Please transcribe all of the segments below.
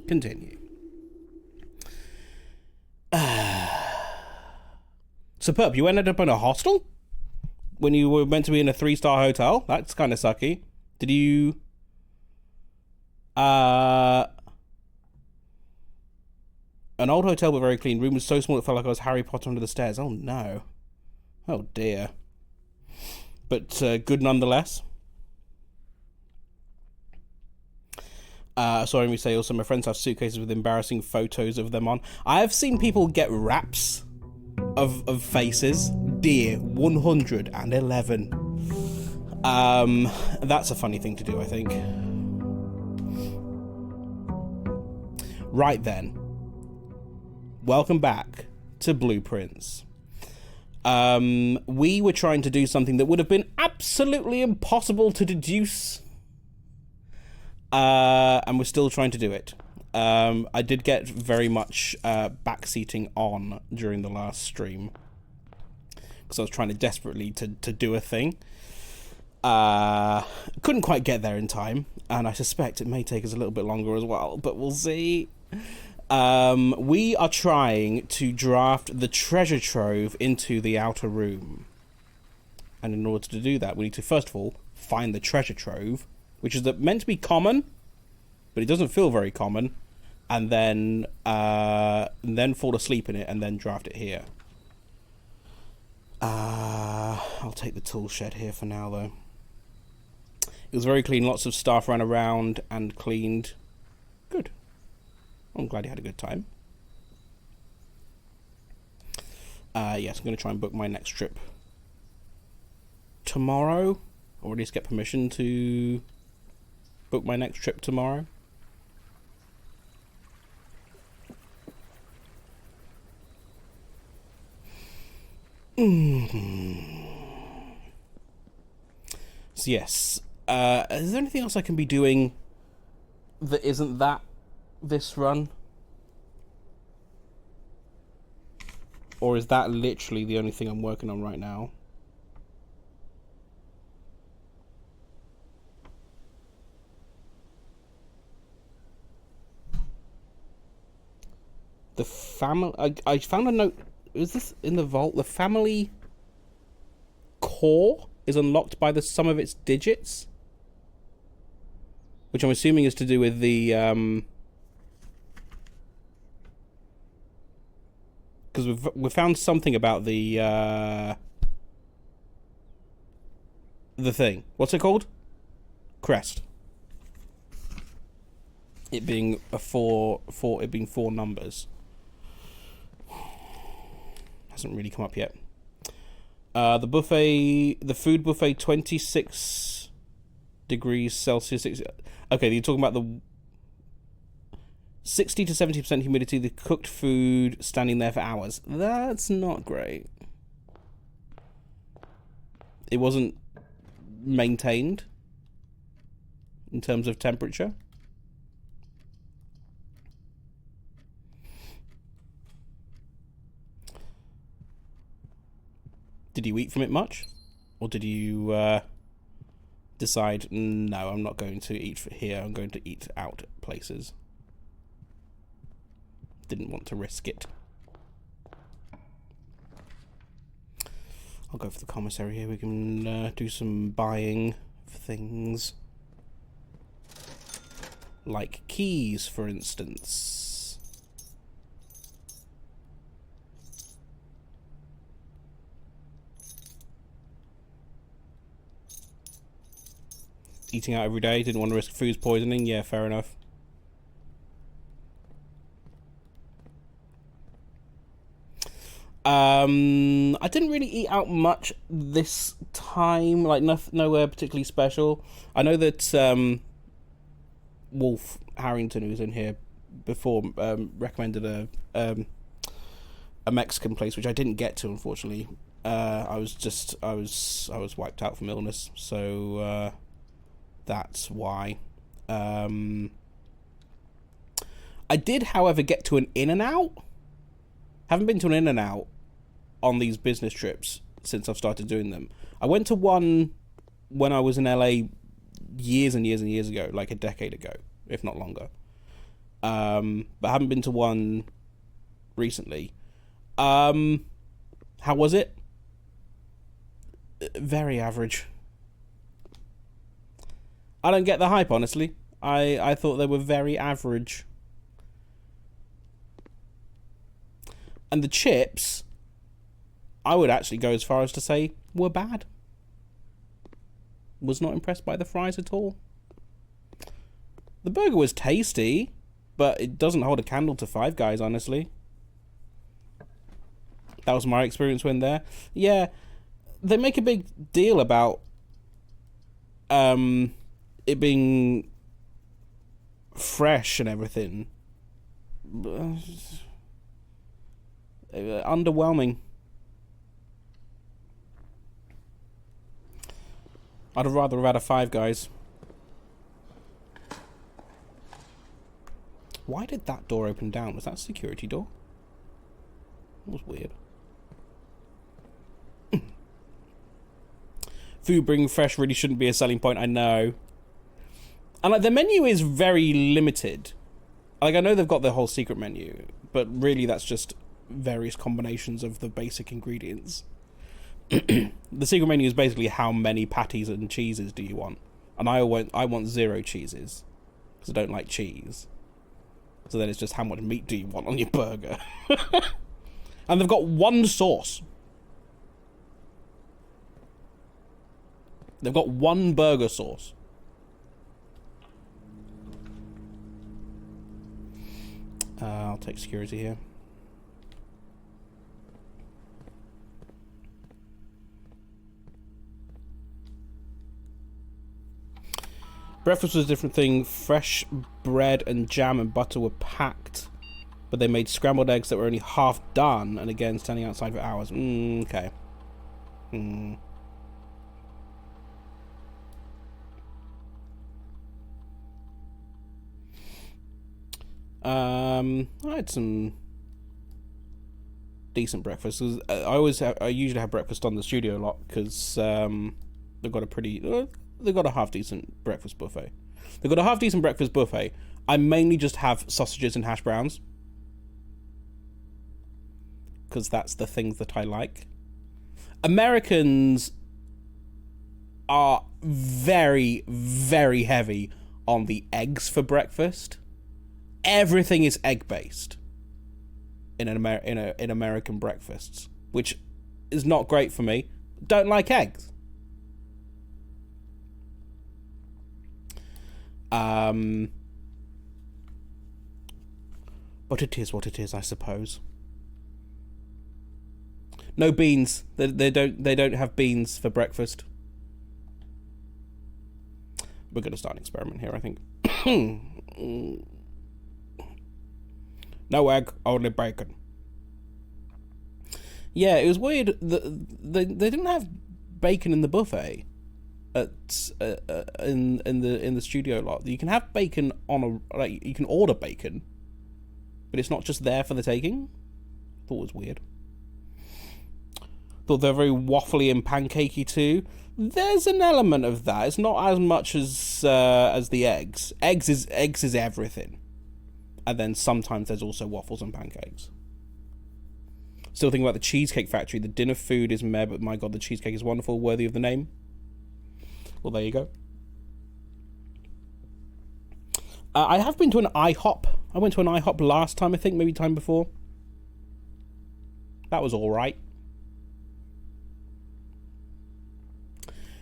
Continue. Superb. You ended up in a hostel when you were meant to be in a 3-star hotel. That's kind of sucky. Did you... An old hotel but very clean. Room was so small it felt like I was Harry Potter under the stairs. Oh no. Oh dear. But good nonetheless. Sorry, we say also my friends have suitcases with embarrassing photos of them on. I have seen people get wraps of faces. Dear 111. That's a funny thing to do, I think. Right then. Welcome back to Blueprints. We were trying to do something that would have been absolutely impossible to deduce. And we're still trying to do it. I did get very much backseating on during the last stream. Because I was trying to desperately to do a thing. Couldn't quite get there in time. And I suspect it may take us a little bit longer as well. But we'll see. We are trying to draft the treasure trove into the outer room. And in order to do that, we need to first of all find the treasure trove, which is meant to be common, but it doesn't feel very common, and then fall asleep in it and then draft it here. I'll take the tool shed here for now, though. It was very clean. Lots of staff ran around and cleaned. Good. I'm glad you had a good time. Yes, I'm going to try and book my next trip tomorrow. Or at least get permission to book my next trip tomorrow. So yes, is there anything else I can be doing that isn't this run? Or is that literally the only thing I'm working on right now? The family... I found a note... Is this in the vault? The family core is unlocked by the sum of its digits? Which I'm assuming is to do with the... Because we've found something about the thing. What's it called? Crest. It being it being 4 numbers. Hasn't really come up yet. The food buffet, 26 degrees Celsius. Okay, you're talking about the 60 to 70% humidity, the cooked food standing there for hours. That's not great. It wasn't maintained in terms of temperature. Did you eat from it much? Or did you decide, no, I'm not going to eat here, I'm going to eat out places? Didn't want to risk it. I'll go for the commissary here. We can do some buying of things. Like keys, for instance. Eating out every day, didn't want to risk food poisoning. Yeah, fair enough. I didn't really eat out much this time, like nowhere particularly special. I know that Wolf Harrington, who was in here before, recommended a Mexican place, which I didn't get to, unfortunately. I was wiped out from illness, so that's why. I did, however, get to an In-N-Out. Haven't been to an In-N-Out on these business trips since I've started doing them. I went to one when I was in LA years and years and years ago, like a decade ago, if not longer. but I haven't been to one recently. How was it? Very average. I don't get the hype, honestly. I thought they were very average. And the chips, I would actually go as far as to say, were bad. Was not impressed by the fries at all. The burger was tasty, but it doesn't hold a candle to Five Guys, honestly. That was my experience when there. Yeah, they make a big deal about it being fresh and everything. Underwhelming. I'd rather have had a Five Guys. Why did that door open down? Was that a security door? That was weird. Food being fresh really shouldn't be a selling point, I know. And like, the menu is very limited. Like, I know they've got the whole secret menu, but really that's just various combinations of the basic ingredients. The secret menu is basically how many patties and cheeses do you want, and I want 0 cheeses because I don't like cheese. So then it's just how much meat do you want on your burger. And they've got one sauce. They've got one burger sauce. I'll take security here. Breakfast was a different thing. Fresh bread and jam and butter were packed, but they made scrambled eggs that were only half done, and again standing outside for hours. Okay. I had some decent breakfast. I usually have breakfast on the studio a lot because they've got a half decent breakfast buffet. They've got a half decent breakfast buffet. I mainly just have sausages and hash browns because that's the things that I like. Americans are very, very heavy on the eggs for breakfast. Everything is egg based in American breakfasts, which is not great for me. Don't like eggs. But it is what it is, I suppose. No beans. They don't have beans for breakfast. We're gonna start an experiment here, I think. No egg, only bacon. Yeah, it was weird that they didn't have bacon in the buffet in the studio lot. You can have bacon on you can order bacon, but it's not just there for the taking. Thought it was weird. Thought they're very waffly and pancakey too. There's an element of that. It's not as much as the eggs. Eggs is everything. And then sometimes there's also waffles and pancakes. Still thinking about the Cheesecake Factory. The dinner food is meh, but my god, the cheesecake is wonderful, worthy of the name. Well, there you go. I have been to an IHOP. I went to an IHOP last time, I think, maybe time before. That was alright.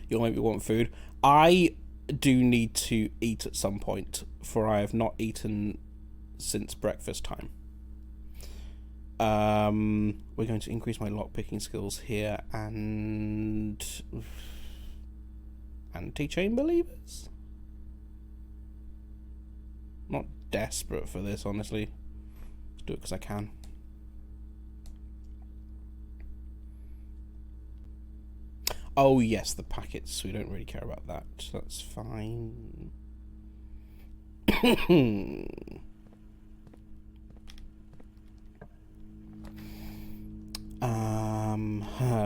You'll make me want food. I do need to eat at some point, for I have not eaten since breakfast time. We're going to increase my lockpicking skills here and anti-chamber levers. Not desperate for this, honestly. Just do it because I can. Oh yes, the packets. We don't really care about that. That's fine.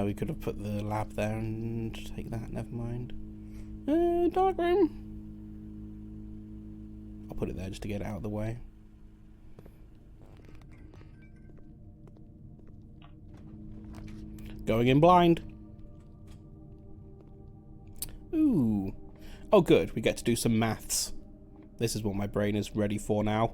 We could have put the lab there and take that. Never mind. Dark room. I'll put it there just to get it out of the way. Going in blind. Ooh. Oh, good. We get to do some maths. This is what my brain is ready for now.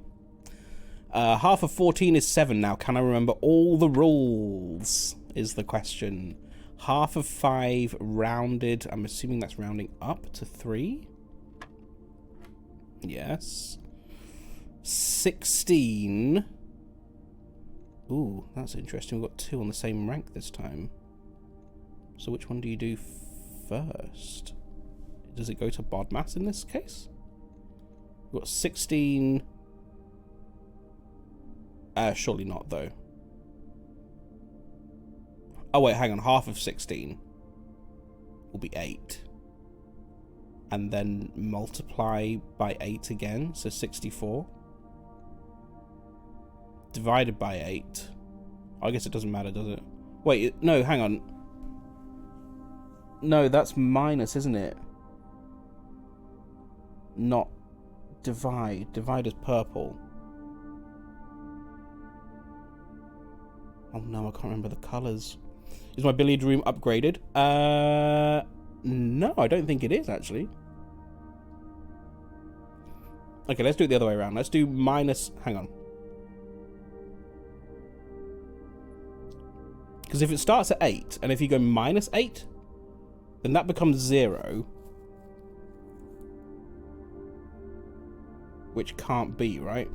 Half of 14 is 7 now. Can I remember all the rules? Is the question. Half of 5 rounded. I'm assuming that's rounding up to 3. Yes. 16. Ooh, that's interesting. We've got 2 on the same rank this time. So which one do you do first? Does it go to BODMAS in this case? We've got 16. Surely not, though. Oh, wait, hang on. Half of 16 will be 8. And then multiply by 8 again, so 64. Divided by 8. I guess it doesn't matter, does it? Wait, no, hang on. No, that's minus, isn't it? Not divide. Divide is purple. Oh no, I can't remember the colours. Is my billiard room upgraded? No, I don't think it is, actually. Okay, let's do it the other way around. Let's do minus... Hang on. Because if it starts at 8, and if you go minus 8, then that becomes 0. Which can't be, right?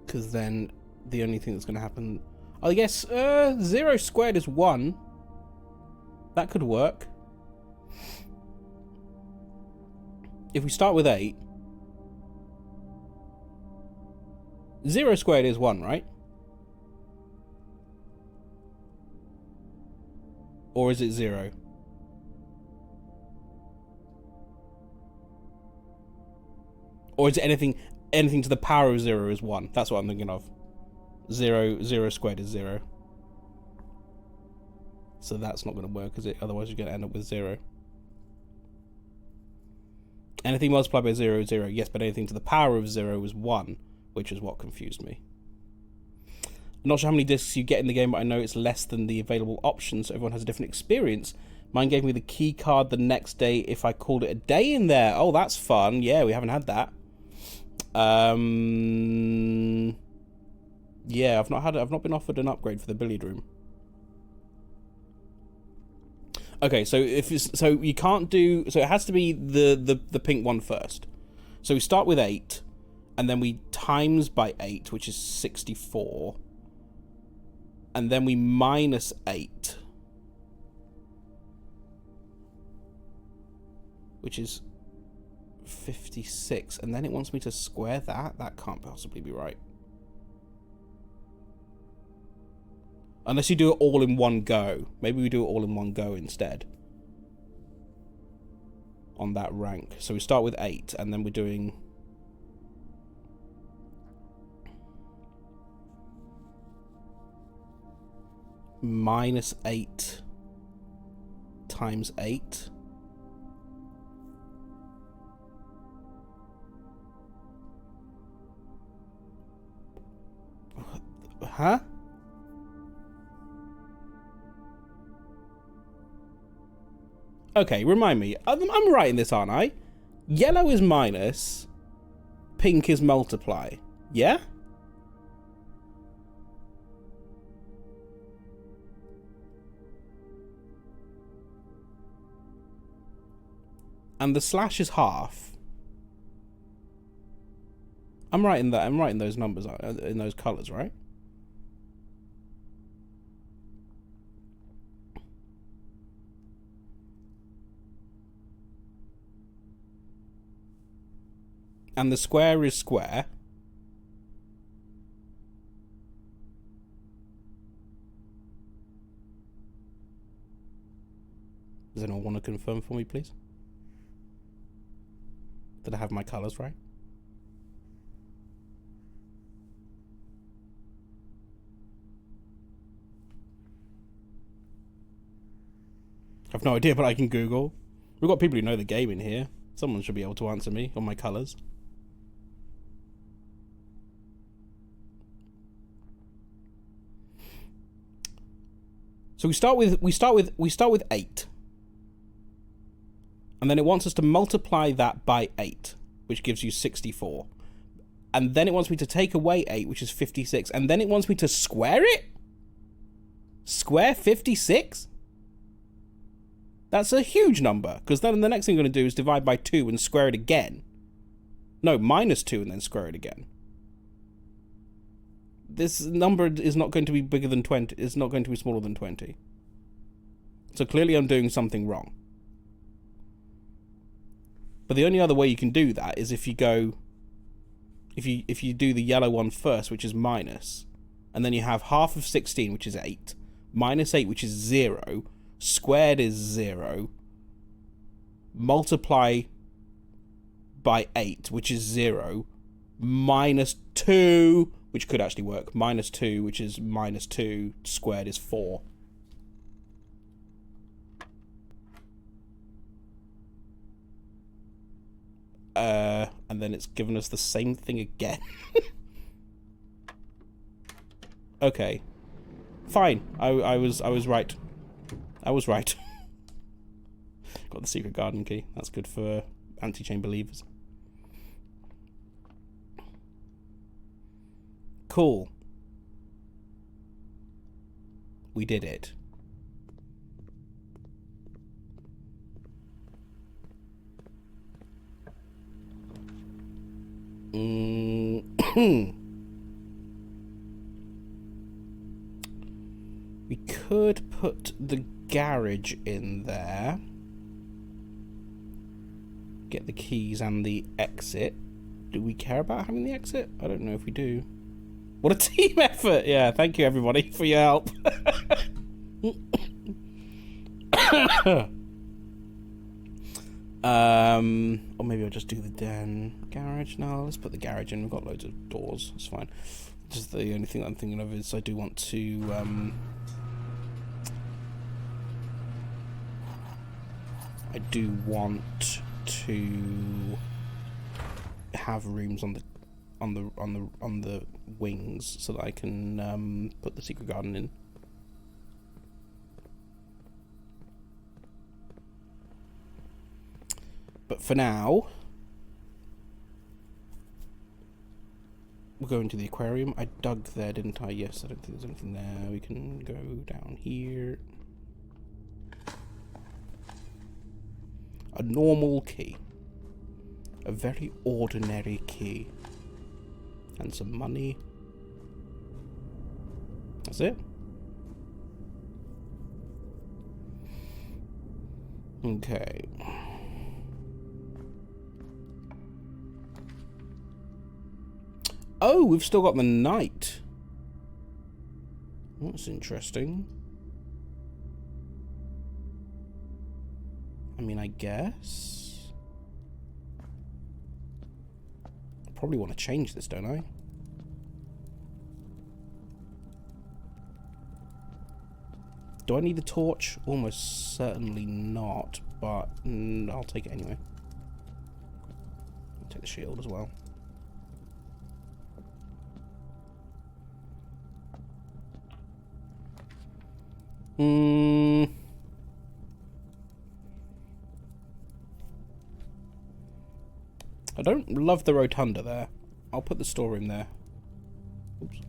Because then the only thing that's going to happen... I guess 0 squared is 1. That could work. If we start with 8... 0 squared is 1, right? Or is it 0? Or is it anything to the power of 0 is 1? That's what I'm thinking of. 0 squared is 0. So that's not going to work, is it? Otherwise you're going to end up with 0. Anything multiplied by 0 is 0. Yes, but anything to the power of 0 is 1, which is what confused me. I'm not sure how many discs you get in the game, but I know it's less than the available options, so everyone has a different experience. Mine gave me the key card the next day if I called it a day in there. Oh, that's fun. Yeah, we haven't had that. Yeah, I've not been offered an upgrade for the billiard room. Okay, so you can't do, so it has to be the pink one first. So we start with 8, and then we times by 8, which is 64, and then we minus 8, which is 56, and then it wants me to square that. That can't possibly be right. Unless you do it all in one go. Maybe we do it all in one go instead. On that rank. So we start with 8, and then we're doing... minus 8 times 8. Huh? Okay, remind me. I'm right in this, aren't I? Yellow is minus, pink is multiply. Yeah? And the slash is half. I'm right in that. I'm right in those numbers, in those colours, right? And the square is square. Does anyone want to confirm for me, please? Did I have my colours right? I've no idea, but I can Google. We've got people who know the game in here. Someone should be able to answer me on my colours. So we start with 8. And then it wants us to multiply that by 8, which gives you 64. And then it wants me to take away 8, which is 56. And then it wants me to square it? Square 56? That's a huge number, because then the next thing I'm going to do is divide by 2 and square it again. No, minus 2 and then square it again. This number is not going to be bigger than 20. It's not going to be smaller than 20. So clearly I'm doing something wrong. But the only other way you can do that is if you go... If you do the yellow one first, which is minus, and then you have half of 16, which is 8, minus 8, which is 0, squared is 0, multiply by 8, which is 0, minus 2, which could actually work, minus 2, which is minus 2, squared is 4. And then it's given us the same thing again. Okay. Fine. I was right. I was right. Got the secret garden key. That's good for anti-chain believers. Cool. We did it. We could put the garage in there. Get the keys and the exit. Do we care about having the exit? I don't know if we do. What a team effort! Yeah, thank you everybody for your help. Or maybe I'll just do the garage now. Let's put the garage in. We've got loads of doors. It's fine. Just the only thing I'm thinking of is I do want to have rooms on the wings so that I can put the secret garden in. But for now, we're going to the aquarium. I dug there, didn't I? Yes, I don't think there's anything there. We can go down here. A normal key. A very ordinary key. And some money. That's it. Okay. Oh, we've still got the night. That's interesting. I mean, I guess. I probably want to change this, don't I? Do I need the torch? Almost certainly not, but I'll take it anyway. I'll take the shield as well. I don't love the rotunda there. I'll put the storeroom there. Oops.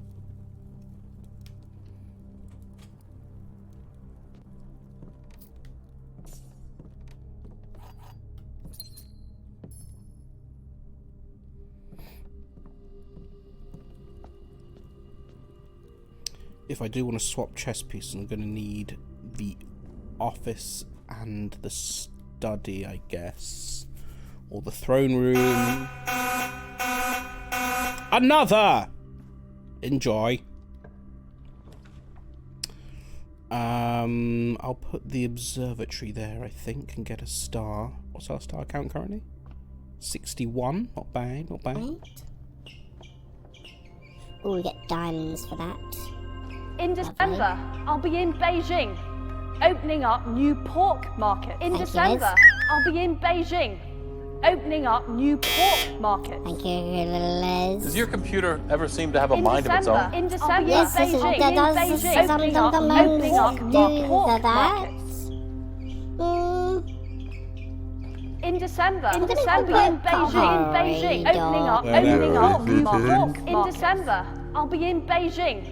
If I do want to swap chess pieces, I'm going to need the office and the study, I guess. Or the throne room. Another! Enjoy. I'll put the observatory there, I think, and get a star. What's our star count currently? 61. Not bad, not bad. Oh, we get diamonds for that. In December, I'll be in Beijing, opening up new pork market. In December, I'll be in Beijing, Opening up new pork markets. Thank you, Liz. Does your computer ever seem to have a mind of its own? In December, Yes, this is, Beijing. that does Beijing. opening up do pork that. markets. In December, I'm gonna December, put in Beijing, corridor. opening up new pork. In December, I'll be in Beijing,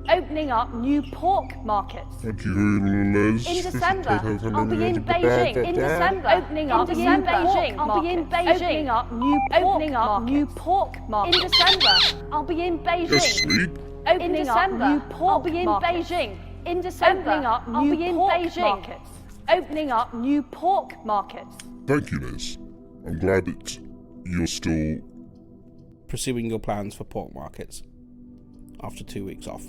opening up new pork markets. Thank you, Liz. In December, I'll be in Beijing. In December, opening up new Beijing. I'll be in Beijing, opening up new pork markets. In December, I'll be in Beijing, Asleep? opening up new pork. I'll be in Beijing. In December, I'll be in Beijing, opening up new pork markets. Thank you, Liz. I'm glad that you're still... Pursuing your plans for pork markets after 2 weeks off.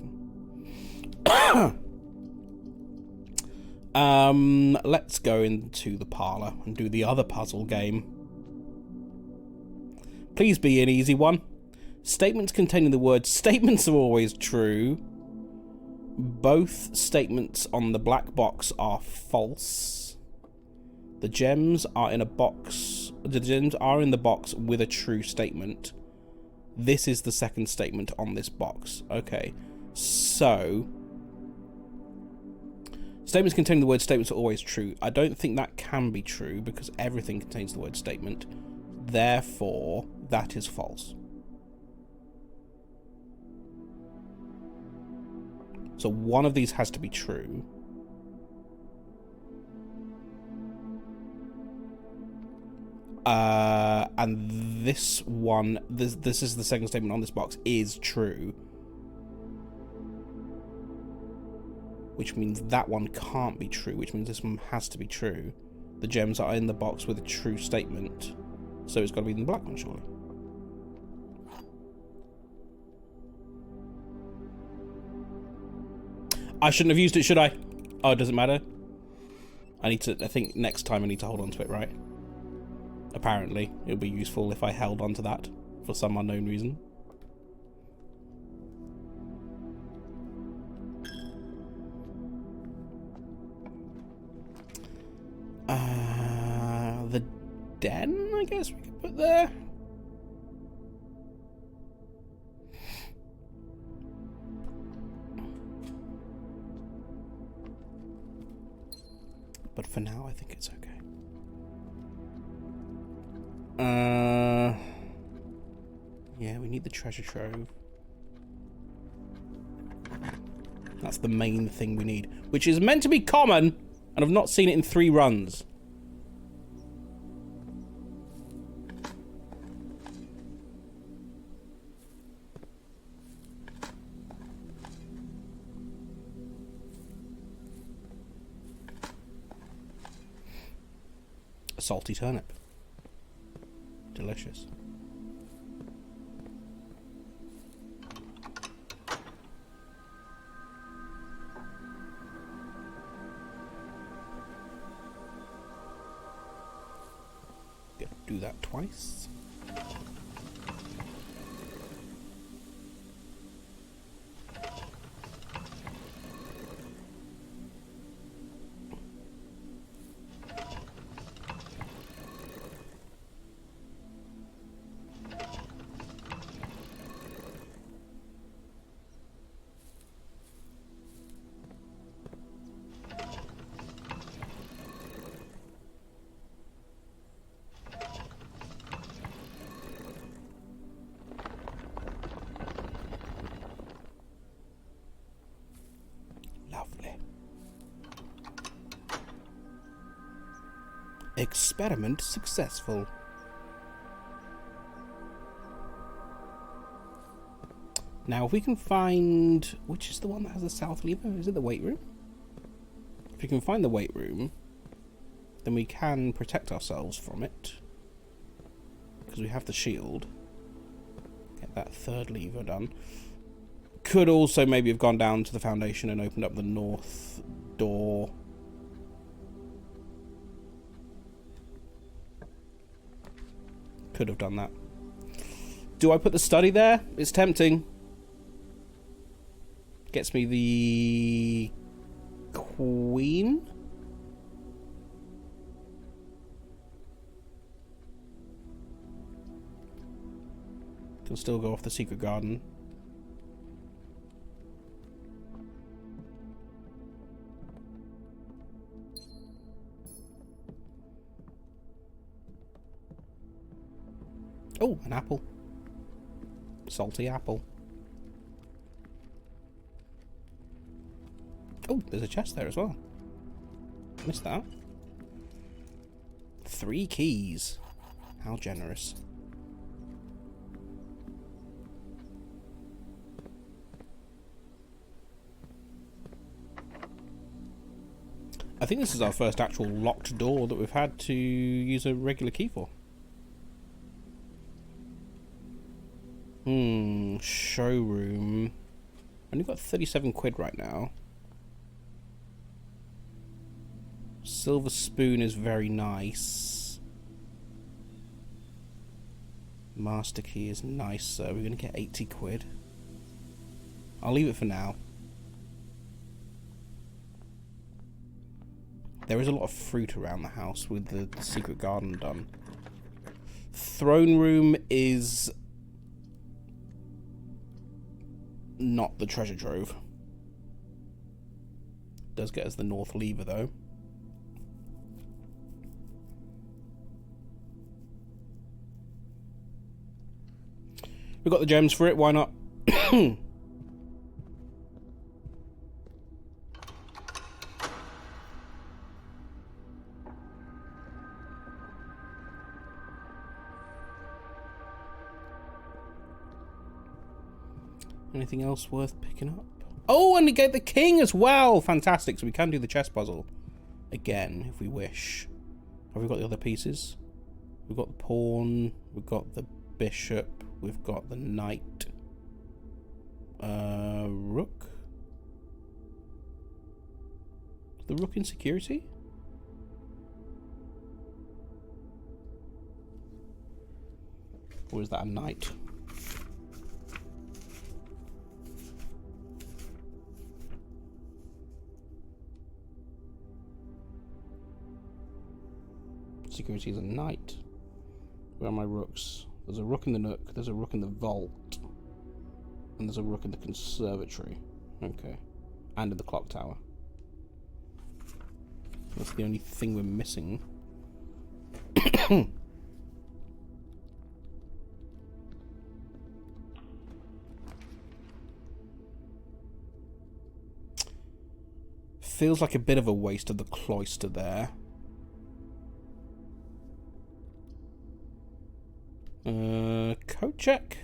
Let's go into the parlour and do the other puzzle game. Please be an easy one. Statements containing the word statements are always true. Both statements on the black box are false. The gems are in a box. The gems are in the box with a true statement. This is the second statement on this box. Okay, so statements containing the word statements are always true. I don't think that can be true because everything contains the word statement. Therefore, that is false. So one of these has to be true. And this one, this is the second statement on this box, is true. Which means that one can't be true, which means this one has to be true. The gems are in the box with a true statement. So it's got to be in the black one, surely. I shouldn't have used it, should I? Oh, it doesn't matter? I think next time I need to hold on to it, right? Apparently, it would be useful if I held on to that for some unknown reason. The den, I guess we could put there. But for now, I think it's okay. Yeah, we need the treasure trove. That's the main thing we need, which is meant to be common, and I've not seen it in 3 runs. A salty turnip. Delicious. Gonna do that twice. Lovely. Experiment successful. Now, if we can find... Which is the one that has the south lever? Is it the weight room? If we can find the weight room, then we can protect ourselves from it. Because we have the shield. Get that third lever done. Could also maybe have gone down to the foundation and opened up the north door. Could have done that. Do I put the study there? It's tempting. Gets me the queen. Can still go off the secret garden. Oh, an apple. Salty apple. Oh, there's a chest there as well. Missed that. 3 keys. How generous. I think this is our first actual locked door that we've had to use a regular key for. Showroom. Only got 37 quid right now. Silver spoon is very nice. Master key is nicer. We're going to get 80 quid. I'll leave it for now. There is a lot of fruit around the house with the secret garden done. Throne room is not the treasure trove. Does get us the north lever though. We've got the gems for it, why not? Anything else worth picking up? Oh, and we get the king as well! Fantastic, so we can do the chess puzzle again, if we wish. Have we got the other pieces? We've got the pawn, we've got the bishop, we've got the knight. Rook? Is the rook in security? Or is that a knight? Security is a knight. Where are my rooks? There's a rook in the nook, there's a rook in the vault, and there's a rook in the conservatory. Okay. And in the clock tower. That's the only thing we're missing. Feels like a bit of a waste of the cloister there. Code check.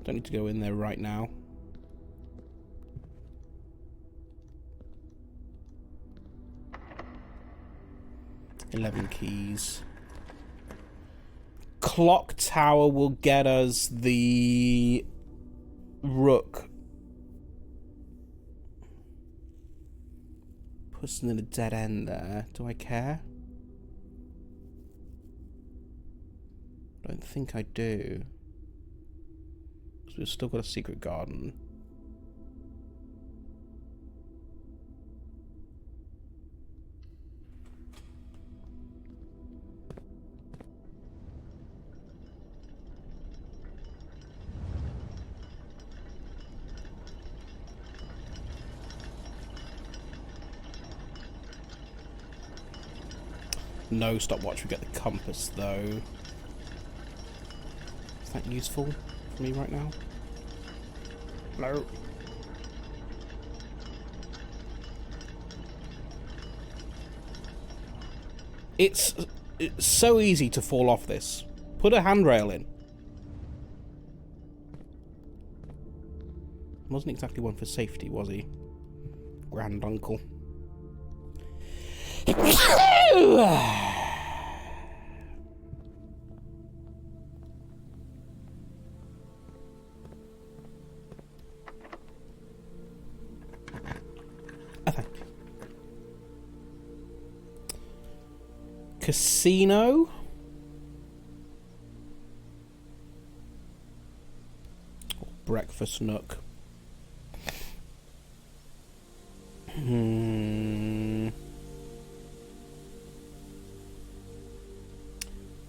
Don't need to go in there right now. $11 keys. Clock tower will get us the rook. Puts in a dead end there. Do I care? I don't think I do. Because we've still got a secret garden. No stopwatch, we get the compass though. Is that useful for me right now? No. It's so easy to fall off this. Put a handrail in. Wasn't exactly one for safety, was he? Granduncle. Casino. Breakfast nook.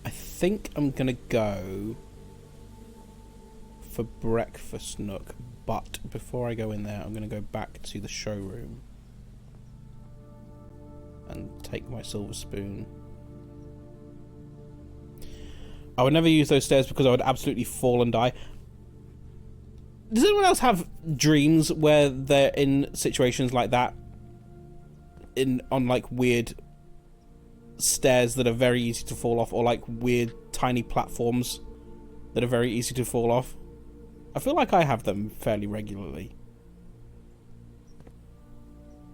I think I'm gonna go for breakfast nook, but before I go in there, I'm going to go back to the showroom and take my silver spoon. I would never use those stairs because I would absolutely fall and die. Does anyone else have dreams where they're in situations like that? On like weird stairs that are very easy to fall off, or like weird tiny platforms that are very easy to fall off? I feel like I have them fairly regularly.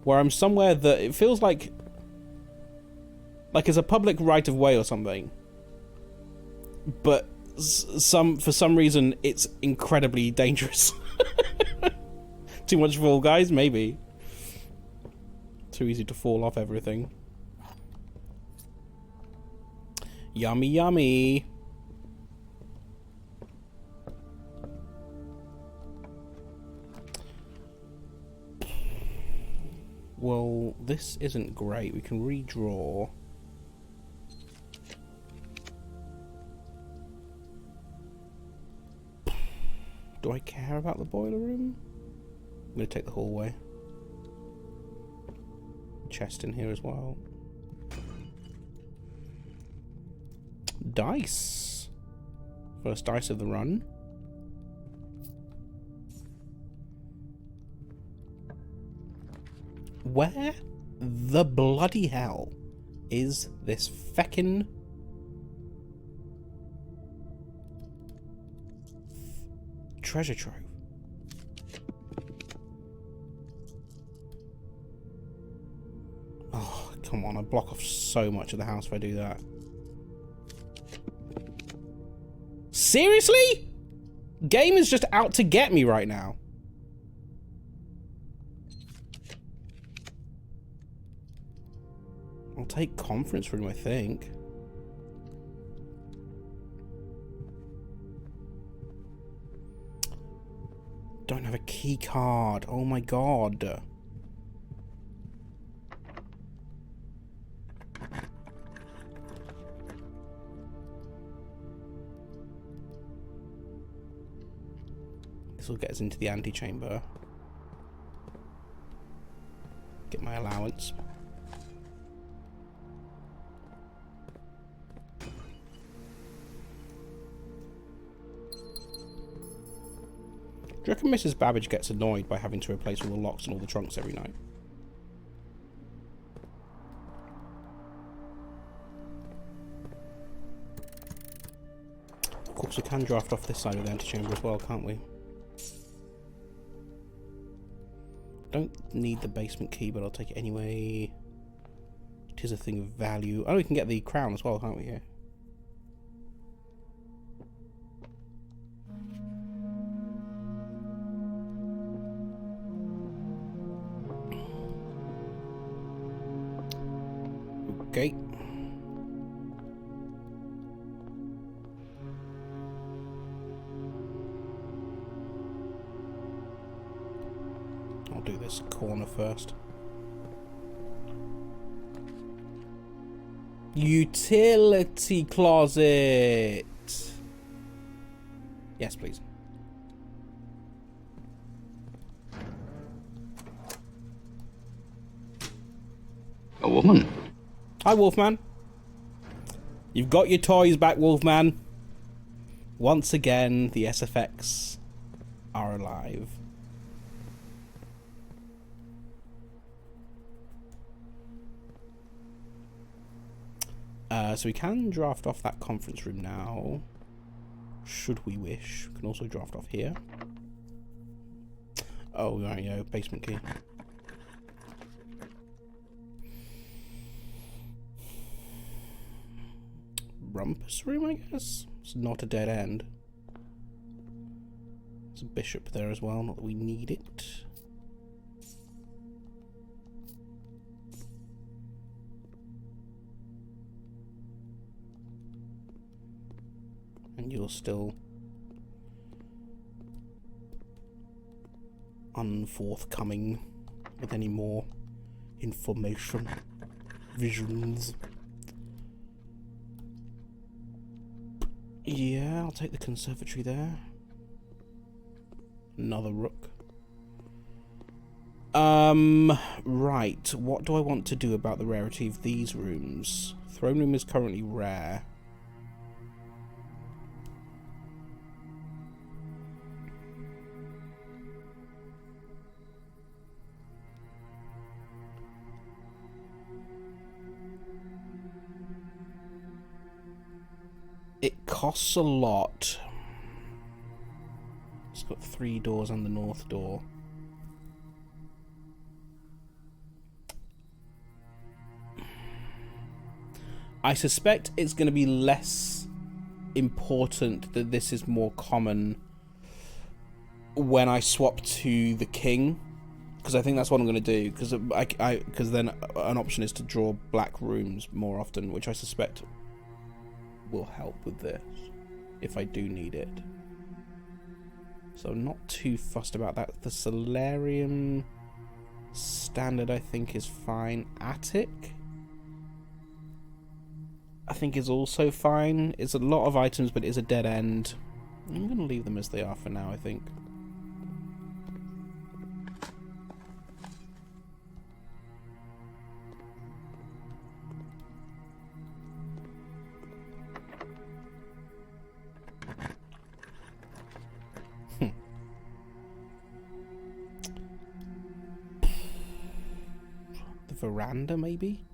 Where I'm somewhere that it feels like it's a public right of way or something. But for some reason it's incredibly dangerous. Too much Fall Guys, maybe. Too easy to fall off everything. Yummy, yummy. Well, this isn't great. We can redraw. Do I care about the boiler room? I'm going to take the hallway. Chest in here as well. Dice. First dice of the run. Where the bloody hell is this feckin' treasure trove? Oh, come on. I block off so much of the house if I do that. Seriously? Game is just out to get me right now. I'll take conference room, I think. Don't have a key card. Oh my god. This will get us into the antechamber. Get my allowance. Do you reckon Mrs. Babbage gets annoyed by having to replace all the locks and all the trunks every night? Of course, we can draft off this side of the antechamber as well, can't we? Don't need the basement key, but I'll take it anyway. It is a thing of value. Oh, we can get the crown as well, can't we, here? Okay. I'll do this corner first. Utility closet. Yes, please. A woman. Hi, Wolfman. You've got your toys back, Wolfman. Once again, the SFX are alive. So we can draft off that conference room now, should we wish. We can also draft off here. Oh, right, yeah, basement key. Rumpus room, I guess? It's not a dead end. There's a bishop there as well, not that we need it. And you're still unforthcoming with any more information, visions. Yeah, I'll take the conservatory there. Another rook. Right. What do I want to do about the rarity of these rooms? Throne room is currently rare. It costs a lot. It's got 3 doors and the north door. I suspect it's going to be less important that this is more common when I swap to the king, because I think that's what I'm going to do, because then an option is to draw black rooms more often, which I suspect will help with this if I do need it. So I'm not too fussed about that. The Solarium standard I think is fine. Attic I think is also fine. It's a lot of items, but it's a dead end. I'm going to leave them as they are for now, I think. The veranda, maybe?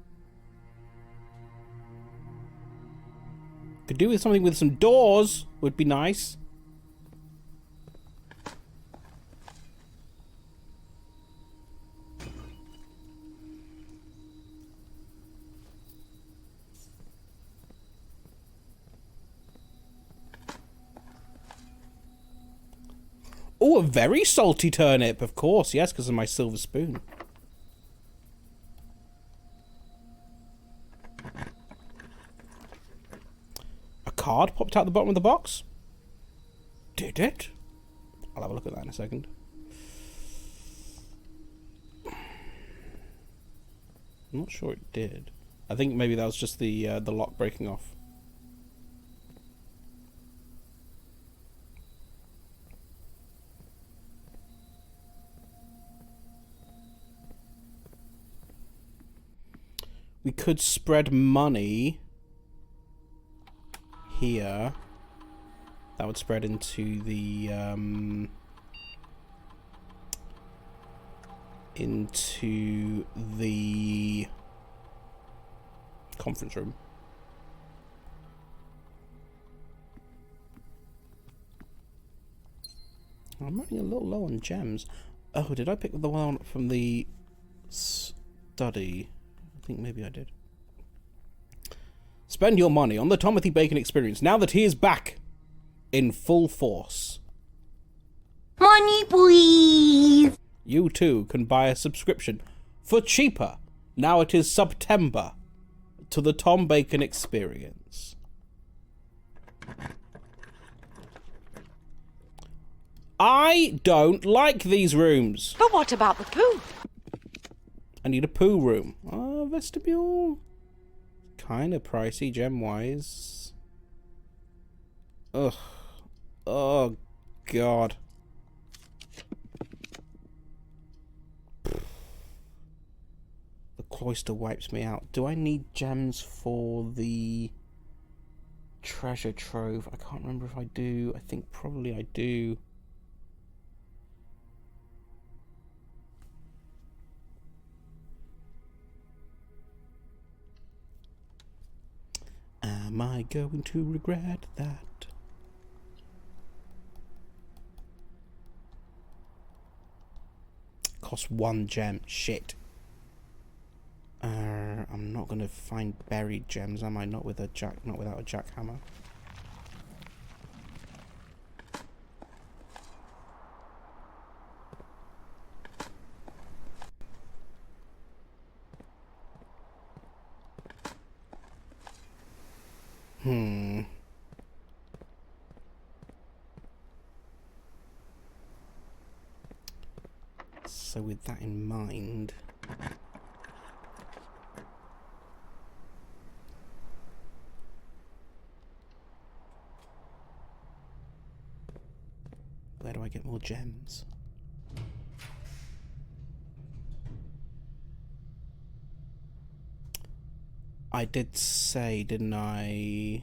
Could do with something with some doors, would be nice. Oh, a very salty turnip, of course, yes, because of my silver spoon. Card popped out the bottom of the box. Did it? I'll have a look at that in a second. I'm not sure it did. I think maybe that was just the lock breaking off. We could spread money here. That would spread into the conference room. I'm running a little low on gems. Oh, did I pick the one from the study? I think maybe I did. Spend your money on the Timothy Bacon experience now that he is back in full force. Money, please. You too can buy a subscription for cheaper. Now it is September to the Tom Bacon experience. I don't like these rooms. But what about the poo? I need a poo room. Oh, vestibule. Kind of pricey gem-wise. Ugh. Oh, God. The cloister wipes me out. Do I need gems for the treasure trove? I can't remember if I do. I think probably I do. Am I going to regret that? Cost 1 gem. Shit. I'm not going to find buried gems, am I? Not with a jack, not without a jackhammer. So with that in mind, where do I I get more gems? I did say, didn't I,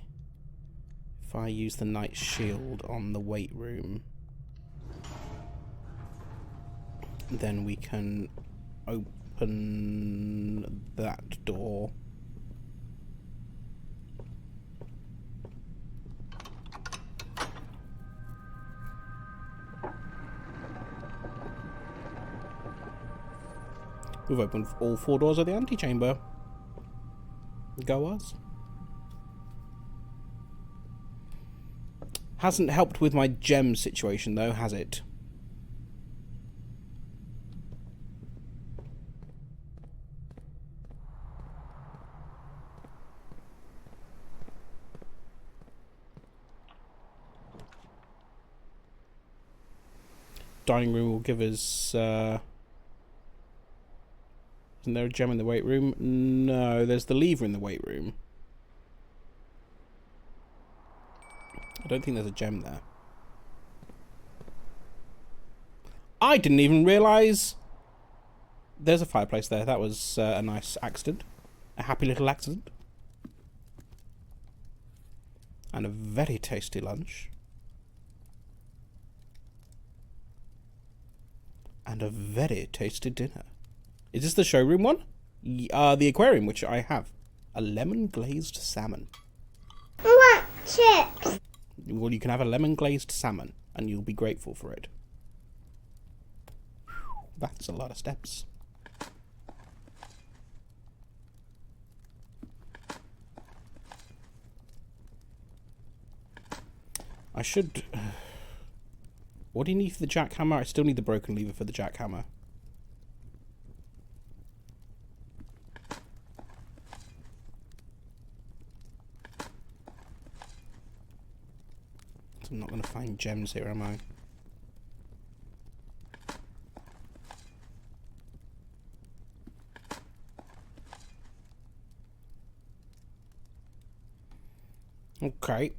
if I use the Knight Shield on the weight room, then we can open that door. We've opened all 4 doors of the antechamber. Go us. Hasn't helped with my gem situation though, has it? Dining room will give us isn't there a gem in the weight room? No, there's the lever in the weight room. I don't think there's a gem there. I didn't even realise there's a fireplace there. That was a nice accident. A happy little accident. And a very tasty lunch. And a very tasty dinner. Is this the showroom one? The aquarium, which I have. A lemon glazed salmon. I want chips. Well, you can have a lemon glazed salmon, and you'll be grateful for it. That's a lot of steps. I should... What do you need for the jackhammer? I still need the broken lever for the jackhammer. I'm not going to find gems here, am I? Okay.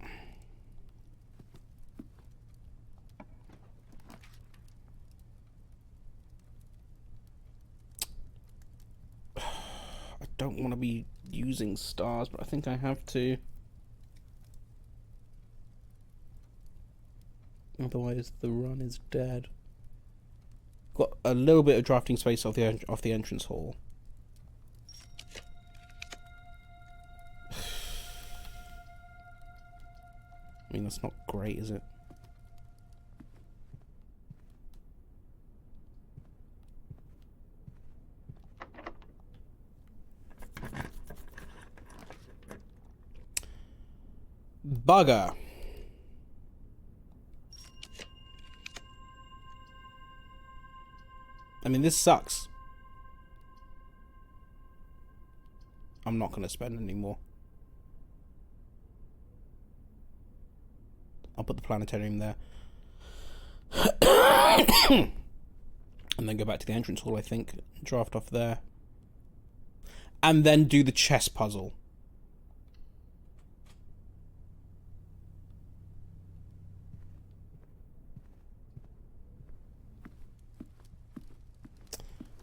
I don't want to be using stars, but I think I have to. Otherwise, the run is dead. Got a little bit of drafting space off the entrance hall. I mean, that's not great, is it? Bugger. I mean, this sucks. I'm not going to spend any more. I'll put the planetarium there. And then go back to the entrance hall, I think. Draft off there. And then do the chess puzzle.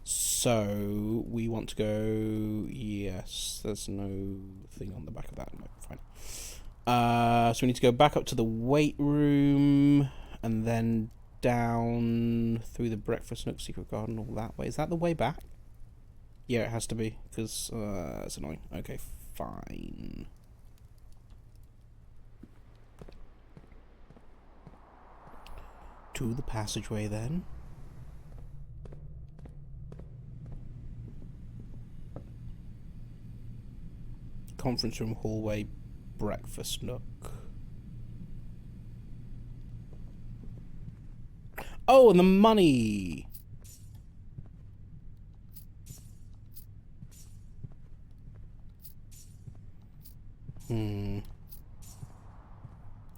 So, we want to go... Yes, there's no thing on the back of that. No, fine. So we need to go back up to the weight room, and then down through the breakfast nook, secret garden, all that way. Is that the way back? Yeah, it has to be, because it's annoying. Okay, fine. To the passageway, then. Conference room, hallway, breakfast nook. Oh, and the money!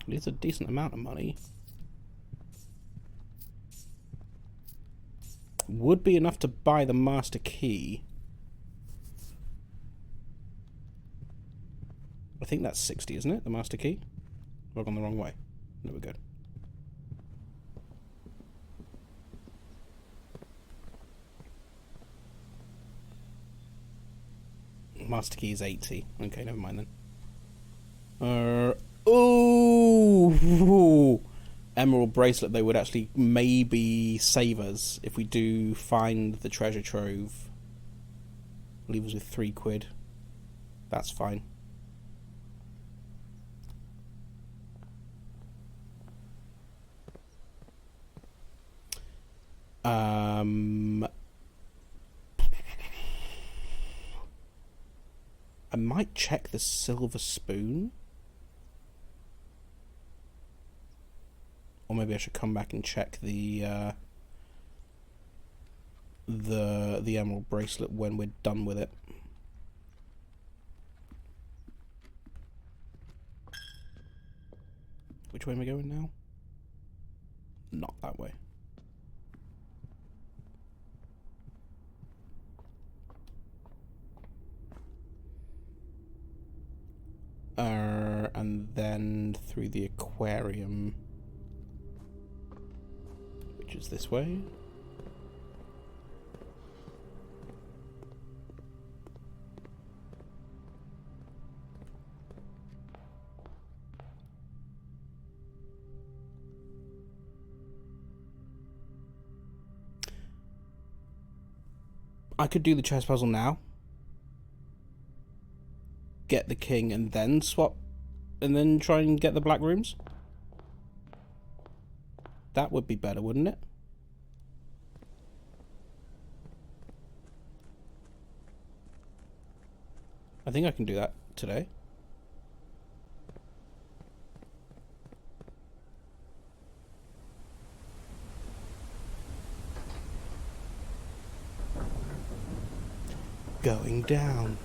It's a decent amount of money. Would be enough to buy the master key. I think that's 60, isn't it? The master key? Have I gone the wrong way? No, we're good. Master key is 80. Okay, never mind then. Ooh! Emerald bracelet, though, would actually maybe save us if we do find the treasure trove. Leave us with 3 quid. That's fine. I might check the silver spoon. Or maybe I should come back and check the emerald bracelet when we're done with it. Which way am I going now? Not that way. And then through the aquarium, which is this way. I could do the chess puzzle now. Get the king and then swap, and then try and get the black rooms. That would be better, wouldn't it? I think I can do that today. Going down.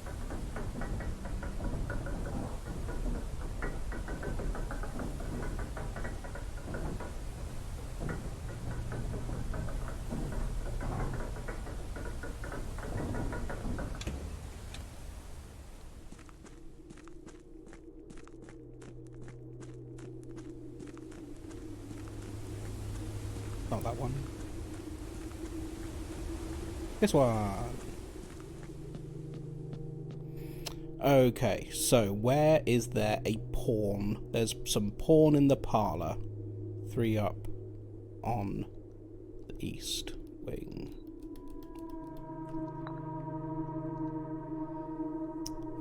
Not that one. This one. Okay, so where is there a pawn? There's some pawn in the parlour. 3 up on the east wing.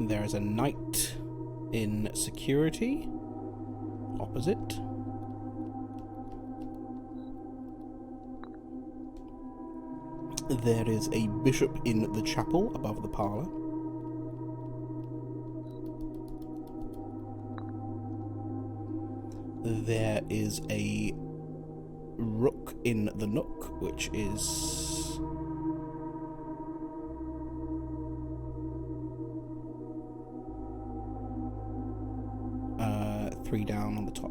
There is a knight in security opposite. There is a bishop in the chapel above the parlour. There is a rook in the nook, which is... three down on the top.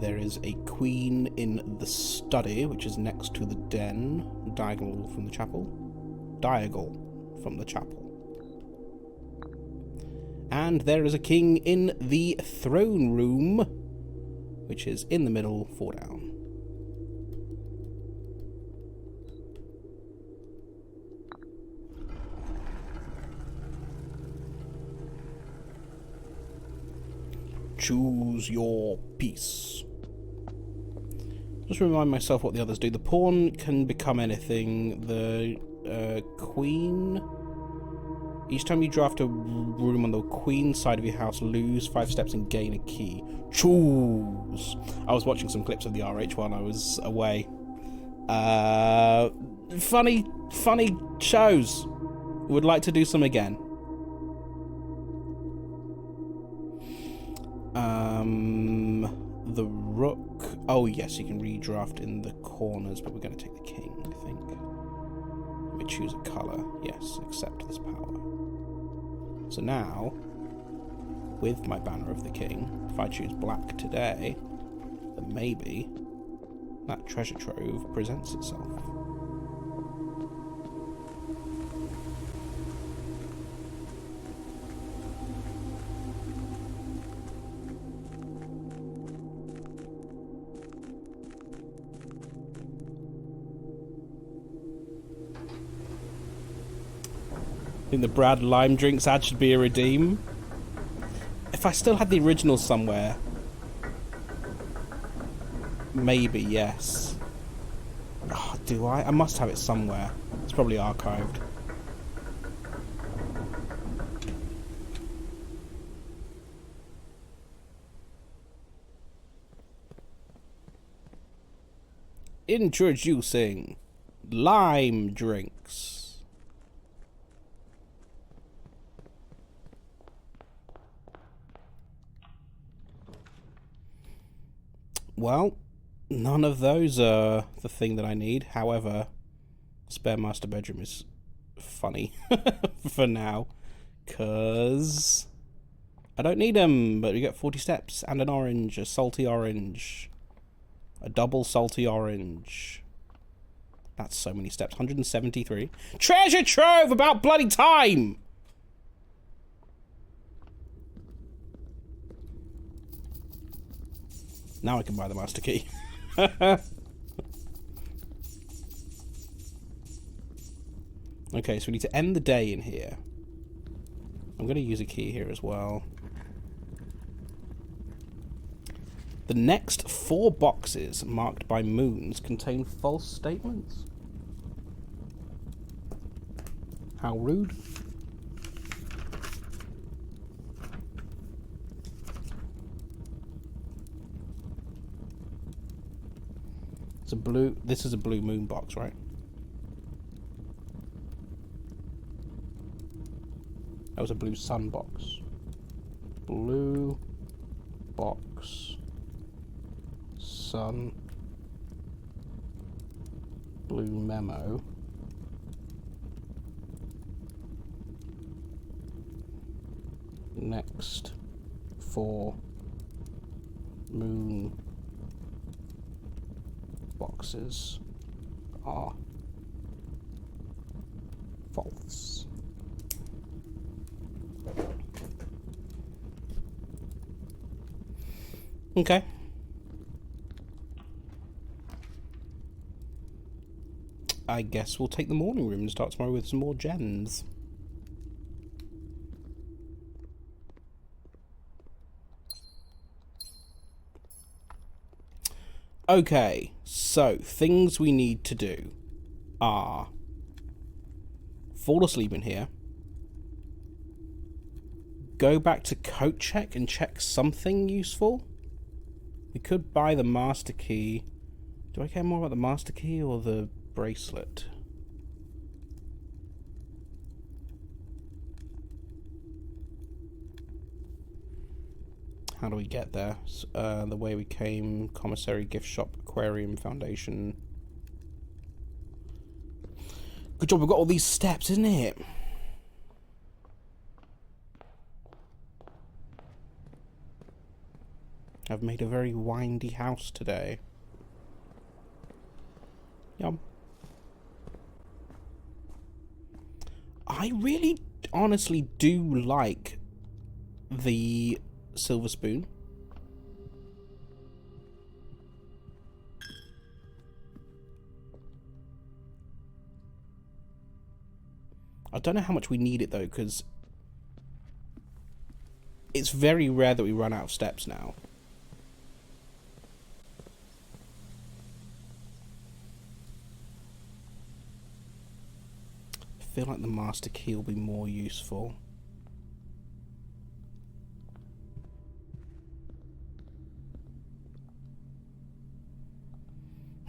There is a queen in the study, which is next to the den, diagonal from the chapel. Diagonal from the chapel. And there is a king in the throne room, which is in the middle, 4 down. Choose your piece. Just remind myself what the others do. The pawn can become anything. The queen... Each time you draft a room on the queen side of your house, lose 5 steps and gain a key. Choose! I was watching some clips of the RH while I was away. Funny shows. Would like to do some again. The rook... Oh, yes, you can redraft in the corners, but we're going to take the king, I think. Let me choose a colour. Yes, accept this power. So now, with my banner of the king, if I choose black today, then maybe that treasure trove presents itself. think the Brad lime drinks ad should be a redeem. If I still had the original somewhere, maybe, yes. Oh, do I? I must have it somewhere. It's probably archived. Introducing lime drinks. Well, none of those are the thing that I need. However, spare master bedroom is funny for now, because I don't need them, but we get 40 steps and an orange, a salty orange. A double salty orange. That's so many steps. 173. Treasure trove! About bloody time! Now I can buy the master key. Okay, so we need to end the day in here. I'm going to use a key here as well. The next 4 boxes marked by moons contain false statements. How rude. It's a blue... This is a blue moon box, right? That was a blue sun box. Blue box. Sun. Blue memo. Next 4 moon boxes are false. Okay. I guess we'll take the morning room and start tomorrow with some more gens. Okay, so things we need to do are fall asleep in here, go back to coat check and check something useful. We could buy the master key. Do I care more about the master key or the bracelet? How do we get there? The way we came, commissary, gift shop, aquarium, foundation. Good job, we've got all these steps, isn't it? I've made a very windy house today. Yum. I really, honestly do like the silver spoon. I don't know how much we need it though, because it's very rare that we run out of steps now. I feel like the master key will be more useful.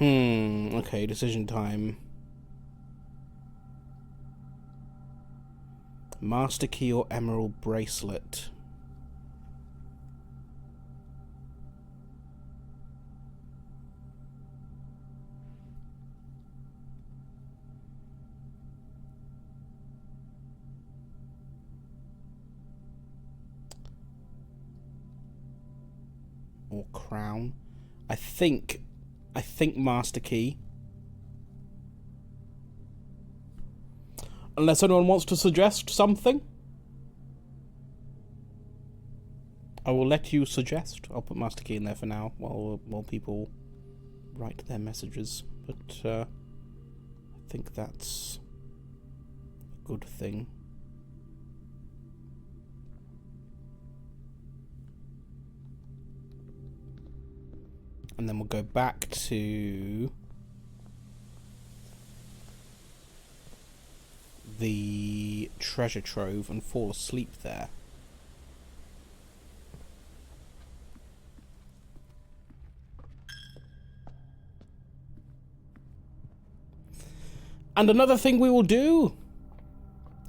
Okay, decision time. Master key or emerald bracelet? Or crown? I think master key. Unless anyone wants to suggest something. I will let you suggest. I'll put master key in there for now while people write their messages. But I think that's a good thing. And then we'll go back to the treasure trove and fall asleep there. And another thing we will do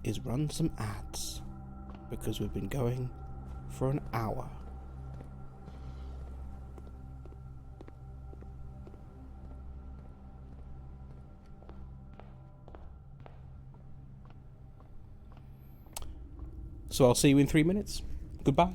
is run some ads, because we've been going for an hour. So I'll see you in 3 minutes. Goodbye.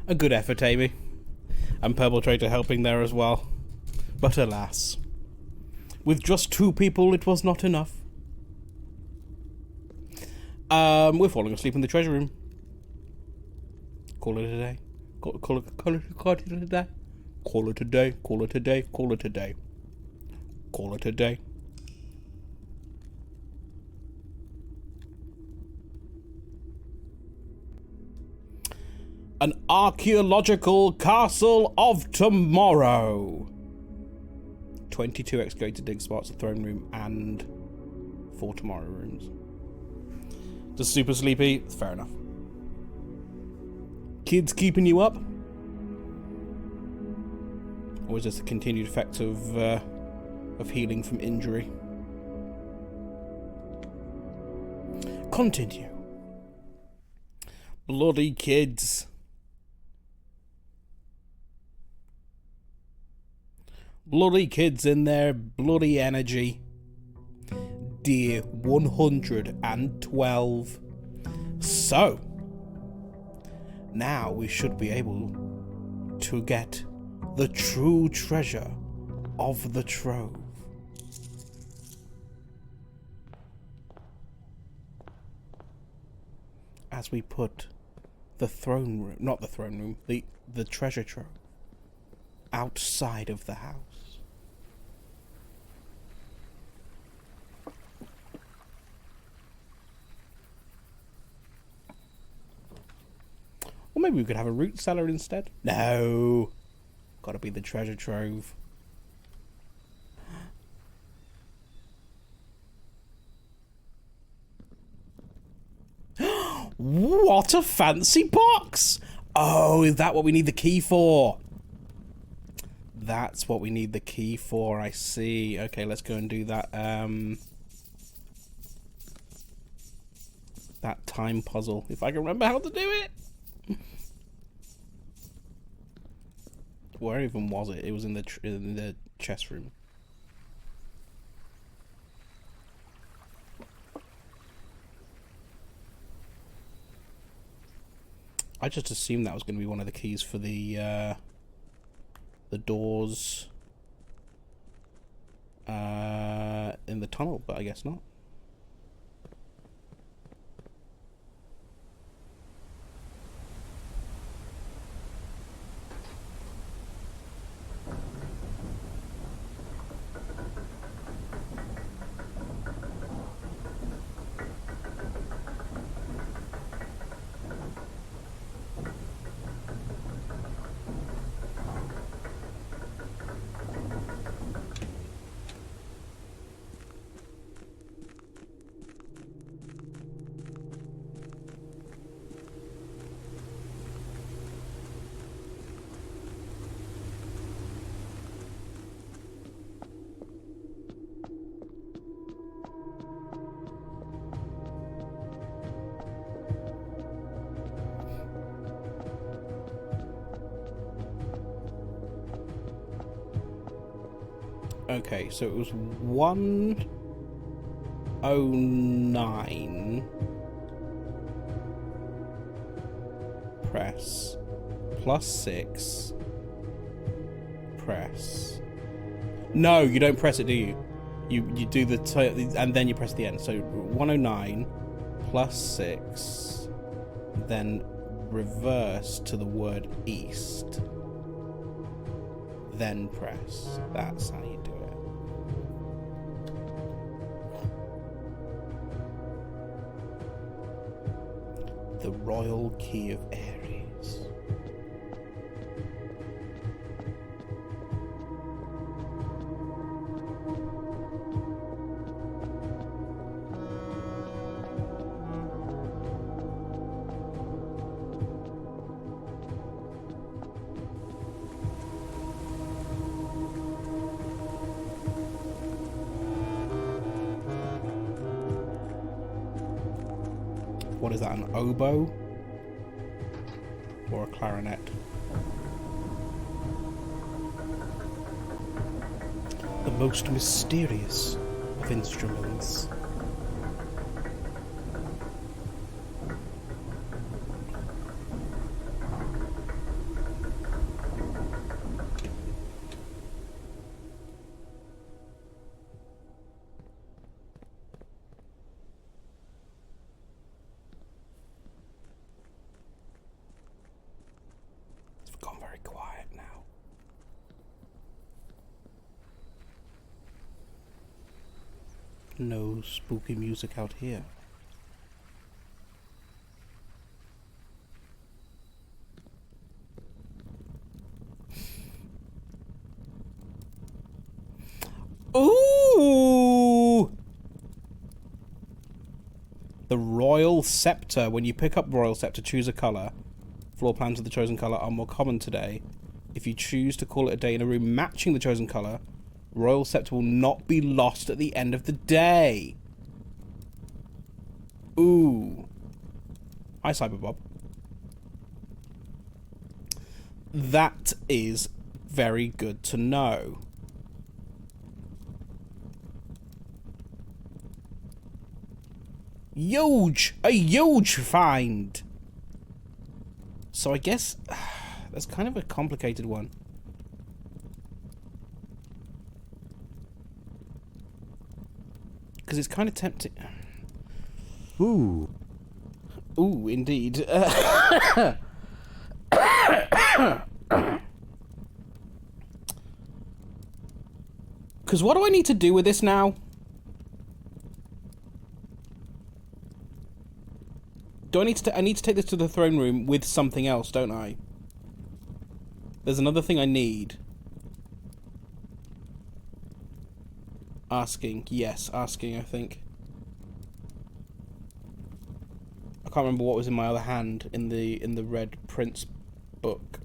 A good effort, Amy. And Purple Traitor helping there as well. But alas, with just 2 people, it was not enough. We're falling asleep in the treasure room. Call it a day. Call it a day. Call it a day. Call it a day. Call it a day. Call it a day. An archaeological castle of tomorrow. 22 excavated dig spots, a throne room, and 4 tomorrow rooms. Just super sleepy. Fair enough. Kids keeping you up? Or is this a continued effect of healing from injury? Continue. Bloody kids. Bloody kids in their bloody energy. dear 112. So, now we should be able to get the true treasure of the trove. As we put the throne room, not the throne room, the treasure trove outside of the house. Or maybe we could have a root cellar instead. No, gotta be the treasure trove. What a fancy box! Oh, is that what we need the key for? That's what we need the key for, I see. Okay, let's go and do that. That time puzzle, if I can remember how to do it. Where even was it? It was in the chess room. I just assumed that was going to be one of the keys for the doors in the tunnel, but I guess not. Okay, so it was 109 press plus 6 press. No, you don't press it, do you? You do the and then you press the end. So 109 plus 6, then reverse to the word east, then press. That's how you do it. The Royal Key of Ares. What is that, an oboe? Or a clarinet? The most mysterious of instruments. Gone very quiet now. No spooky music out here. Ooh! The Royal Scepter. When you pick up Royal Scepter, choose a colour. Floor plans of the chosen colour are more common today. If you choose to call it a day in a room matching the chosen colour, Royal Scepter will not be lost at the end of the day. Ooh. Hi, Cyberbob. That is very good to know. A huge find. So I guess that's kind of a complicated one. Because it's kind of tempting. Ooh. Ooh, indeed. Because what do I need to do with this now? Do I need to? I need to take this to the throne room with something else, don't I? There's another thing I need. Asking, yes, asking. I think. I can't remember what was in my other hand in the Red Prince book.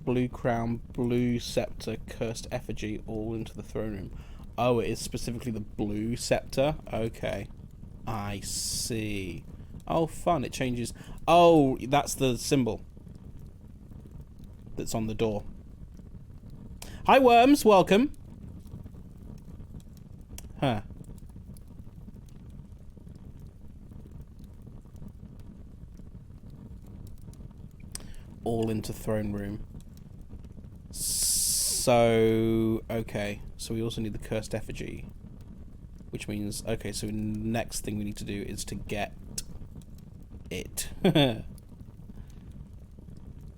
Blue crown, blue scepter, cursed effigy, all into the throne room. Oh, it is specifically the blue scepter? Okay. I see. Oh, fun. It changes. Oh, that's the symbol that's on the door. Hi, worms. Welcome. Huh. All into throne room. So, okay. So we also need the cursed effigy. Which means, okay, so next thing we need to do is to get it.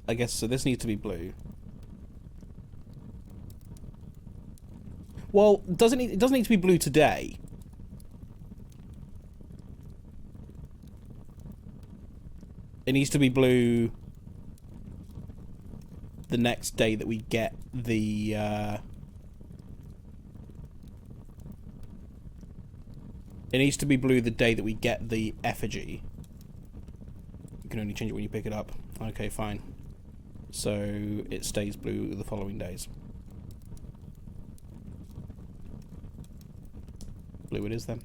I guess, so this needs to be blue. Well, it doesn't need to be blue today. It needs to be blue the next day that we get the it needs to be blue the day that we get the effigy. You can only change it when you pick it up. Okay, fine. So it stays blue the following days. Blue it is then.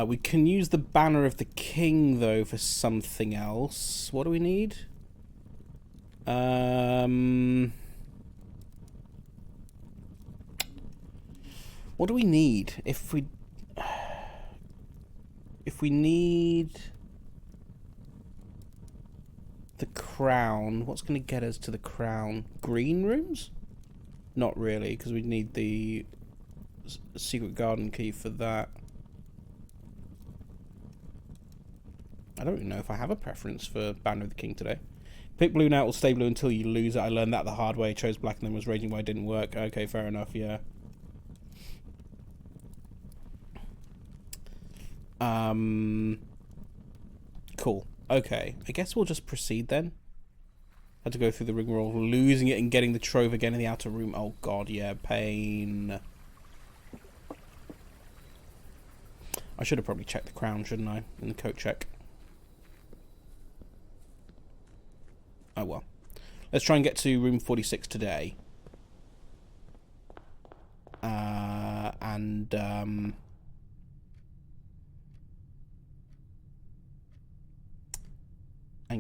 We can use the banner of the king, though, for something else. What do we need? What do we need? If we need the crown, what's going to get us to the crown? Green rooms? Not really, because we need the secret garden key for that. I don't even know if I have a preference for Banner of the King today. Pick blue now, it will stay blue until you lose it. I learned that the hard way. I chose black and then was raging why it didn't work. Okay, fair enough, yeah. Cool. Okay, I guess we'll just proceed then. Had to go through the rigmarole, losing it and getting the trove again in the outer room. Oh god, yeah, pain. I should have probably checked the crown, shouldn't I? In the coat check. Oh well. Let's try and get to room 46 today. And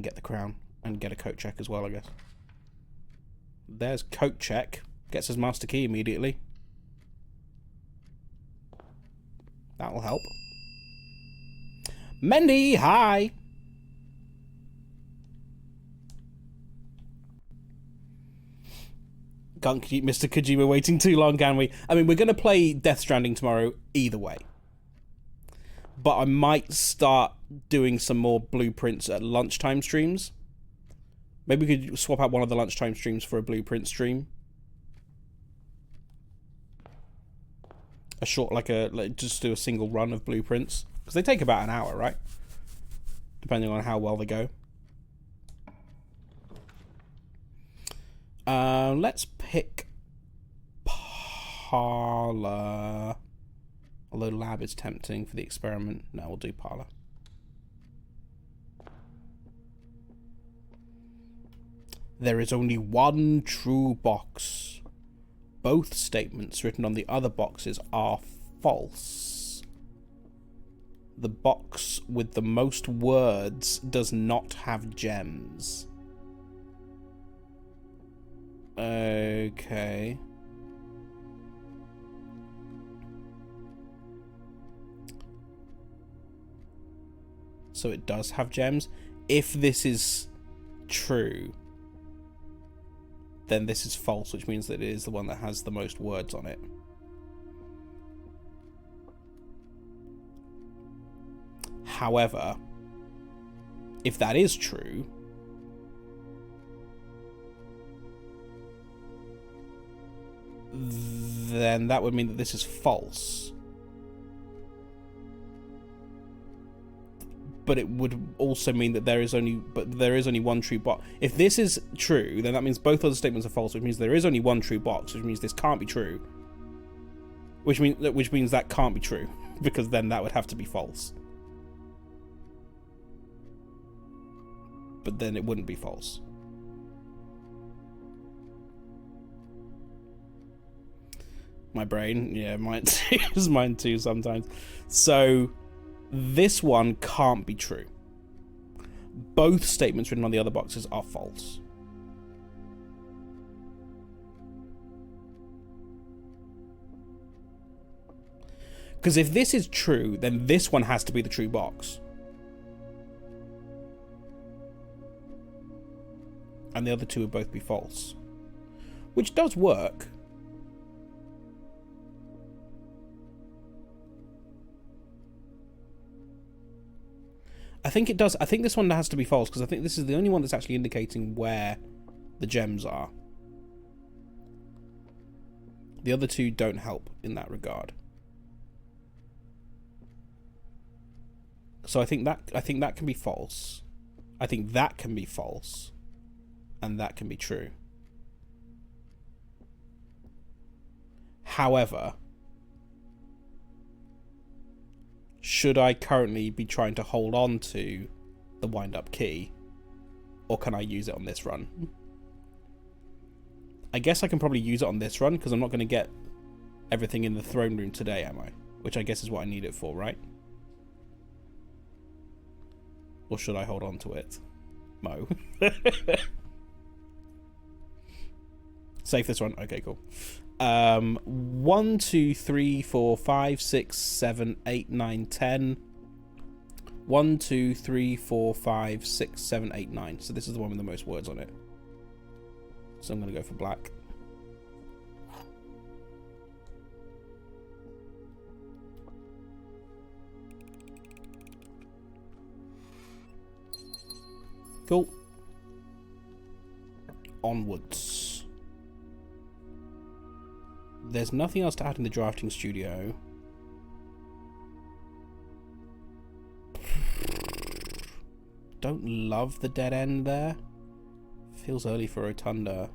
get the crown. And get a coat check as well, I guess. There's coat check. Gets his master key immediately. That'll help. Mendy, hi! Can't keep Mr. Kojima waiting too long, can we? I mean, we're going to play Death Stranding tomorrow either way. But I might start doing some more blueprints at lunchtime streams. Maybe we could swap out one of the lunchtime streams for a blueprint stream. A short, like just do a single run of blueprints. Because they take about an hour, right? Depending on how well they go. Let's pick Parlour. Although Lab is tempting for the experiment. No, we'll do Parlour. There is only one true box. both statements written on the other boxes are false. The box with the most words does not have gems. Okay. So it does have gems. If this is true, then this is false, which means that it is the one that has the most words on it. However, if that is true, then that would mean that this is false. But it would also mean that there is only one true box. If this is true, then that means both other statements are false, which means there is only one true box, which means this can't be true. Which means that can't be true, because then that would have to be false. But then it wouldn't be false. My brain, yeah, mine too sometimes. So this one can't be true. Both statements written on the other boxes are false. Because if this is true, then this one has to be the true box. And the other two would both be false. Which does work. I think it does. I think this one has to be false, because I think this is the only one that's actually indicating where the gems are. The other two don't help in that regard. So I think that can be false. I think that can be false. And that can be true. However, should I currently be trying to hold on to the wind-up key, or can I use it on this run? I guess I can probably use it on this run, because I'm not going to get everything in the throne room today, am I? Which I guess is what I need it for, right? Or should I hold on to it? Mo. Save this one. Okay, cool. 1, 2, 3, 4, 5, 6, 7, 8, 9, 10. 1, 2, 3, 4, 5, 6, 7, 8, 9. So this is the one with the most words on it. So I'm going to go for black. Cool. Onwards. There's nothing else to add in the drafting studio. Don't love the dead end there. Feels early for Rotunda.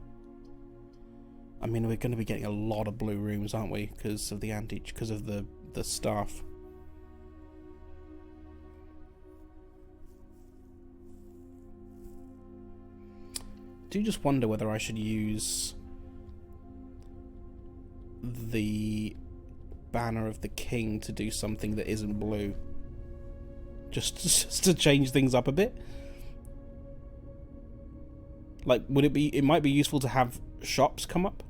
I mean, we're going to be getting a lot of blue rooms, aren't we? Because of the because of the staff. I do just wonder whether I should use the banner of the king to do something that isn't blue, just to change things up a bit. Like, it might be useful to have shops come up.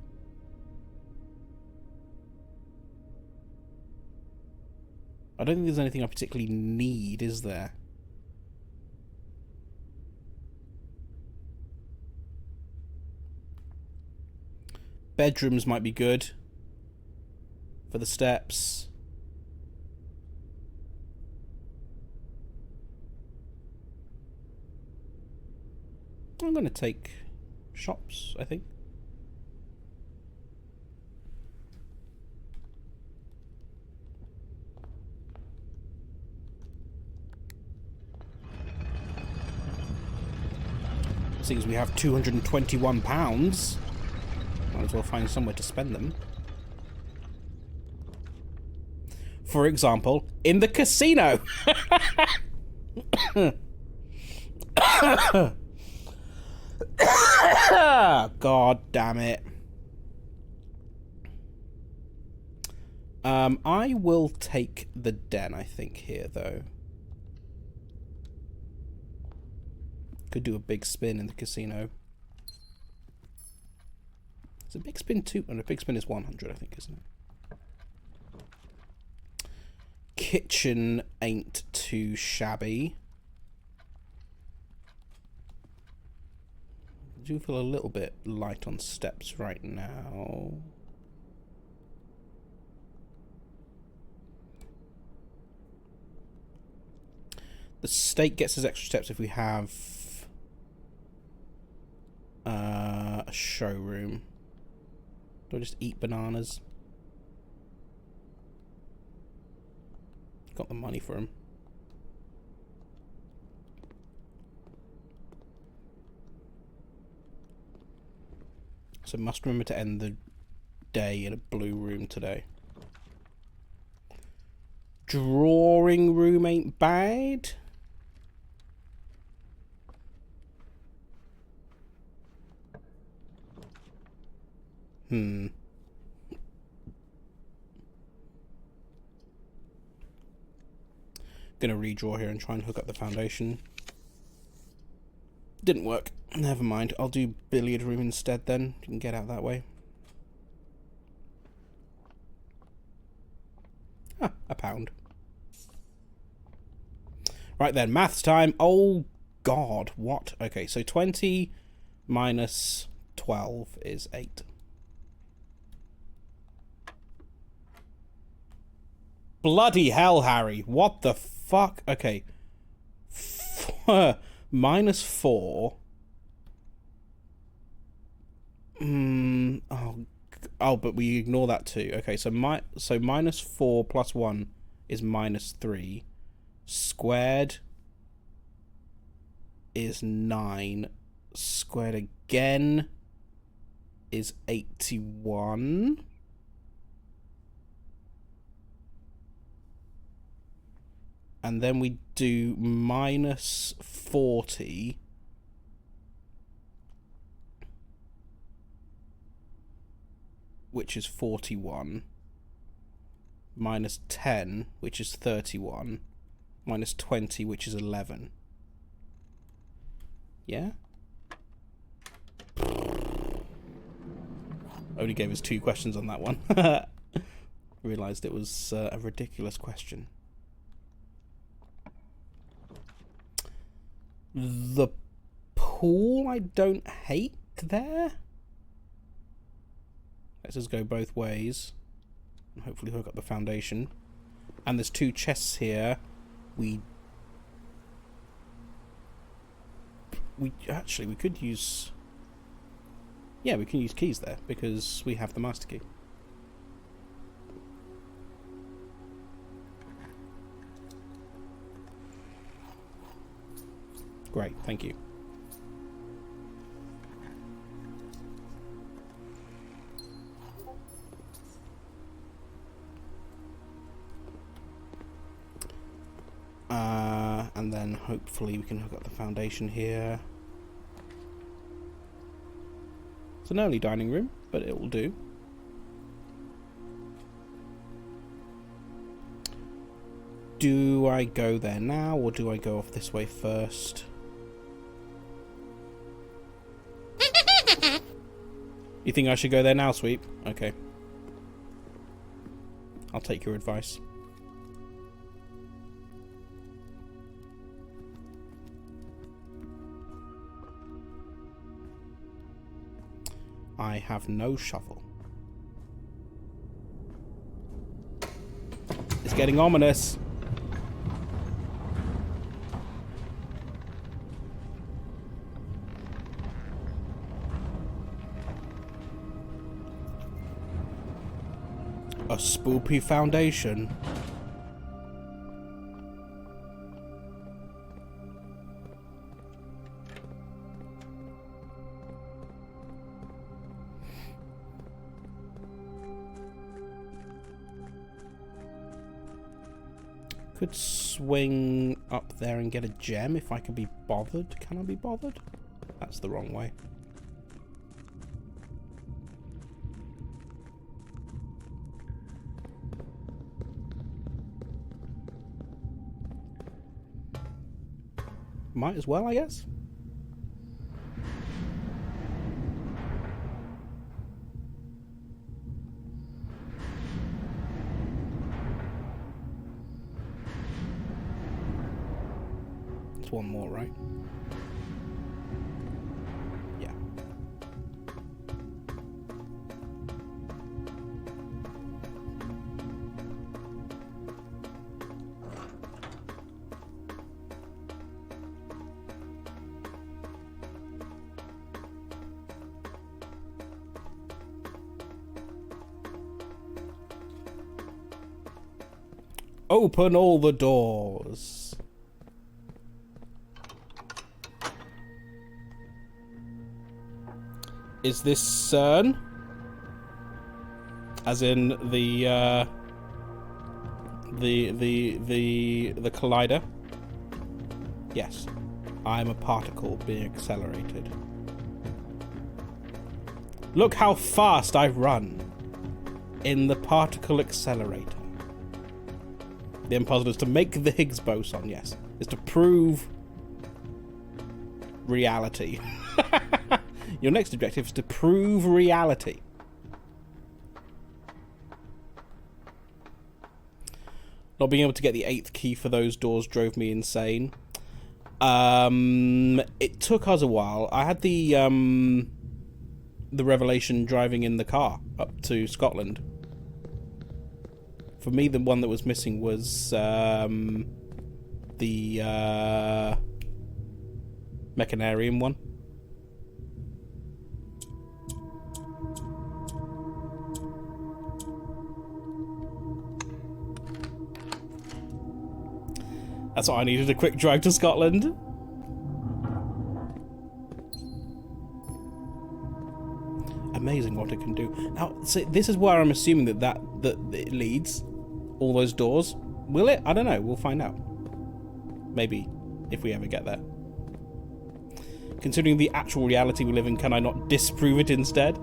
I don't think there's anything I particularly need, is there? Bedrooms might be good for the steps. I'm going to take shops, I think. Seeing as we have £221, might as well find somewhere to spend them. For example, in the casino. God damn it. I will take the den, I think, here, though. Could do a big spin in the casino. Is a big spin 2? And a big spin is 100, I think, isn't it? Kitchen ain't too shabby. I do feel a little bit light on steps right now. The steak gets us extra steps if we have a showroom. Do I just eat bananas? Got the money for him. So must remember to end the day in a blue room today. Drawing room ain't bad. Gonna redraw here and try and hook up the foundation. Didn't work. Never mind. I'll do billiard room instead then. You can get out that way. Ah, £1. Right then, maths time. Oh god, what? Okay, so 20 minus 12 is 8. Bloody hell, Harry. What the fuck? Okay. Minus 4. Oh, but we ignore that too. Okay, so minus 4 plus 1 is minus 3. Squared is 9. Squared again is 81. And then we do minus 40. Which is 41. Minus 10, which is 31. Minus 20, which is 11. Yeah? Only gave us 2 questions on that one. Realised it was a ridiculous question. The pool I don't hate there. Let's just go both ways. And hopefully hook up the foundation. And there's 2 chests here. We could use... Yeah, we can use keys there because we have the master key. Great, thank you. And then hopefully we can hook up the foundation here. It's an early dining room, but it will do. Do I go there now, or do I go off this way first? You think I should go there now, Sweep? Okay. I'll take your advice. I have no shovel. It's getting ominous. A spoopy foundation. Could swing up there and get a gem if I could be bothered. Can I be bothered? That's the wrong way. Might as well, I guess. It's one more, right? Yeah. Open all the doors. Is this CERN? As in the collider? Yes. I'm a particle being accelerated. Look how fast I run in the particle accelerator. The end puzzle is to make the Higgs boson, yes. Is to prove reality. Your next objective is to prove reality. Not being able to get the 8th key for those doors drove me insane. It took us a while. I had the revelation driving in the car up to Scotland. For me, the one that was missing was the Mechanarium one. That's what I needed, a quick drive to Scotland. Amazing what it can do. Now, see, this is where I'm assuming that it leads. All those doors. Will it? I don't know. We'll find out. Maybe, if we ever get there. Considering the actual reality we live in, can I not disprove it instead?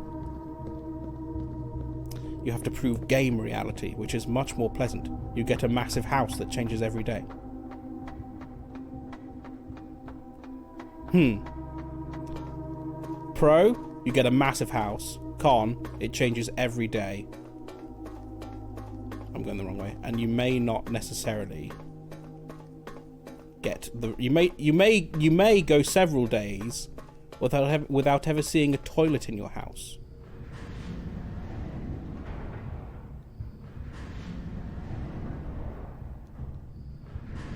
You have to prove game reality, which is much more pleasant. You get a massive house that changes every day. Pro, you get a massive house. Con, it changes every day. I'm going the wrong way. And you may not necessarily get the... You may go several days without ever seeing a toilet in your house.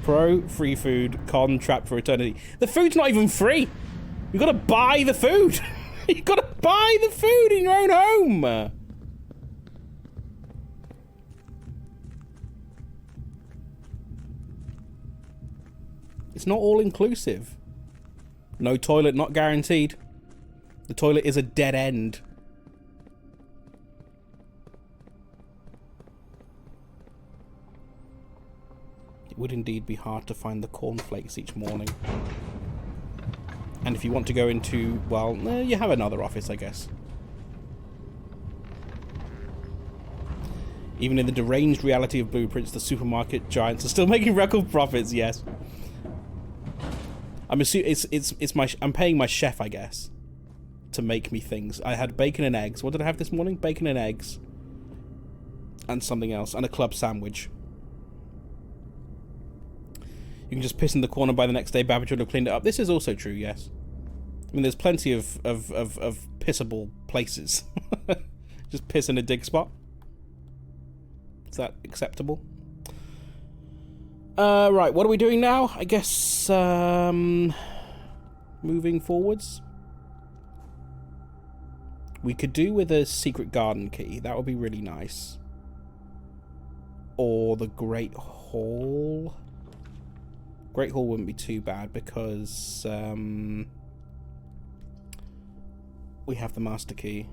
Pro, free food. Con, trapped for eternity. The food's not even free. You've got to buy the food. You've got to buy the food in your own home. It's not all inclusive. No toilet, not guaranteed. The toilet is a dead end. It would indeed be hard to find the cornflakes each morning. And if you want to go into, well, you have another office, I guess. Even in the deranged reality of blueprints, the supermarket giants are still making record profits, yes. I'm assuming I'm paying my chef, I guess, to make me things. I had bacon and eggs. What did I have this morning? Bacon and eggs. And something else. And a club sandwich. You can just piss in the corner by the next day. Babbage would have cleaned it up. This is also true, yes. I mean, there's plenty of pissable places. Just piss in a dig spot. Is that acceptable? Right, what are we doing now? I guess, moving forwards. We could do with a secret garden key. That would be really nice. Or the Great Hall. Great Hall wouldn't be too bad because, we have the master key.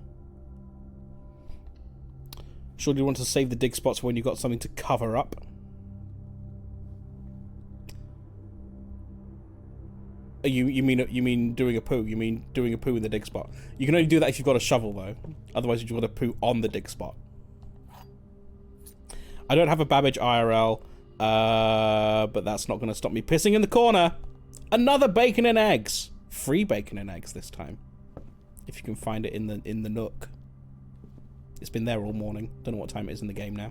Surely you want to save the dig spots when you've got something to cover up. You mean doing a poo? You mean doing a poo in the dig spot? You can only do that if you've got a shovel, though. Otherwise, you want to poo on the dig spot. I don't have a Babbage IRL, but that's not going to stop me pissing in the corner. Another bacon and eggs. Free bacon and eggs this time. If you can find it in the nook. It's been there all morning. Don't know what time it is in the game now.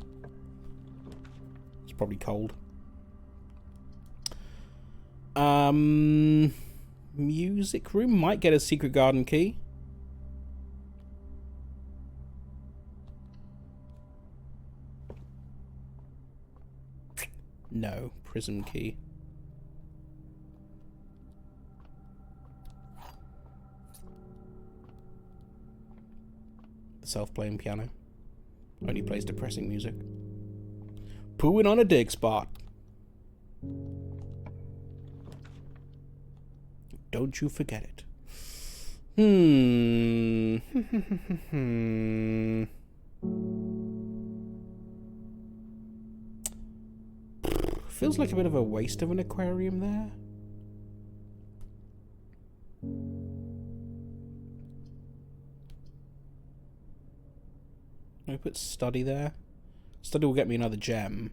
It's probably cold. Music room might get a secret garden key. No, prism key. The self-playing piano. Only plays depressing music. Pooing on a dig spot. Don't you forget it. Feels like a bit of a waste of an aquarium there. I put study there. Study will get me another gem.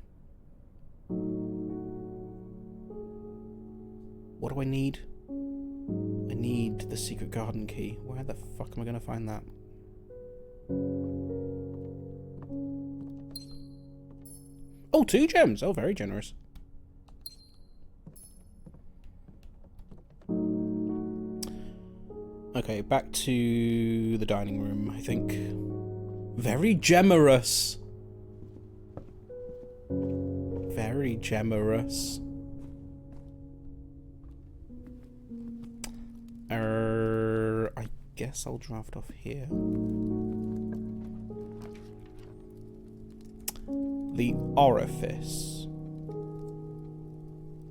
What do I need? I need the secret garden key. Where the fuck am I gonna find that? Oh, 2 gems! Oh, very generous. Okay, back to the dining room, I think. Very generous. Very generous. I guess I'll draft off here. The orifice.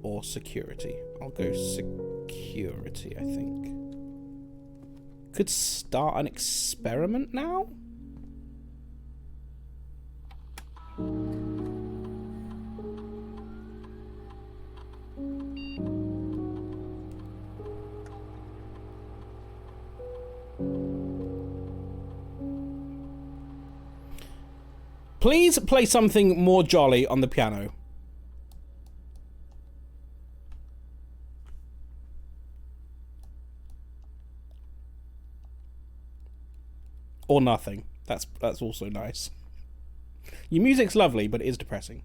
Or security. I'll go security, I think. Could start an experiment now? Please play something more jolly on the piano. Or nothing. That's also nice. Your music's lovely, but it is depressing.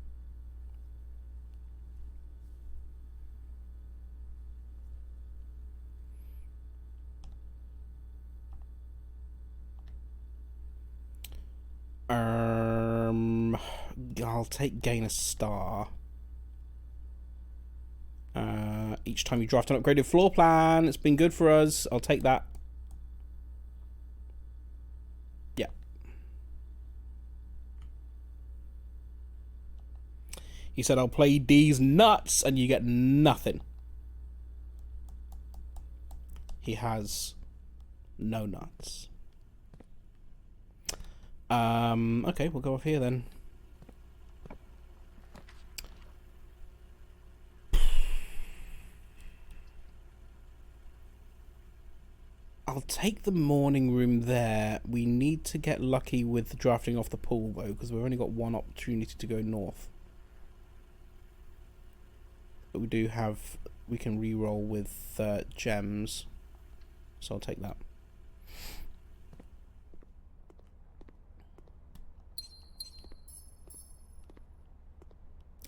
I'll take gain a star. Each time you draft an upgraded floor plan, it's been good for us. I'll take that. Yeah. He said, I'll play these nuts, and you get nothing. He has no nuts. Okay, we'll go off here then. I'll take the morning room there. We need to get lucky with drafting off the pool, though, because we've only got one opportunity to go north. But we do have... we can re-roll with gems. So I'll take that.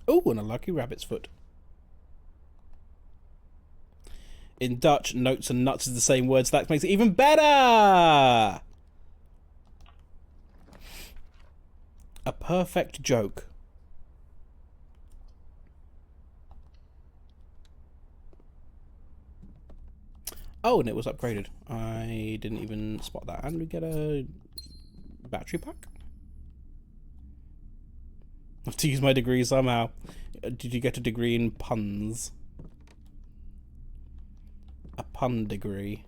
Oh, and a lucky rabbit's foot. In Dutch, notes and nuts is the same word, so that makes it even better! A perfect joke. Oh, and it was upgraded. I didn't even spot that. And we get a battery pack? I have to use my degree somehow. Did you get a degree in puns? A pun degree.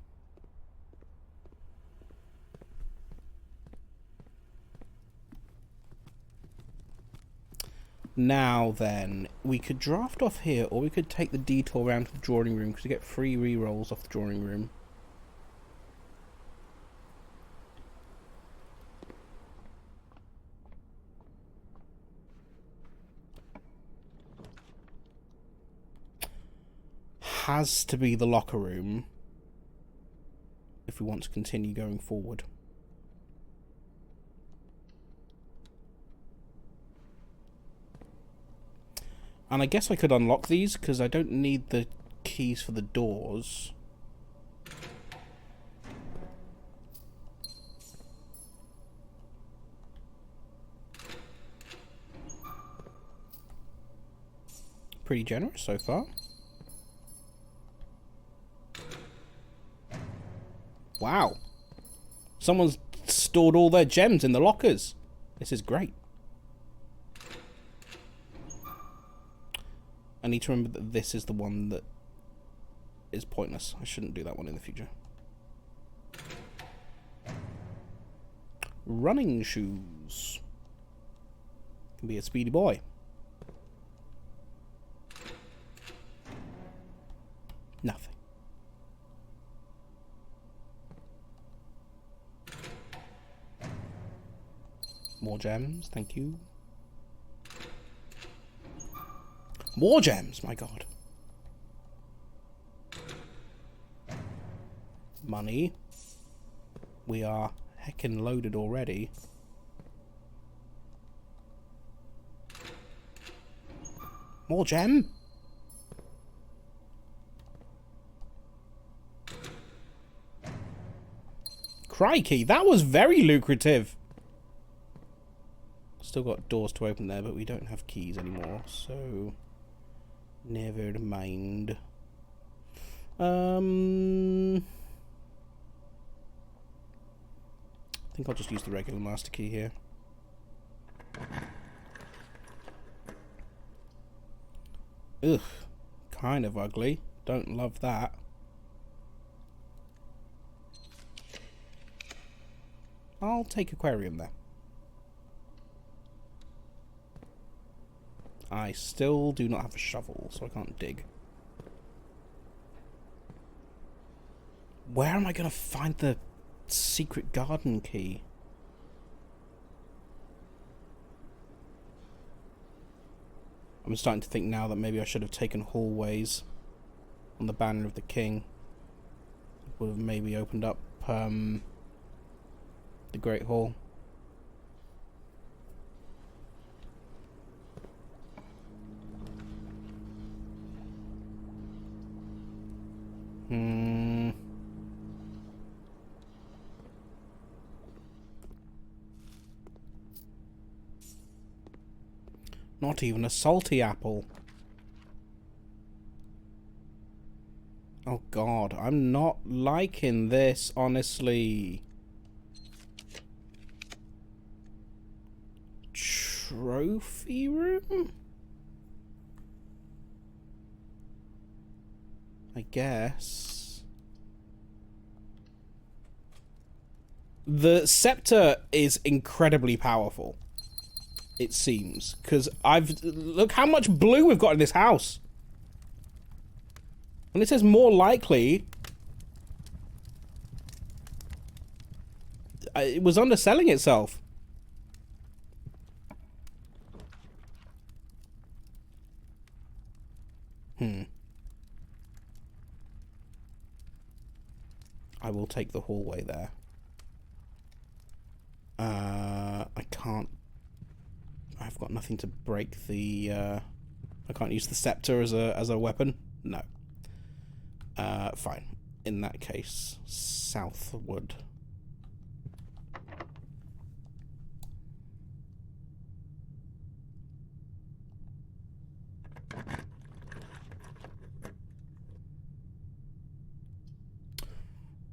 Now then, we could draft off here, or we could take the detour around to the drawing room, because we get free re-rolls off the drawing room. has to be the locker room if we want to continue going forward. And I guess I could unlock these because I don't need the keys for the doors. Pretty generous so far. Wow. Someone's stored all their gems in the lockers. This is great. I need to remember that this is the one that is pointless. I shouldn't do that one in the future. Running shoes. Can be a speedy boy. Nothing. More gems, thank you. More gems, my god. Money. We are heckin' loaded already. More gem. Crikey, that was very lucrative. Still got doors to open there, but we don't have keys anymore, so never mind. I think I'll just use the regular master key here. Ugh, kind of ugly. Don't love that. I'll take aquarium there. I still do not have a shovel, so I can't dig. Where am I going to find the secret garden key? I'm starting to think now that maybe I should have taken hallways on the banner of the king. Would have maybe opened up the Great Hall. Not even a salty apple. Oh god, I'm not liking this, honestly. Trophy room? I guess. The scepter is incredibly powerful. It seems, because look how much blue we've got in this house. When it says more likely, it was underselling itself. I will take the hallway there. I can't. I've got nothing to break the. I can't use the scepter as a weapon. No. Fine. In that case, southward.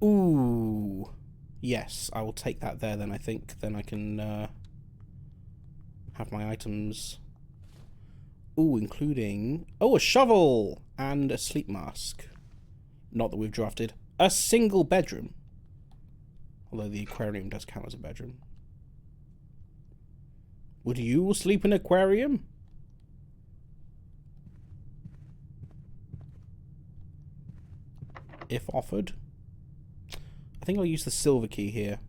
Ooh. Yes, I will take that there then, I think. Then I can have my items. Ooh, including... Oh, a shovel! And a sleep mask. Not that we've drafted. A single bedroom. Although the aquarium does count as a bedroom. Would you sleep in an aquarium? If offered. I think I'll use the silver key here.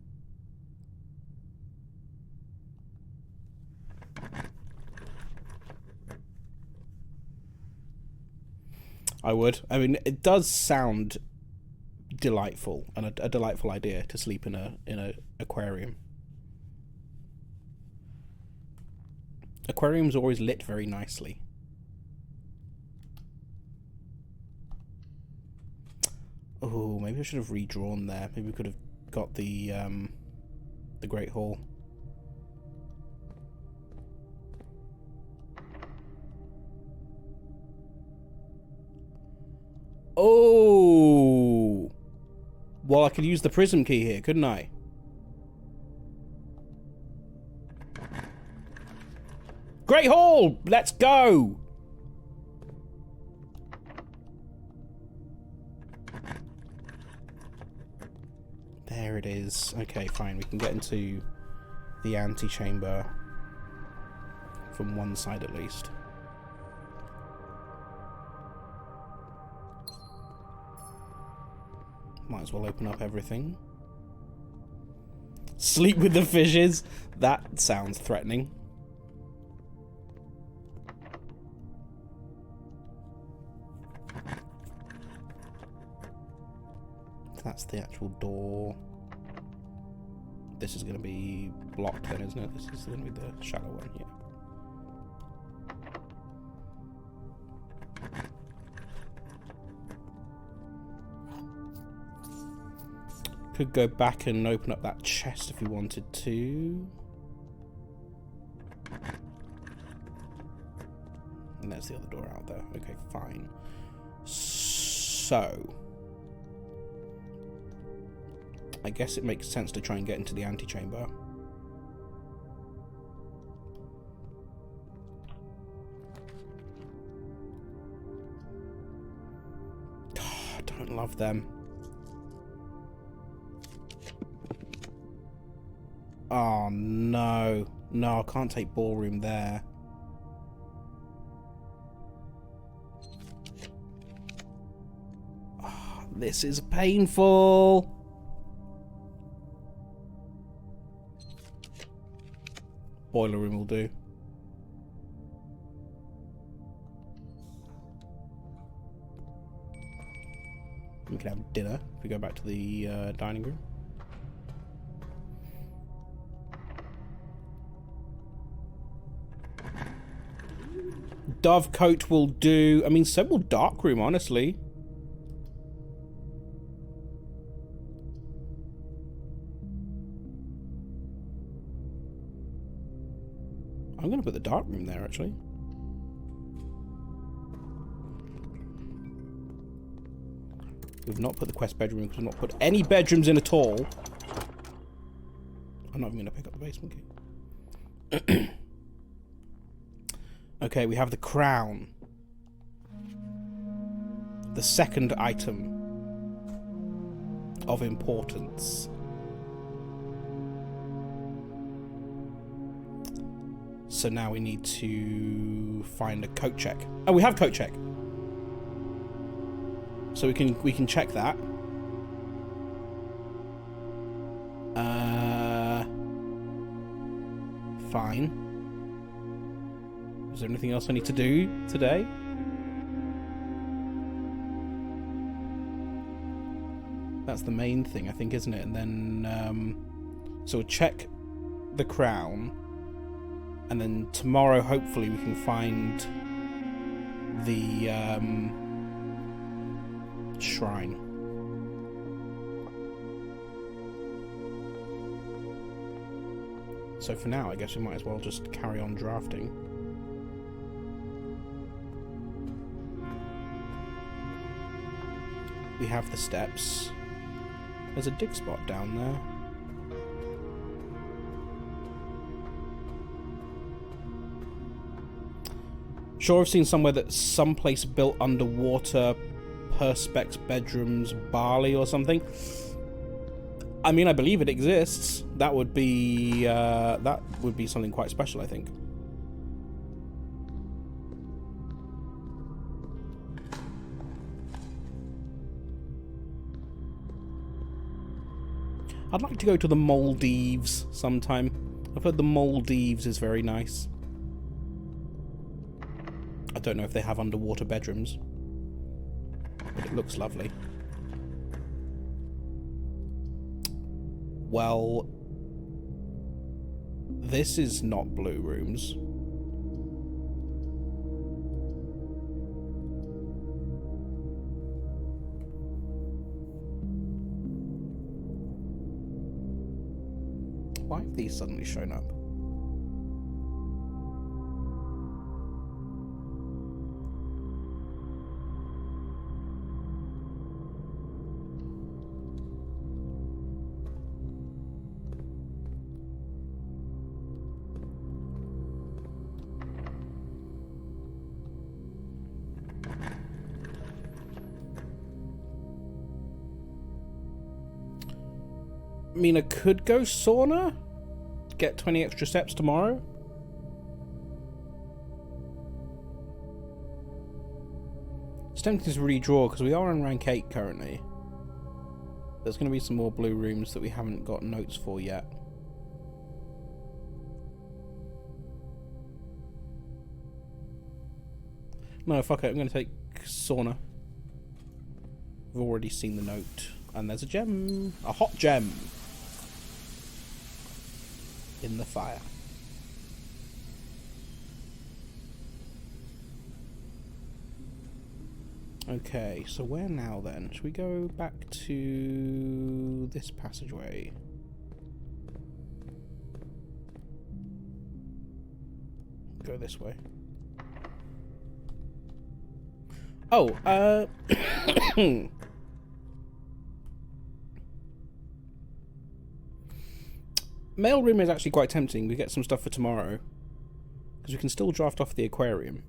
I would. I mean, it does sound delightful and a delightful idea to sleep in a aquarium. Aquariums are always lit very nicely. Oh, maybe I should have redrawn there. Maybe we could have got the Great Hall. Oh! Well, I could use the prism key here, couldn't I? Great Hall! Let's go! There it is. Okay, fine. We can get into the antechamber from one side at least. Might as well open up everything. Sleep with the fishes? That sounds threatening. That's the actual door. This is going to be blocked then, isn't it? This is going to be the shallow one, yeah. Could go back and open up that chest if we wanted to. And there's the other door out there. Okay, fine. So I guess it makes sense to try and get into the antechamber. I don't love them. Oh no. No, I can't take ballroom there. Oh, this is painful. Boiler room will do. We can have dinner if we go back to the dining room. Dovecote will do. I mean, so will dark room, honestly. I'm going to put the dark room there, actually. We've not put the quest bedroom because we've not put any bedrooms in at all. I'm not even going to pick up the basement key. Okay, we have the crown. The second item of importance. So now we need to find a coat check. Oh, we have coat check. So we can check that. Fine. Is there anything else I need to do today? That's the main thing, I think, isn't it? And then, so we'll check the crown. And then tomorrow, hopefully, we can find the shrine. So for now, I guess we might as well just carry on drafting. We have the steps. There's a dig spot down there. Sure, I've seen somewhere that someplace built underwater perspex bedrooms barley or something. I mean, I believe it exists. That would be something quite special, I think. I'd like to go to the Maldives sometime. I've heard the Maldives is very nice. I don't know if they have underwater bedrooms. but it looks lovely. Well, this is not blue rooms. Why have these suddenly shown up? I mean, I could go sauna, get 20 extra steps tomorrow. It's tempting to redraw because we are on rank 8 currently. There's going to be some more blue rooms that we haven't got notes for yet. No, fuck it, I'm going to take sauna. I've already seen the note. And there's a gem. A hot gem. In the fire. Okay, so where now then? Should we go back to this passageway? Go this way. Oh, mail room is actually quite tempting. We get some stuff for tomorrow. Because we can still draft off the aquarium.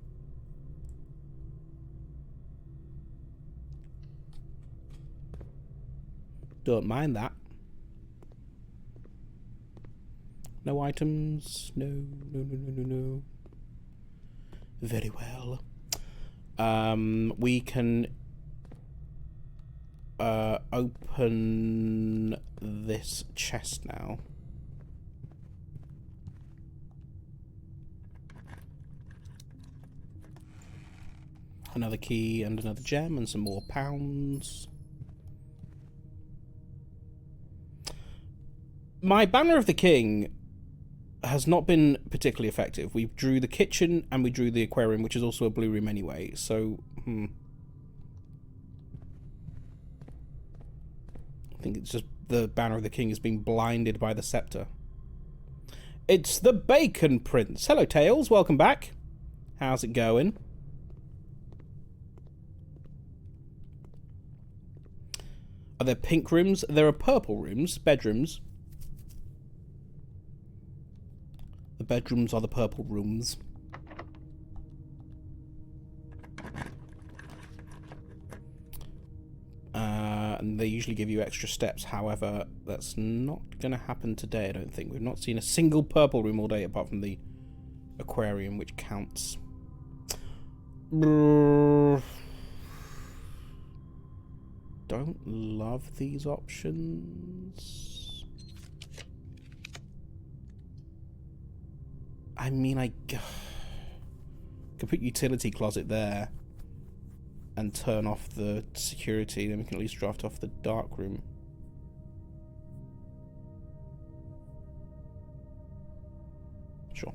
Don't mind that. No items. No. Very well. We can open this chest now. Another key and another gem and some more pounds. My Banner of the King has not been particularly effective. We drew the kitchen and we drew the aquarium, which is also a blue room anyway, so I think it's just the Banner of the King is being blinded by the scepter. It's the Bacon Prince. Hello, Tails. Welcome back. How's it going? Are there pink rooms? There are purple rooms, bedrooms. The bedrooms are the purple rooms. And they usually give you extra steps. However, that's not going to happen today, I don't think. We've not seen a single purple room all day apart from the aquarium, which counts. Don't love these options. I mean, I could put utility closet there and turn off the security, then we can at least draft off the dark room. Sure.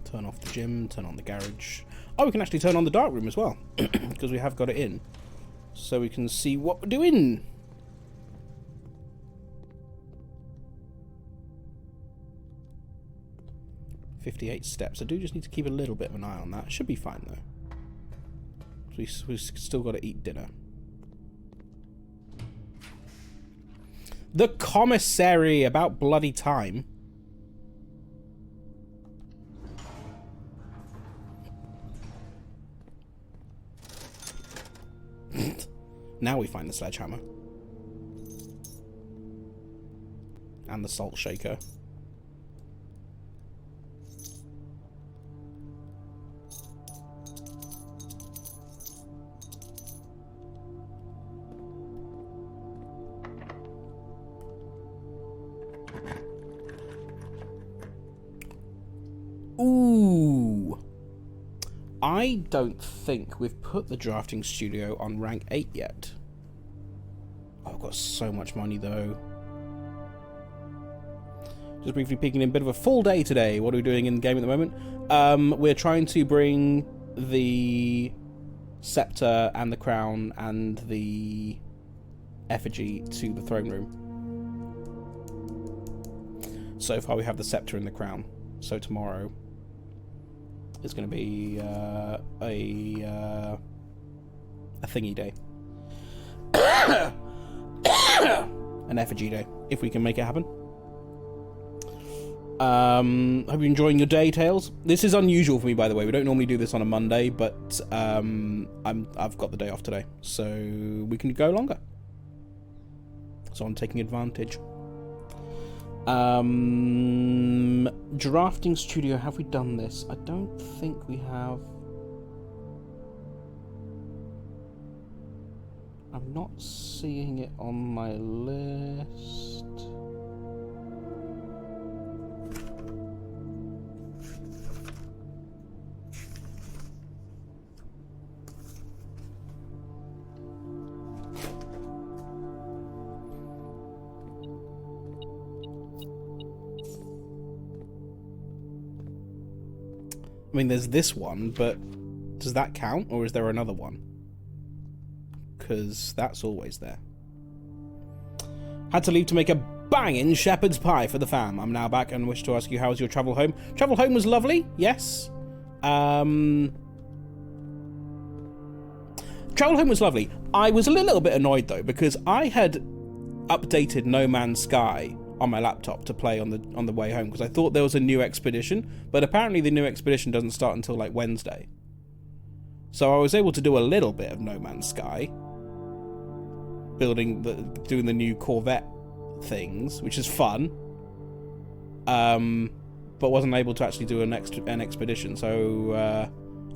Turn off the gym, turn on the garage. Oh, we can actually turn on the dark room as well, because we have got it in. So we can see what we're doing. $58 steps. I do just need to keep a little bit of an eye on that. Should be fine though. We've still got to eat dinner. The commissary, about bloody time. Now we find the sledgehammer. And the salt shaker. Ooh. I don't think we've put the drafting studio on rank 8 yet. Oh, I've got so much money though. Just briefly peeking in, a bit of a full day today. What are we doing in the game at the moment? We're trying to bring the scepter and the crown and the effigy to the throne room. So far we have the scepter and the crown. So tomorrow is going to be a thingy day. An effigy day, if we can make it happen. Hope you're enjoying your day, Tails. This is unusual for me, by the way. We don't normally do this on a Monday, but I've got the day off today, so we can go longer. So I'm taking advantage. Drafting studio, have we done this? I don't think we have. I'm not seeing it on my list. I mean, there's this one, but does that count, or is there another one? Because that's always there. Had to leave to make a banging shepherd's pie for the fam. I'm now back and wish to ask you, how was your travel home? Travel home was lovely, yes. Travel home was lovely. I was a little bit annoyed, though, because I had updated No Man's Sky on my laptop to play on the way home, because I thought there was a new expedition, but apparently the new expedition doesn't start until like Wednesday. So I was able to do a little bit of No Man's Sky, doing the new Corvette things, which is fun, but wasn't able to actually do an expedition, so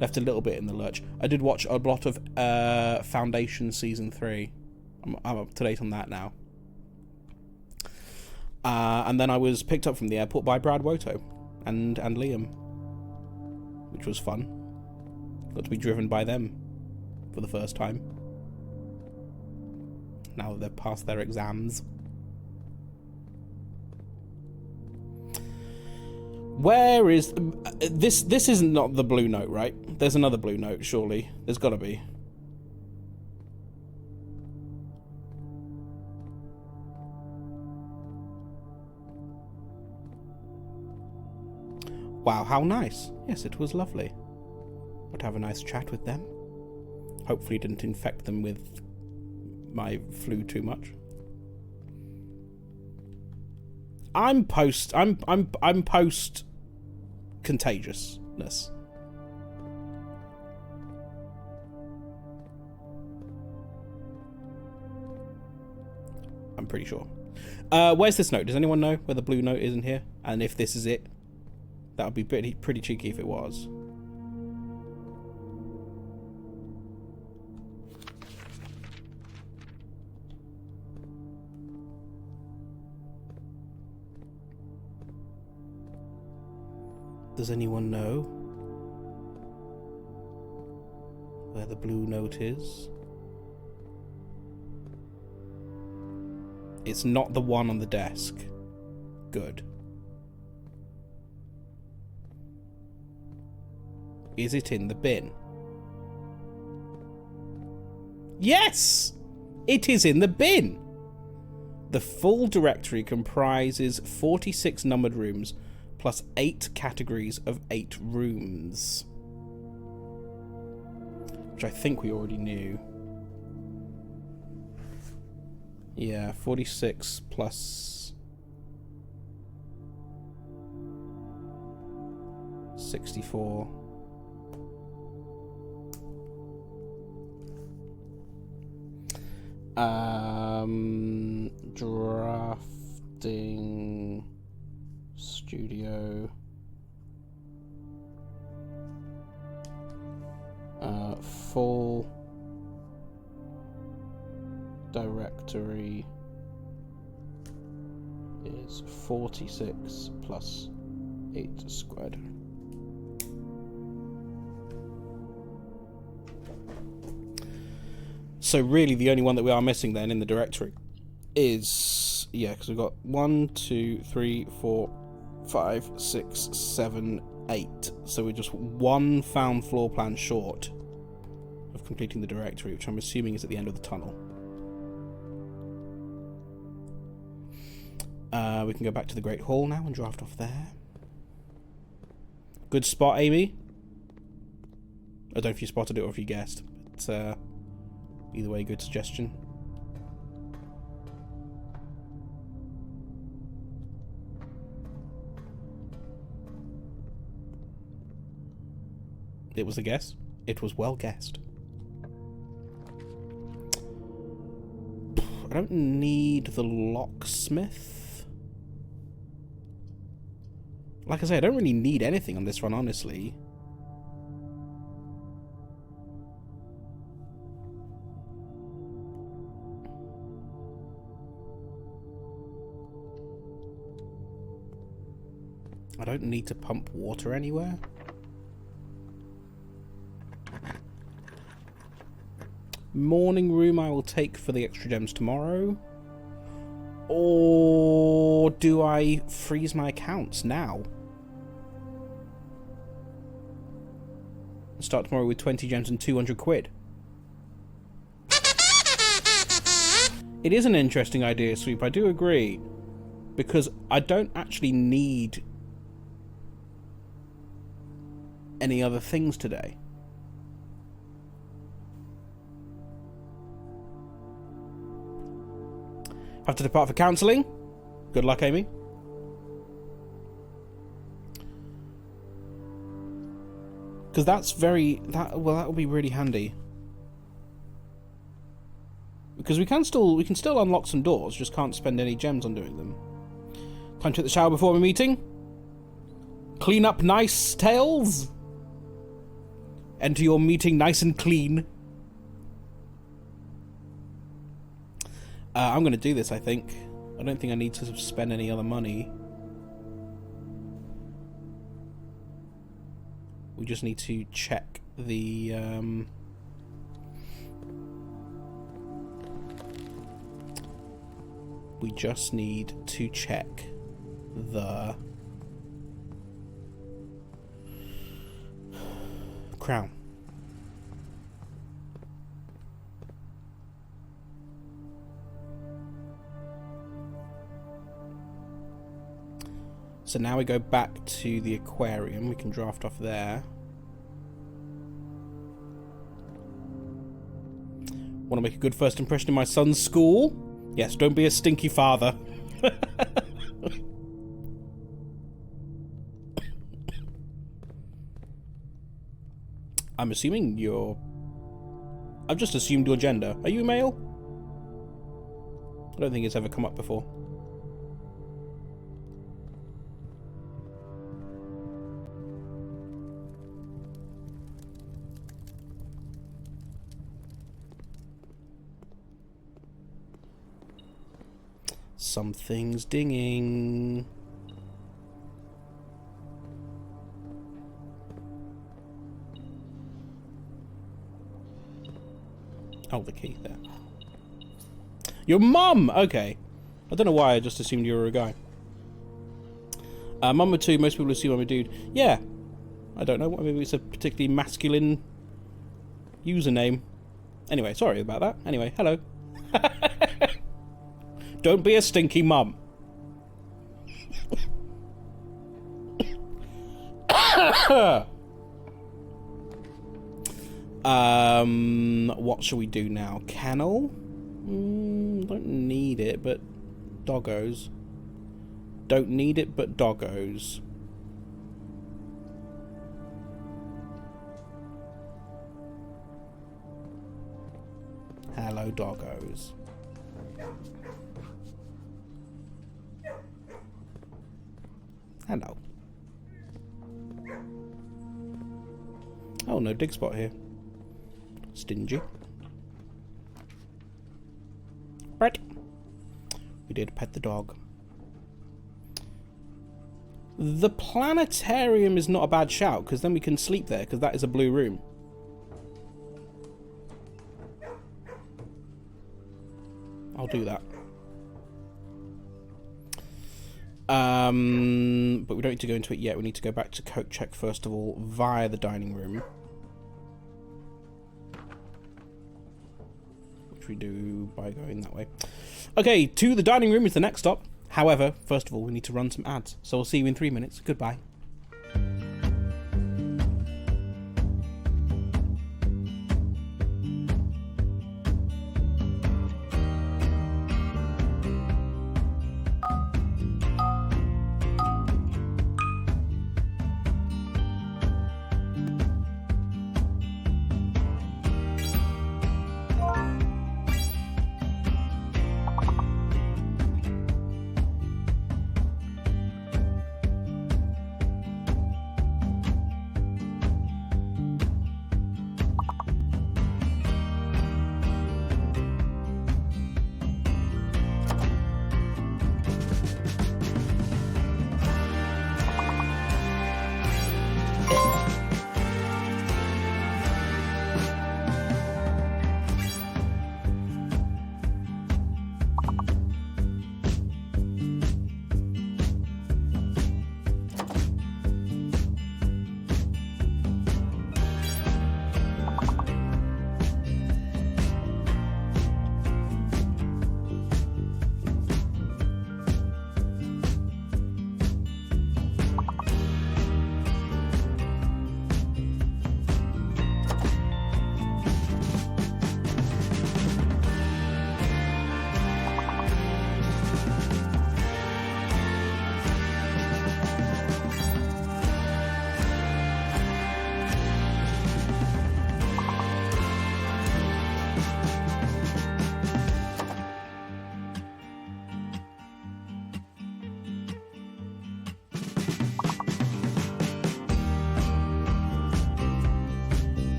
left a little bit in the lurch. I did watch a lot of Foundation Season 3. I'm up to date on that now. And then I was picked up from the airport by Brad Woto and Liam, which was fun. Got to be driven by them for the first time, now that they've passed their exams. Where is... This isn't not the blue note, right? There's another blue note, surely. There's got to be. Wow, how nice. Yes, it was lovely. Would have a nice chat with them. Hopefully didn't infect them with my flu too much. I'm post contagiousness. I'm pretty sure. Where's this note? Does anyone know where the blue note is in here? And if this is it? That would be pretty cheeky if it was. Does anyone know where the blue note is? It's not the one on the desk. Good. Is it in the bin? Yes! It is in the bin! The full directory comprises 46 numbered rooms, plus 8 categories of 8 rooms. Which I think we already knew. Yeah, 46 plus 64. Drafting studio. Full directory is 46 plus 8 squared. So really the only one that we are missing then in the directory is, yeah, because we've got 1, 2, 3, 4, 5, 6, 7, 8. So we're just one found floor plan short of completing the directory, which I'm assuming is at the end of the tunnel. We can go back to the Great Hall now and draft off there. Good spot, Amy. I don't know if you spotted it or if you guessed. But, either way, good suggestion. It was a guess. It was well guessed. I don't need the locksmith. Like I say, I don't really need anything on this run, honestly. I don't need to pump water anywhere. Morning room I will take for the extra gems tomorrow. Or do I freeze my accounts now? Start tomorrow with 20 gems and 200 quid. It is an interesting idea, Sweep, I do agree. Because I don't actually need any other things today. Have to depart for counselling. Good luck, Amy. Because that's that will be really handy. Because we can still unlock some doors, just can't spend any gems on doing them. Time to hit the shower before the meeting. Clean up nice, Tails. Enter your meeting nice and clean. I'm going to do this, I think. I don't think I need to spend any other money. We just need to check the... we just need to check the... crown. So now we go back to the aquarium. We can draft off there. Want to make a good first impression in my son's school? Yes, don't be a stinky father. I'm assuming you're... I've just assumed your gender. Are you male? I don't think it's ever come up before. Something's dinging. Oh, the key there. Your mum! Okay. I don't know why, I just assumed you were a guy. Mum or two, most people assume I'm a dude. Yeah. I don't know, maybe it's a particularly masculine username. Anyway, sorry about that. Anyway, hello. Don't be a stinky mum. What shall we do now? Kennel? Don't need it, but doggos. Don't need it, but doggos. Hello, doggos. Hello. Oh, no dig spot here. Stingy. Right. We did pet the dog. The planetarium is not a bad shout, because then we can sleep there, because that is a blue room. I'll do that. But we don't need to go into it yet. We need to go back to coat check first of all via the dining room. Which we do by going that way. Okay, to the dining room is the next stop. However, first of all, we need to run some ads. So we'll see you in 3 minutes. Goodbye.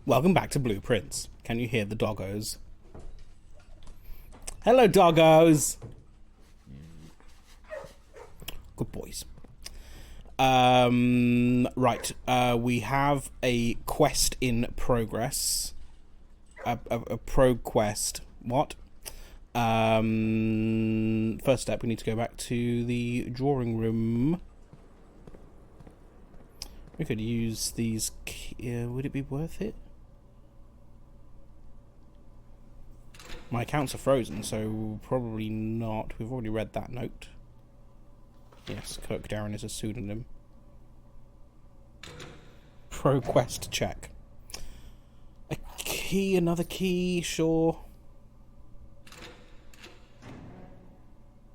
Welcome back to Blueprints. Can you hear the doggos? Hello, doggos! Good boys. Right, we have a quest in progress. A pro quest. What? First step, we need to go back to the drawing room. We could use these... would it be worth it? My accounts are frozen, so probably not. We've already read that note. Yes, Kirk Darren is a pseudonym. Pro quest check. A key, another key, sure.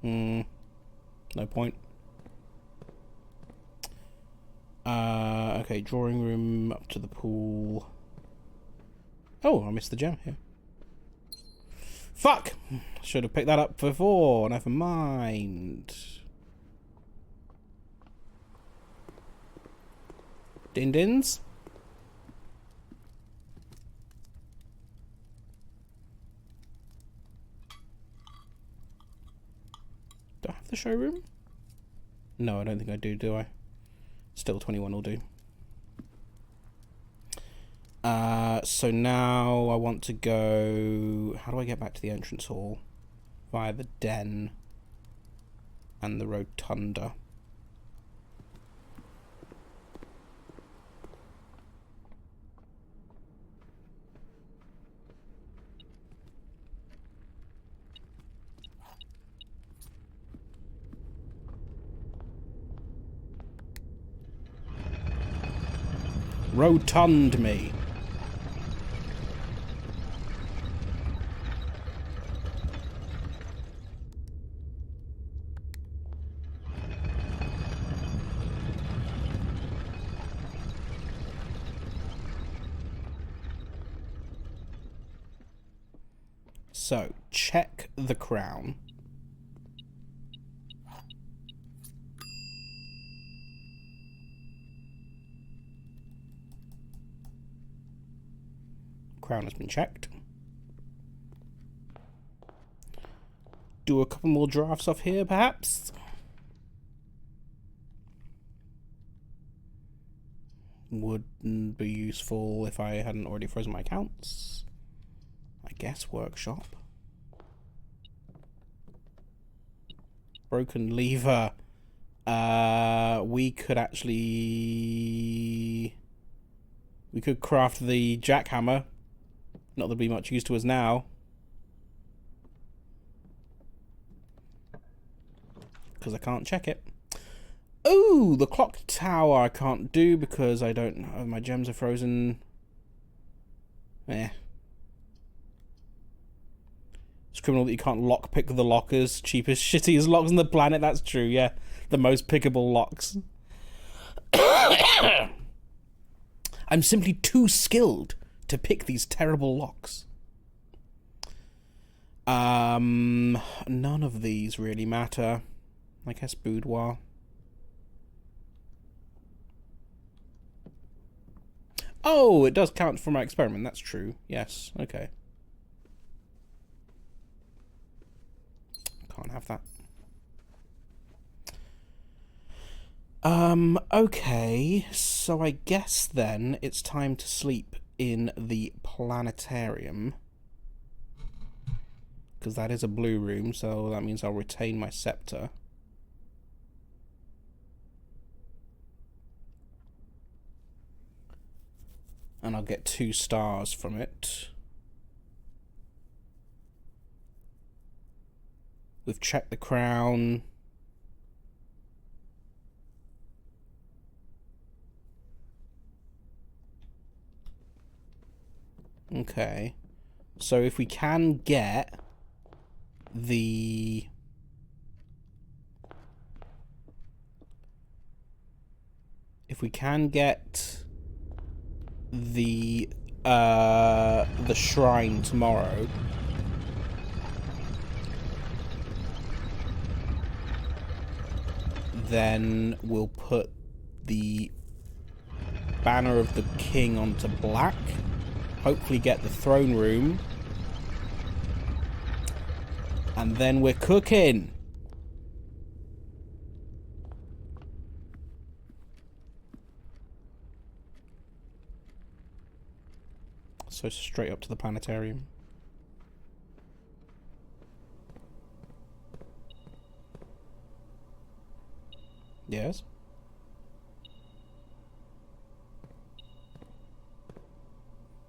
No point. Okay, drawing room, up to the pool. Oh, I missed the gem here. Fuck! Should have picked that up before. Never mind. Din-dins? Do I have the showroom? No, I don't think I do I? Still 21 will do. So now I want to go... How do I get back to the entrance hall? Via the den and the rotunda. Rotund me. So, check the crown. Crown has been checked. Do a couple more drafts off here, perhaps? Wouldn't be useful if I hadn't already frozen my accounts. I guess workshop. Broken lever. We could actually... We could craft the jackhammer. Not that it'll be much use to us now. Because I can't check it. Oh, the clock tower I can't do because I don't know. My gems are frozen. Eh. It's criminal that you can't lockpick the lockers. Cheapest, shittiest locks on the planet. That's true, yeah. The most pickable locks. I'm simply too skilled to pick these terrible locks. None of these really matter. I guess boudoir. Oh, it does count for my experiment. That's true. Yes. Okay. Can't have that. Okay. So I guess then it's time to sleep in the planetarium. Because that is a blue room, so that means I'll retain my scepter. And I'll get 2 stars from it. We've checked the crown. Okay. So if we can get the... If we can get the shrine tomorrow, then we'll put the banner of the king onto black, hopefully get the throne room, and then we're cooking. So straight up to the planetarium. Yes.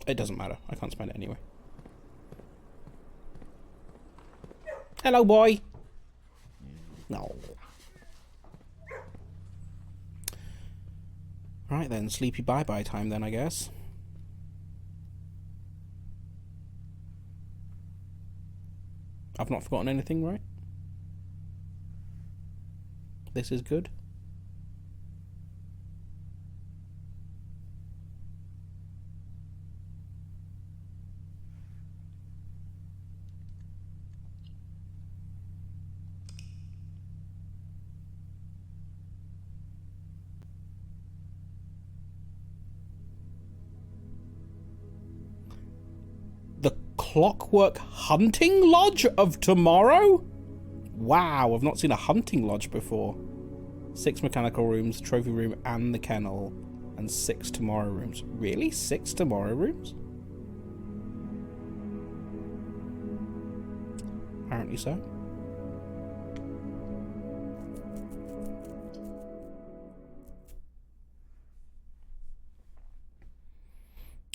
It doesn't matter. I can't spend it anyway. Hello, boy. No. Right then, sleepy bye-bye time then, I guess. I've not forgotten anything, right? This is good. Clockwork Hunting Lodge of tomorrow? Wow, I've not seen a hunting lodge before. 6 mechanical rooms, trophy room, and the kennel. and 6 tomorrow rooms. Really? 6 tomorrow rooms? Apparently so.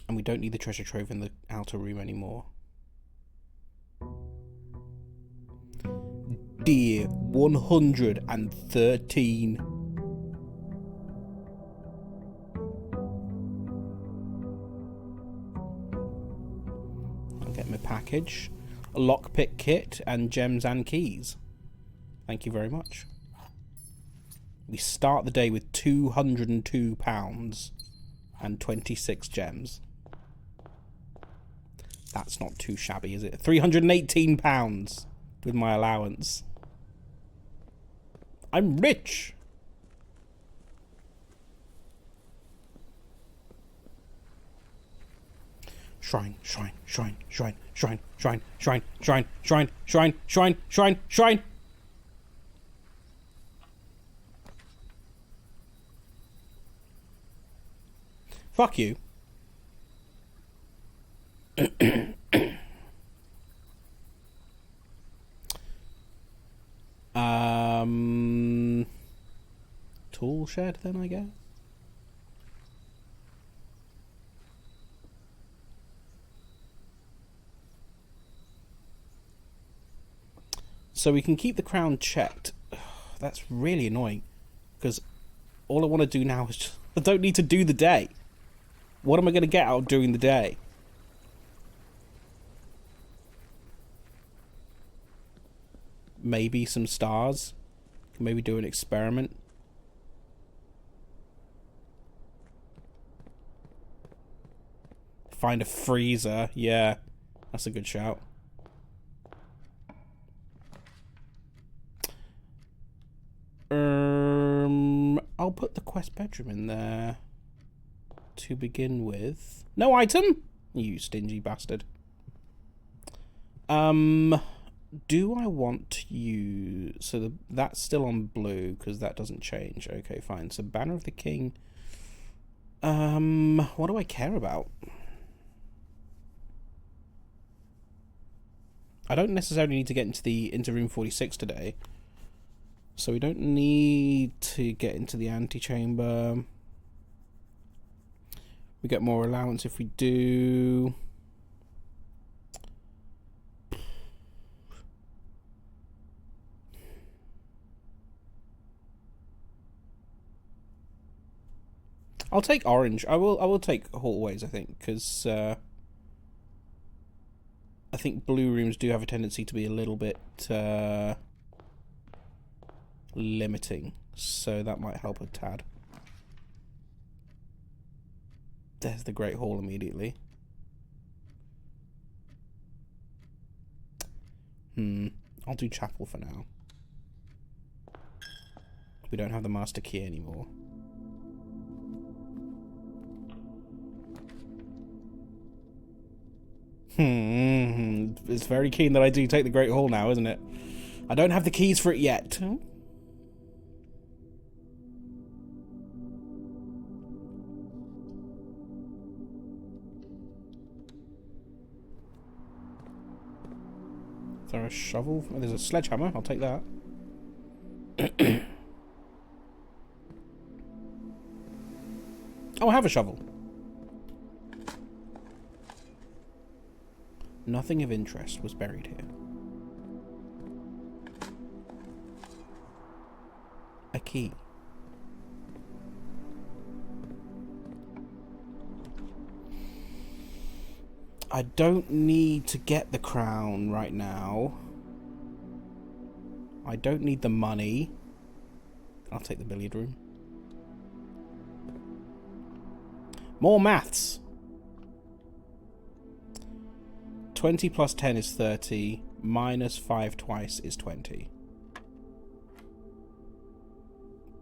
And we don't need the treasure trove in the outer room anymore. Dear 113. I'll get my package. A lockpick kit and gems and keys. Thank you very much. We start the day with £202 and 26 gems. That's not too shabby, is it? £318 with my allowance. I'm rich! Shrine, shrine, shrine, shrine, shrine, shrine, shrine, shrine, shrine, shrine, shrine, shrine, shrine. Fuck you. Tool shed then, I guess. So we can keep the crown checked. That's really annoying, because all I want to do now is just, I don't need to do the day. What am I going to get out of doing the day? Maybe some stars. Maybe do an experiment. Find a freezer. Yeah, that's a good shout. I'll put the quest bedroom in there to begin with. No item? You stingy bastard. Do I want you... So that's still on blue, because that doesn't change. Okay, fine. So Banner of the King. What do I care about? I don't necessarily need to get into room 46 today. So we don't need to get into the antechamber. We get more allowance if we do. I'll take orange. I will take hallways, I think, because I think blue rooms do have a tendency to be a little bit limiting, so that might help a tad. There's the Great Hall immediately. I'll do chapel for now. We don't have the master key anymore. It's very keen that I do take the Great Hall now, isn't it? I don't have the keys for it yet. Is there a shovel? Oh, there's a sledgehammer. I'll take that. Oh, I have a shovel. Nothing of interest was buried here. A key. I don't need to get the crown right now. I don't need the money. I'll take the billiard room. More maths. 20 plus 10 is 30. Minus 5 twice is 20.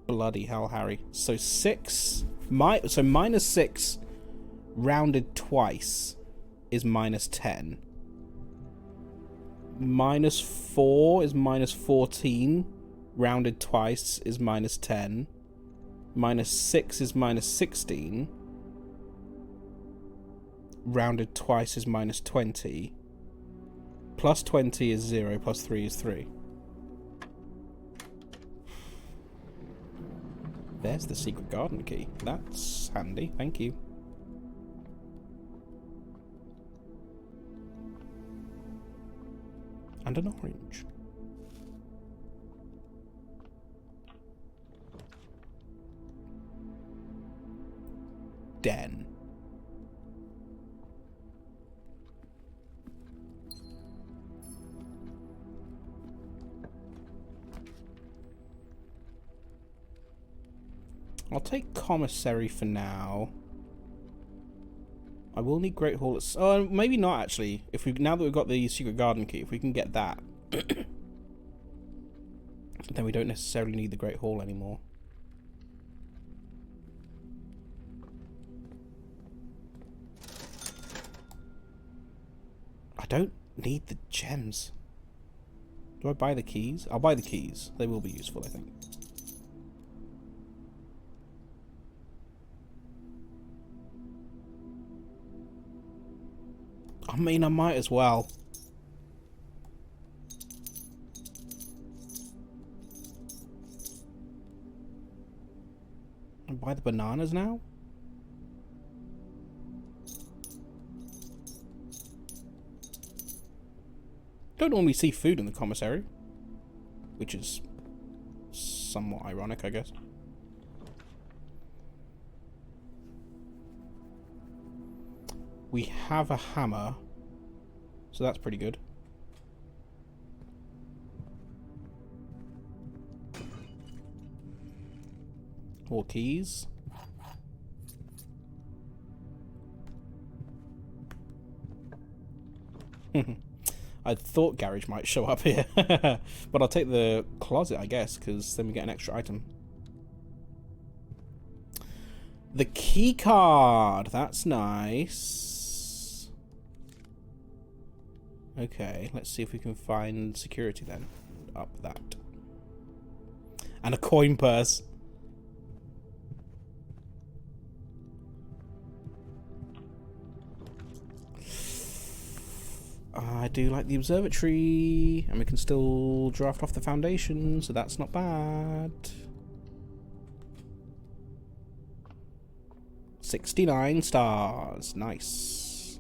Bloody hell, Harry. So 6... so minus 6 rounded twice is minus 10. Minus 4 is minus 14. Rounded twice is minus 10. Minus 6 is minus 16. Rounded twice is minus 20. Plus 20 is 0, plus 3 is 3. There's the secret garden key. That's handy, thank you. And an orange. Den. I'll take commissary for now. I will need Great Hall. Oh, maybe not actually. If we now that we've got the secret garden key, if we can get that, then we don't necessarily need the Great Hall anymore. I don't need the gems. Do I buy the keys? I'll buy the keys. They will be useful, I think. I mean, I might as well. And buy the bananas now? Don't normally see food in the commissary, which is somewhat ironic, I guess. We have a hammer, so that's pretty good. More keys. I thought garage might show up here, but I'll take the closet, I guess, because then we get an extra item. The key card, that's nice. Okay, let's see if we can find security then. Up that. And a coin purse. I do like the observatory, and we can still draft off the foundation, so that's not bad. 69 stars, nice.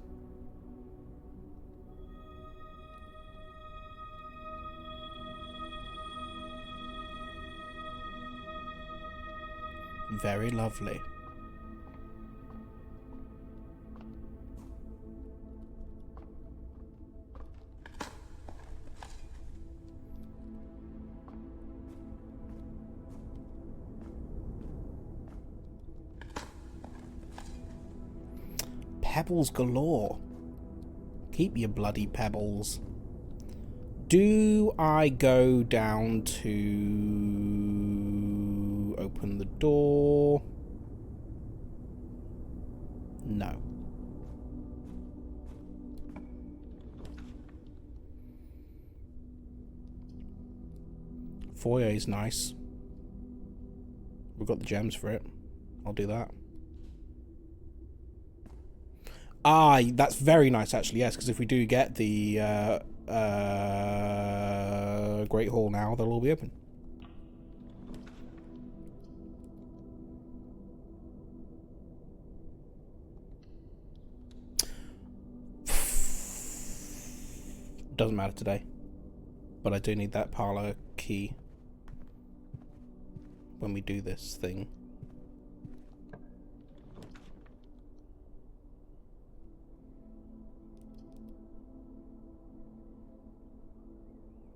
Very lovely. Pebbles galore. Keep your bloody pebbles. Do I go down to open the door? No. Foyer is nice. We've got the gems for it. I'll do that. Ah, that's very nice, actually, yes, because if we do get the Great Hall now, they'll all be open. Doesn't matter today, but I do need that parlor key when we do this thing.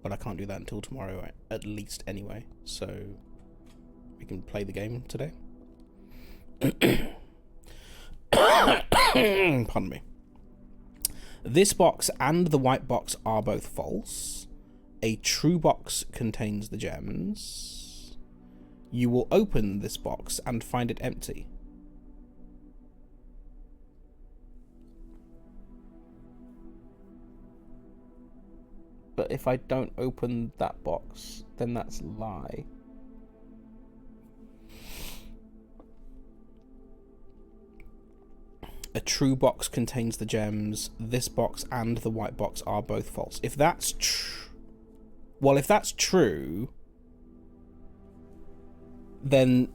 But I can't do that until tomorrow, at least, anyway. So we can play the game today. Pardon me. This box and the white box are both false. A true box contains the gems. You will open this box and find it empty. But if I don't open that box, then that's a lie. a true box contains the gems. This box and the white box are both false. If that's true... Well, if that's true... Then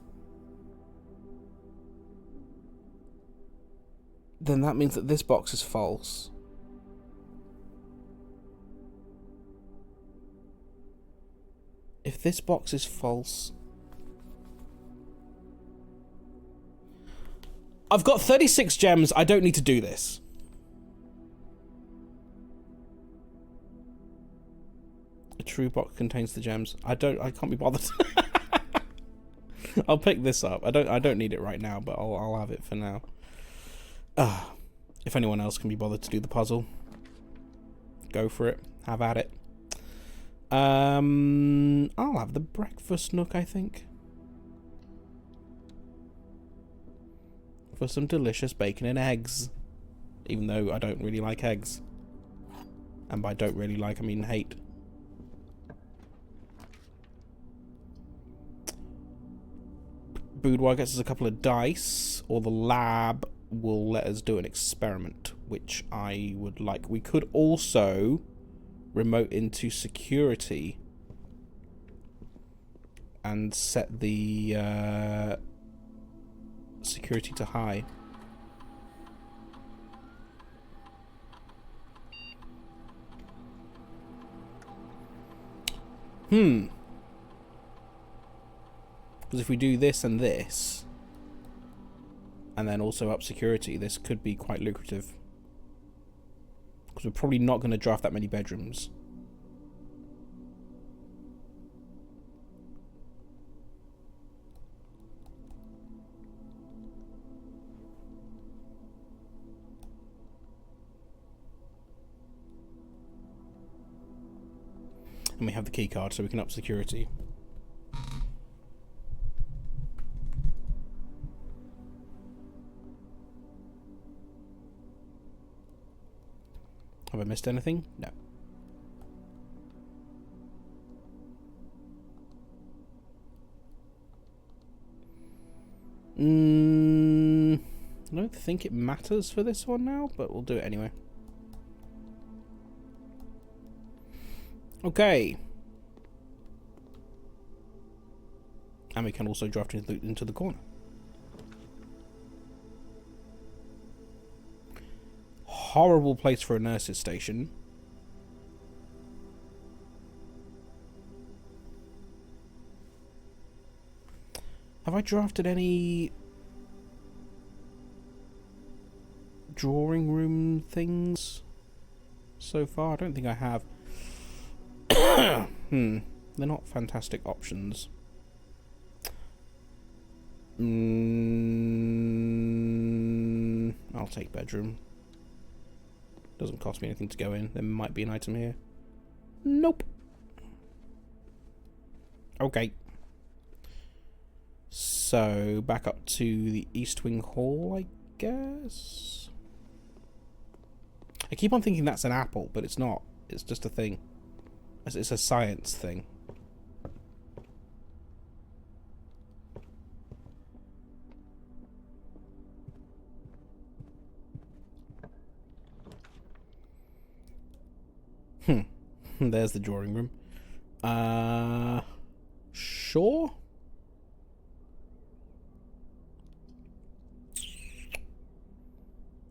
that means that this box is false. If this box is false... I've got 36 gems. I don't need to do this. A true box contains the gems. I can't be bothered. I'll pick this up. I don't need it right now, but I'll have it for now. If anyone else can be bothered to do the puzzle, go for it. Have at it. I'll have the breakfast nook, I think. For some delicious bacon and eggs. Even though I don't really like eggs. And by don't really like, I mean hate. Boudoir gets us a couple of dice, or the lab will let us do an experiment, which I would like. We could also remote into security and set the security to high. Because if we do this and this, and then also up security, this could be quite lucrative. Because we're probably not going to draft that many bedrooms. And we have the key card, so we can up security. Have I missed anything? No. I don't think it matters for this one now, but we'll do it anyway. Okay. And we can also draft into the corner. Horrible place for a nurse's station. Have I drafted any drawing room things so far? I don't think I have. They're not fantastic options. I'll take bedroom. Doesn't cost me anything to go in. There might be an item here. Nope. Okay. So, back up to the East Wing Hall, I guess? I keep on thinking that's an apple, but it's not. It's just a thing. It's a science thing. There's the drawing room. Sure.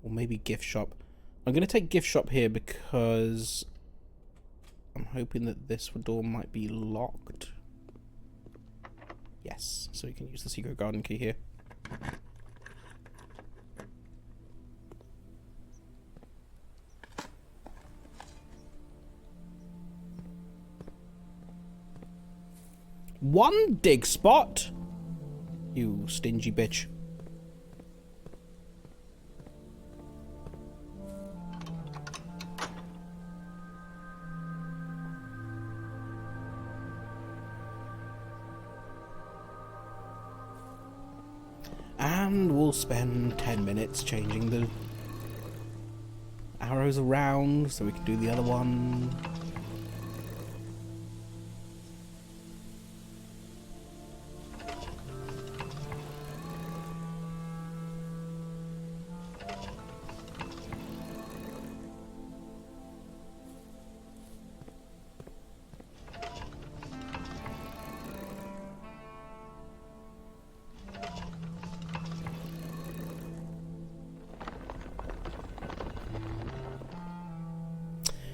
Or maybe gift shop. I'm going to take gift shop here because I'm hoping that this door might be locked. Yes, so we can use the secret garden key here. One dig spot? You stingy bitch. And we'll spend 10 minutes changing the arrows around so we can do the other one.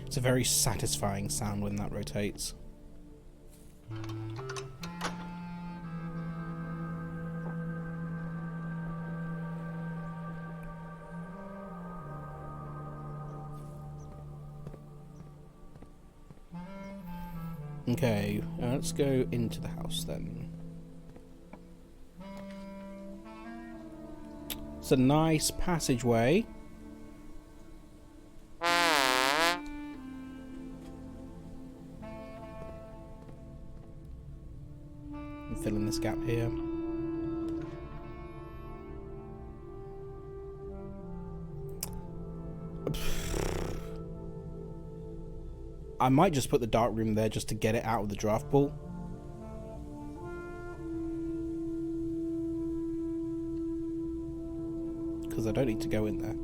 It's a very satisfying sound when that rotates. Okay, let's go into the house then. It's a nice passageway. I'm filling this gap here. I might just put the dark room there just to get it out of the draft pool. Because I don't need to go in there.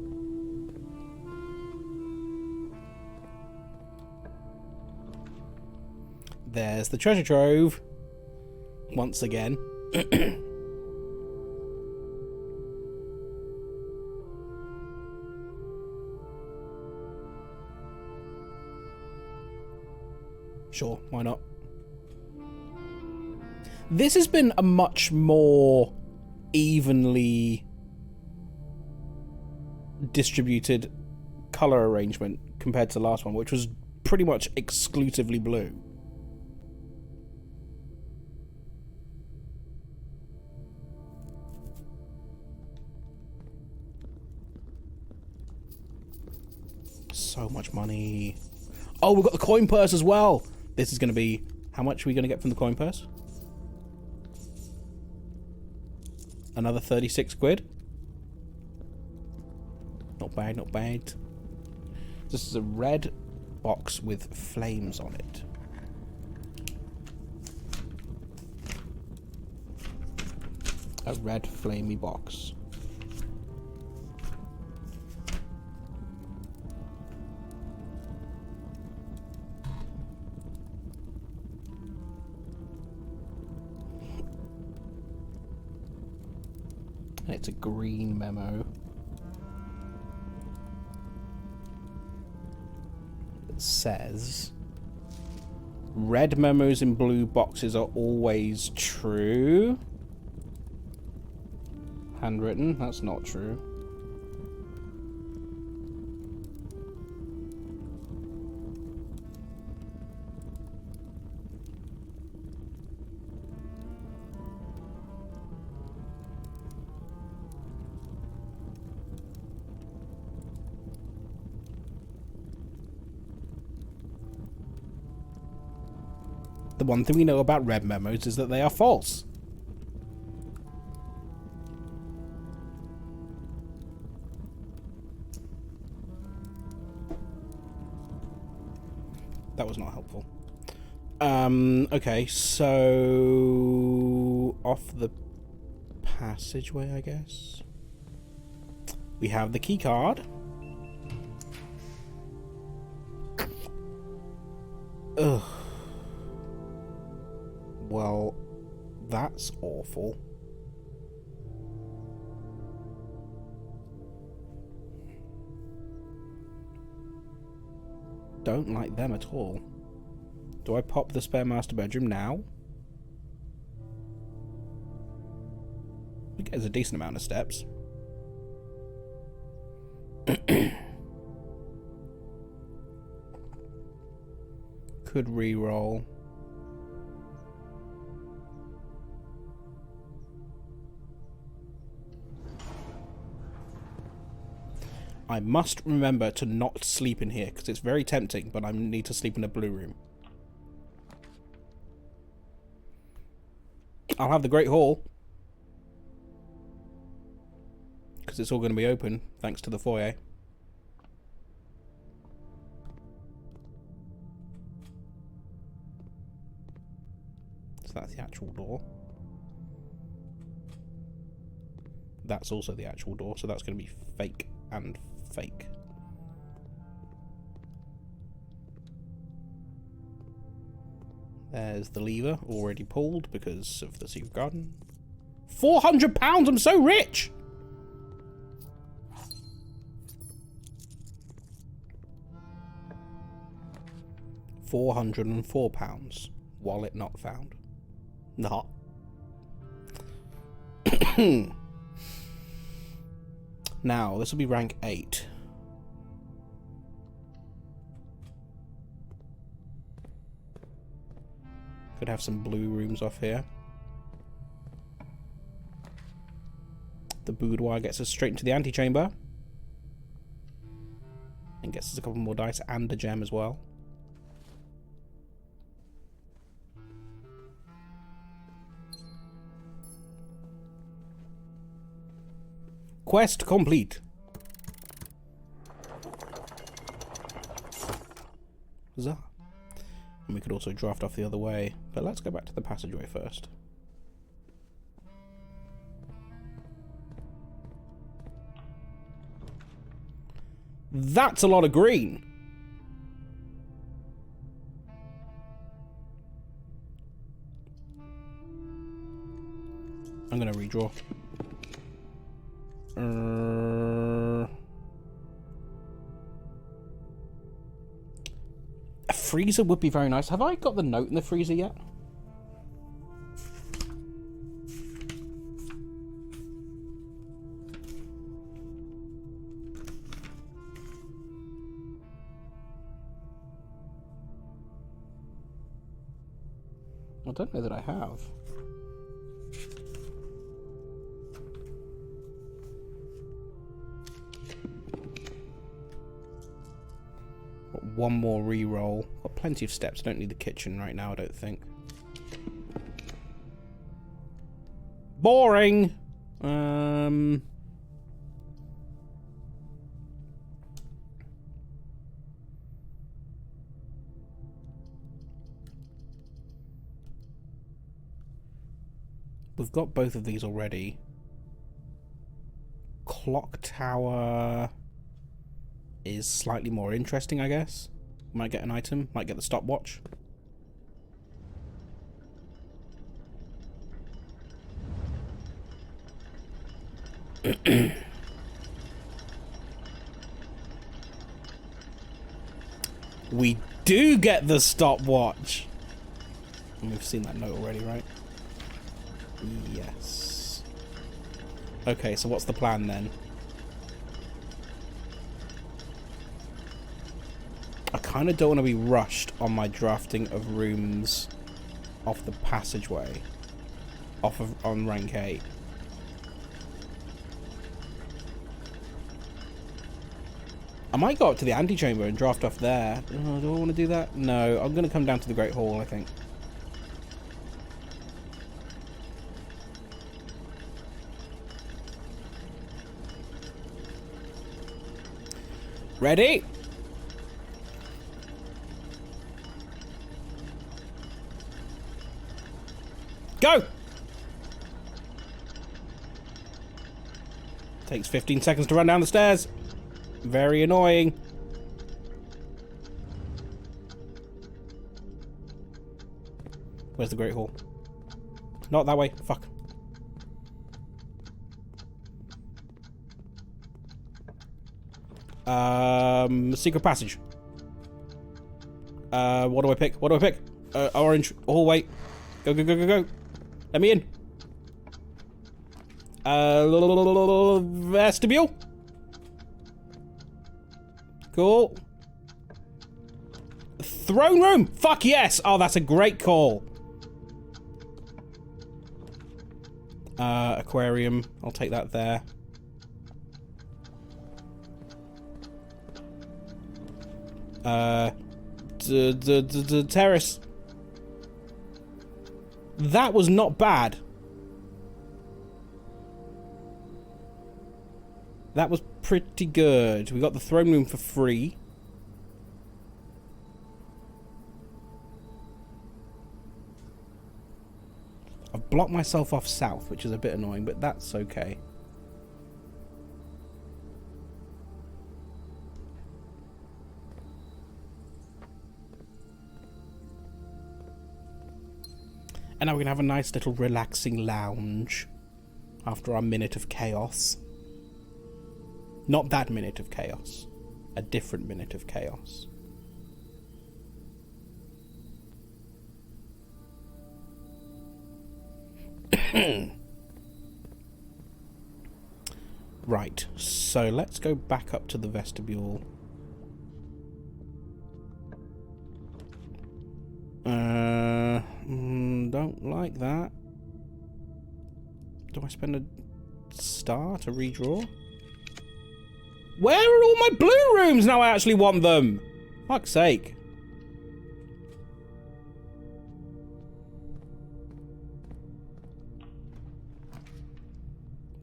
There's the treasure trove. Once again. Sure, why not? This has been a much more evenly distributed color arrangement compared to the last one, which was pretty much exclusively blue. So much money. Oh, we've got the coin purse as well. This is going to be... How much are we going to get from the coin purse? Another 36 quid. Not bad, not bad. This is a red box with flames on it. A red flamey box. It's a green memo. It says, red memos in blue boxes are always true. Handwritten, that's not true. The one thing we know about red memos is that they are false. That was not helpful. Okay, so off the passageway, I guess. We have the key card. Ugh. Well, that's awful. Don't like them at all. Do I pop the spare master bedroom now? There's a decent amount of steps. Could re-roll. I must remember to not sleep in here, because it's very tempting, but I need to sleep in a blue room. I'll have the Great Hall, because it's all going to be open, thanks to the foyer. So that's the actual door. That's also the actual door, so that's going to be fake and fake. There's the lever already pulled because of the secret garden. £400! I'm so rich! £404. Wallet not found. Not. Now, this will be rank 8. Could have some blue rooms off here. The boudoir gets us straight into the antechamber. And gets us a couple more dice and a gem as well. Quest complete. Huzzah. And we could also draft off the other way, but let's go back to the passageway first. That's a lot of green. I'm gonna redraw. A freezer would be very nice. Have I got the note in the freezer yet? I don't know that I have. Got one more re-roll. Got plenty of steps. Don't need the kitchen right now, I don't think. Boring! We've got both of these already. Clock tower is slightly more interesting, I guess. Might get an item, might get the stopwatch. We do get the stopwatch! And we've seen that note already, right? Yes. Okay, so what's the plan then? I kind of don't want to be rushed on my drafting of rooms off the passageway. On rank 8. I might go up to the antechamber and draft off there. Oh, do I want to do that? No, I'm going to come down to the Great Hall, I think. Ready? Go! Takes 15 seconds to run down the stairs. Very annoying. Where's the Great Hall? Not that way. Fuck. Secret passage. What do I pick? What do I pick? Orange hallway. Go, go, go, go, go. Let me in. Vestibule. Cool. Throne room. Fuck yes. Oh, that's a great call. Aquarium. I'll take that there. Terrace. That was not bad. That was pretty good. We got the throne room for free. I've blocked myself off south, which is a bit annoying, but that's okay. And now we can have a nice little relaxing lounge after our minute of chaos. Not that minute of chaos. A different minute of chaos. Right, so let's go back up to the vestibule. Don't like that. Do I spend a star to redraw? Where are all my blue rooms now I actually want them? Fuck's sake.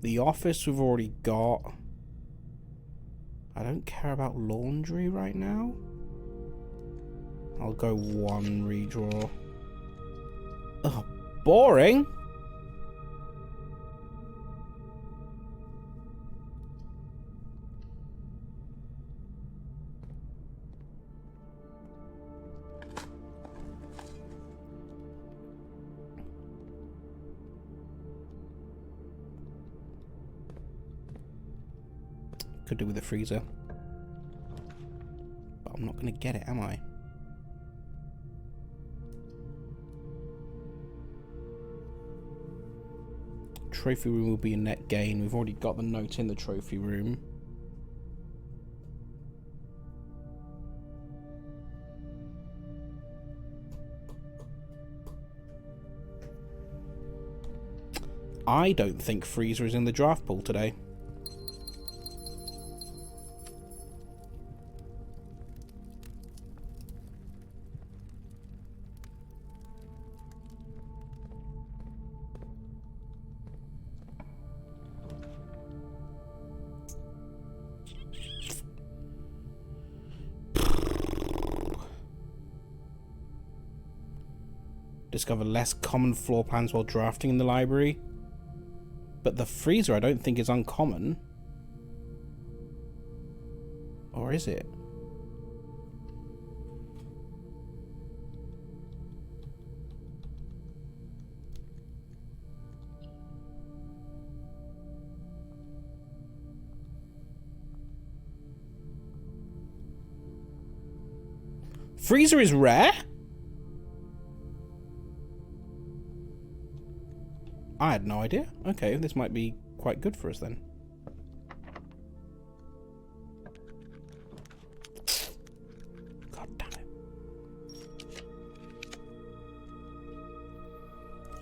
The office we've already got. I don't care about laundry right now. I'll go one redraw. Ugh, boring. Could do with a freezer. But I'm not going to get it, am I? Trophy room will be a net gain. We've already got the note in the trophy room. I don't think freezer is in the draft pool today. Discover less common floor plans while drafting in the library. But the freezer I don't think is uncommon. Or is it? Freezer is rare? I had no idea. Okay, this might be quite good for us then. God damn it.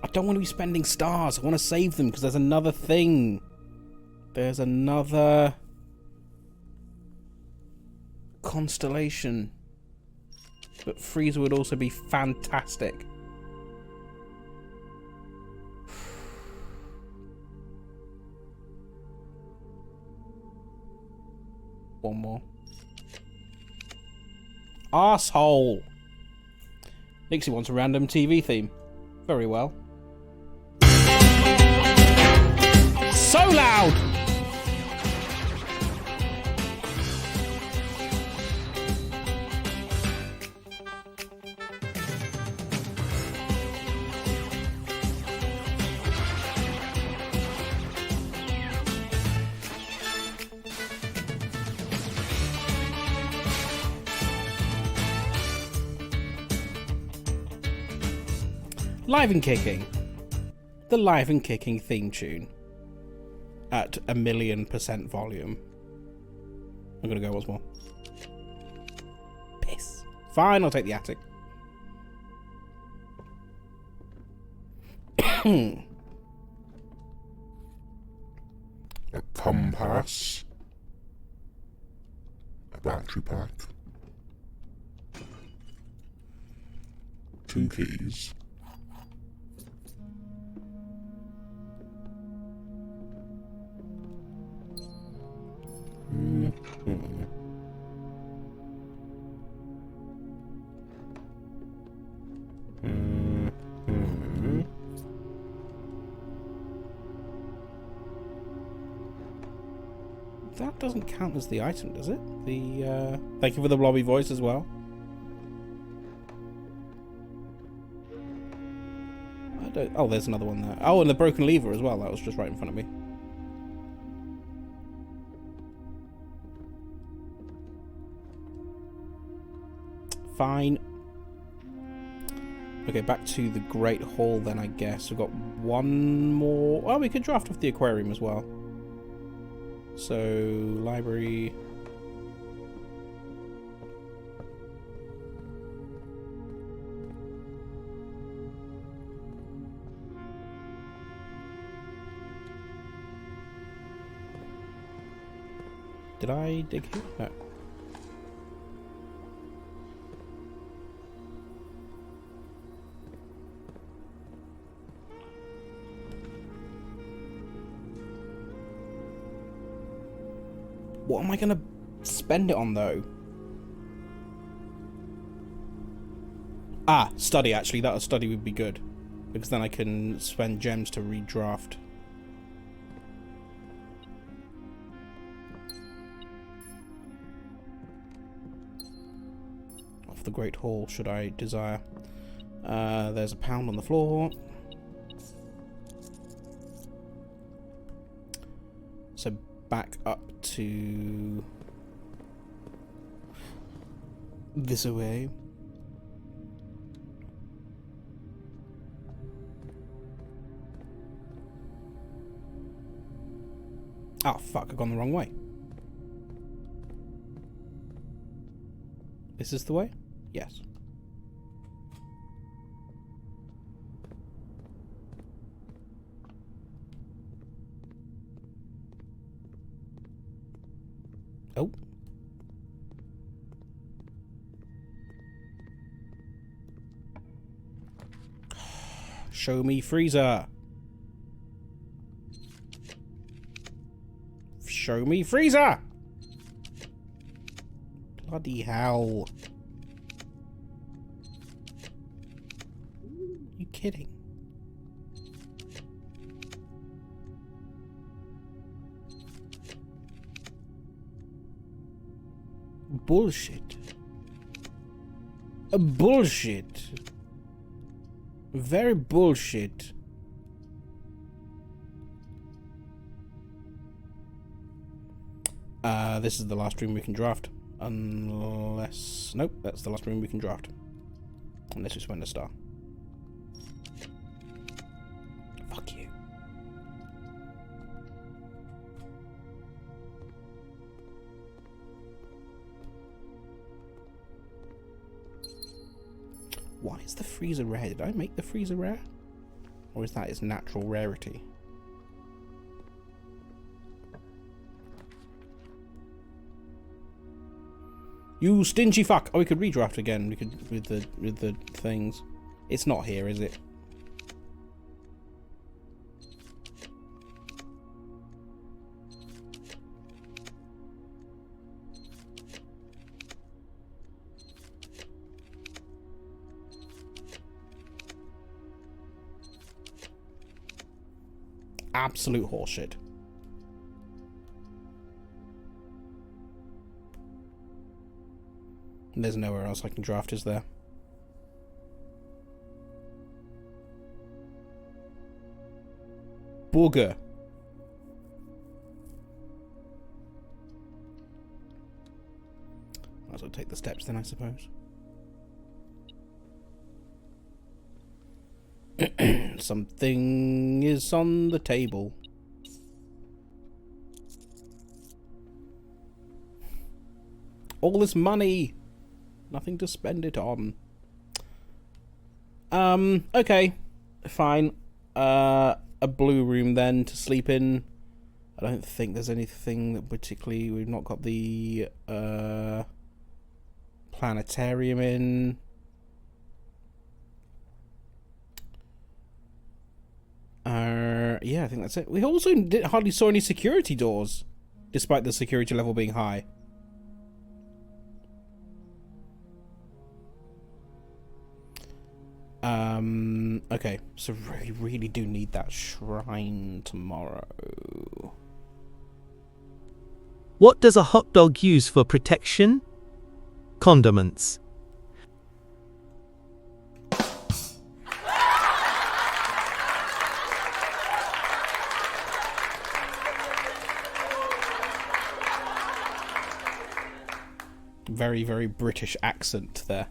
I don't want to be spending stars. I want to save them because there's another thing. There's another constellation. But freezer would also be fantastic. One more. Arsehole. Nixie wants a random TV theme. Very well. So loud! Live and Kicking. The Live and Kicking theme tune. At 1,000,000% volume. I'm gonna go once more. Piss. Fine, I'll take the attic. A compass. A battery pack. 2 keys. That doesn't count as the item, does it? The thank you for the blobby voice as well. I don't. Oh, there's another one there. Oh, and the broken lever as well. That was just right in front of me. Fine. Okay, back to the Great Hall then, I guess. We've got one more... Oh, we could draft off the aquarium as well. So, library... Did I dig here? No. What am I gonna spend it on, though? Ah, study, actually. That study would be good. Because then I can spend gems to redraft. Off the Great Hall, should I desire. There's a pound on the floor. So back up to this away. Oh fuck, I've gone the wrong way. Is this the way? Yes. Oh. Show me freezer. Show me freezer. Bloody hell. You kidding? Bullshit. Bullshit. Very bullshit. This is the last room we can draft. Unless... Nope, that's the last room we can draft. Unless we spend a star. Fuck you. Why is the freezer rare? Did I make the freezer rare? Or is that its natural rarity? You stingy fuck! Oh, we could redraft again. We could with the things. It's not here, is it? Absolute horseshit. There's nowhere else I can draft, is there? Booger. Might as well take the steps then, I suppose. Something is on the table. All this money. Nothing to spend it on. Okay. Fine. A blue room then to sleep in. I don't think there's anything that particularly... We've not got the planetarium in. Yeah, I think that's it. We also hardly saw any security doors, despite the security level being high. Okay, so we really do need that shrine tomorrow. What does a hot dog use for protection? Condiments. Very, very British accent there.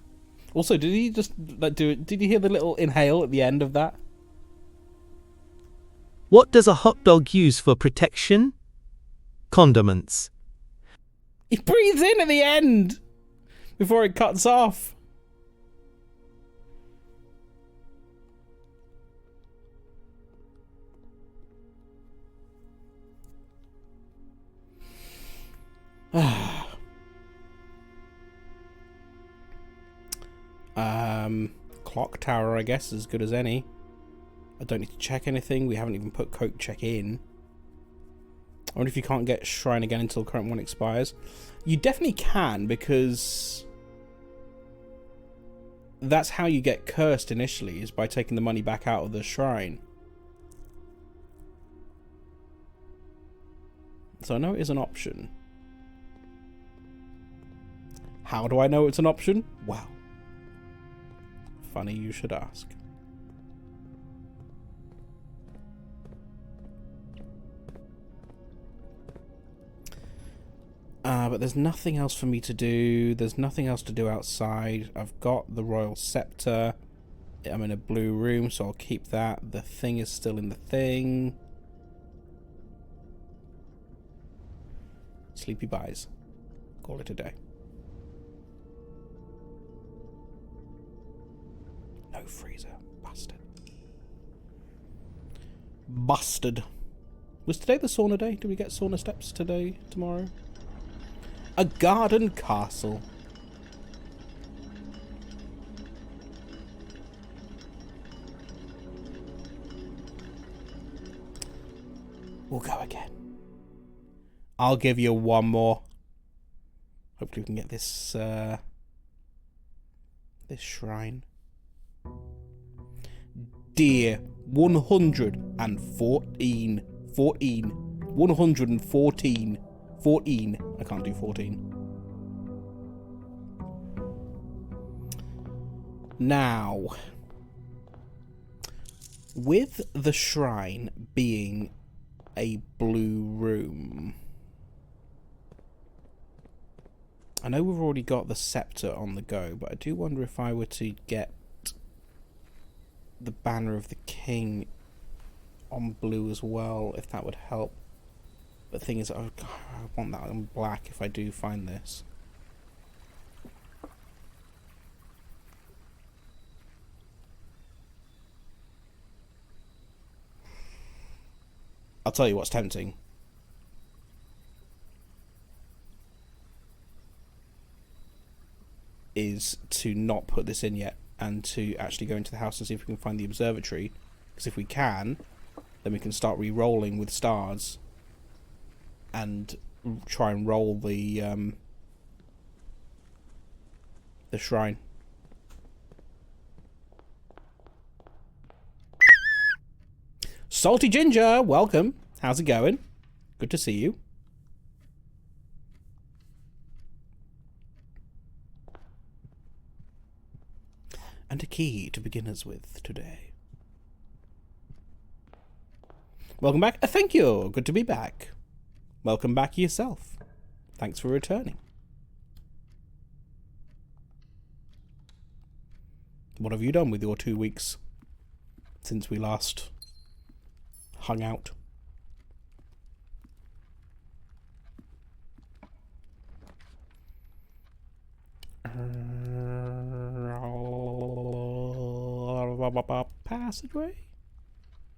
Also, did he just like do it? Did you hear the little inhale at the end of that? What does a hot dog use for protection? Condiments. He breathes in at the end before it cuts off. Clock tower, I guess, is as good as any. I don't need to check anything. We haven't even put Coke check in. I wonder if you can't get Shrine again until the current one expires. You definitely can, because that's how you get cursed initially, is by taking the money back out of the Shrine. So I know it is an option. How do I know it's an option? Well, funny you should ask. But there's nothing else for me to do. There's nothing else to do outside. I've got the Royal Scepter. I'm in a blue room, so I'll keep that. The thing is still in the thing. Sleepy buys. Call it a day. No freezer. Bastard. Bastard. Was today the sauna day? Did we get sauna steps today, tomorrow? A garden castle. We'll go again. I'll give you one more. Hopefully we can get this this shrine. Dear 114. 114. 14. I can't do 14. Now, with the shrine being a blue room, I know we've already got the scepter on the go, but I do wonder if I were to get the banner of the king on blue as well, if that would help. But the thing is, I want that on black if I do find this. I'll tell you what's tempting. Is to not put this in yet and to actually go into the house and see if we can find the observatory. Because if we can, then we can start re-rolling with stars and try and roll the shrine. Salty Ginger, welcome. How's it going? Good to see you. And a key to begin us with today. Welcome back. Thank you. Good to be back. Welcome back yourself. Thanks for returning. What have you done with your 2 weeks since we last hung out? Passageway?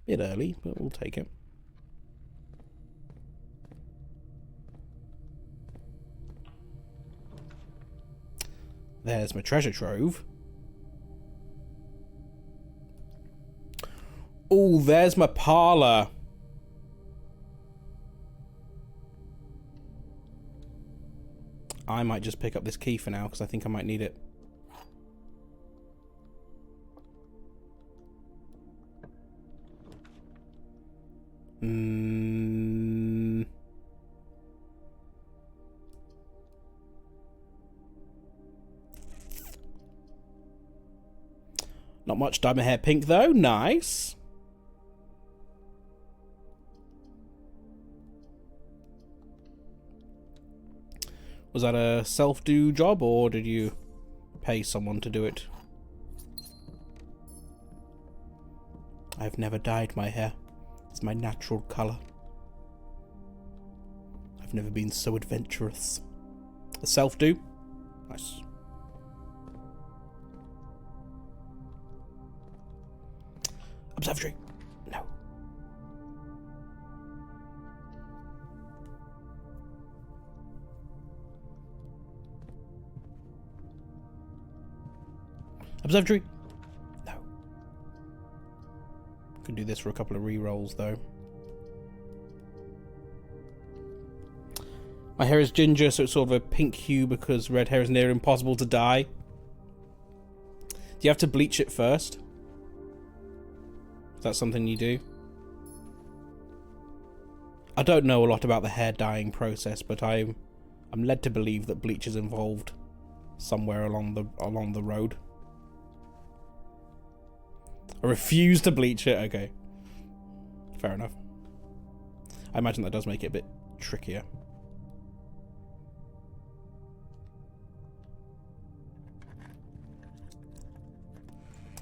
Bit early, but we'll take it. There's my treasure trove. Oh, there's my parlour. I might just pick up this key for now, because I think I might need it. Not much diamond hair pink though. Nice. Was that a self-do job, or did you pay someone to do it. I've never dyed my hair. It's my natural colour. I've never been so adventurous. A self-do? Nice. Observatory. No. Observatory. No. Could do this for a couple of re-rolls though. My hair is ginger, so it's sort of a pink hue because red hair is near impossible to dye. Do you have to bleach it first? Is that something you do? I don't know a lot about the hair dyeing process, but I'm led to believe that bleach is involved somewhere along the road. I refuse to bleach it. Okay, fair enough. I imagine that does make it a bit trickier.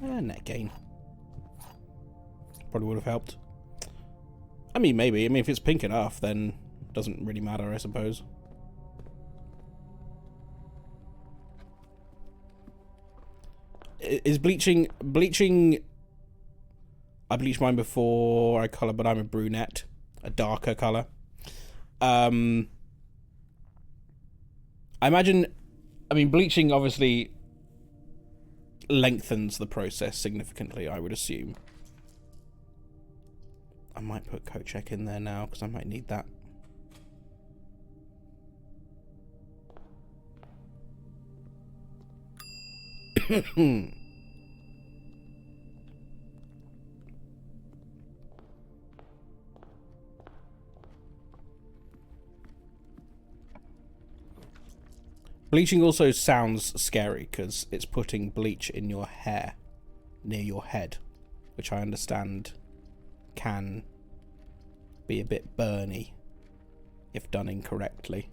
Net gain. Probably would have helped. I mean, maybe. I mean, if it's pink enough, then it doesn't really matter, I suppose. Is bleaching... I bleached mine before I colour, but I'm a brunette. A darker colour. I imagine... I mean, bleaching obviously lengthens the process significantly, I would assume. I might put coat check in there now, because I might need that. Bleaching also sounds scary because it's putting bleach in your hair near your head, which I understand can be a bit burny if done incorrectly.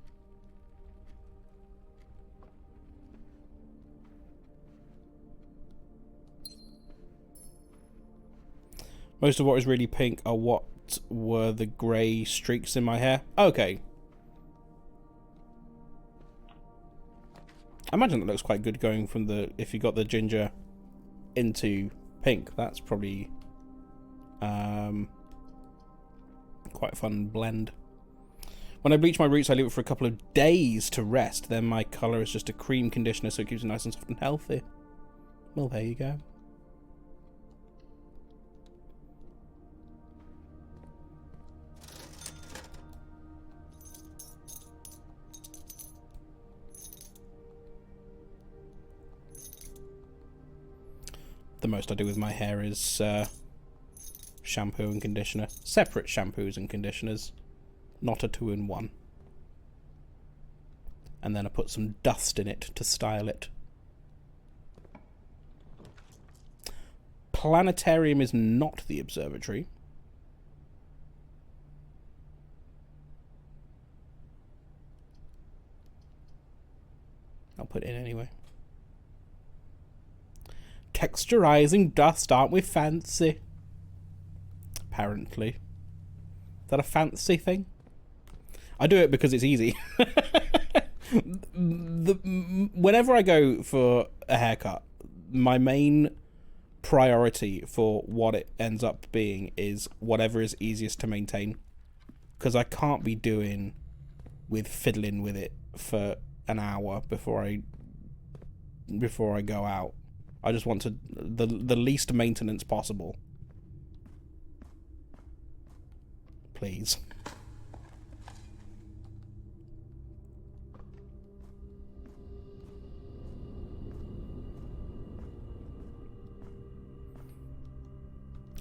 Most of what is really pink are what were the grey streaks in my hair. Okay. I imagine that looks quite good going from the, if you got the ginger into pink, that's probably quite a fun blend. When I bleach my roots, I leave it for a couple of days to rest. Then my colour is just a cream conditioner, so it keeps it nice and soft and healthy. Well, there you go. The most I do with my hair is shampoo and conditioner. Separate shampoos and conditioners. Not a 2-in-1. And then I put some dust in it to style it. Planetarium is not the observatory. I'll put it in anyway. Texturizing dust, aren't we fancy? Apparently. Is that a fancy thing? I do it because it's easy. Whenever I go for a haircut, my main priority for what it ends up being is whatever is easiest to maintain. Because I can't be doing with fiddling with it for an hour before I go out. I just want to the least maintenance possible. Please.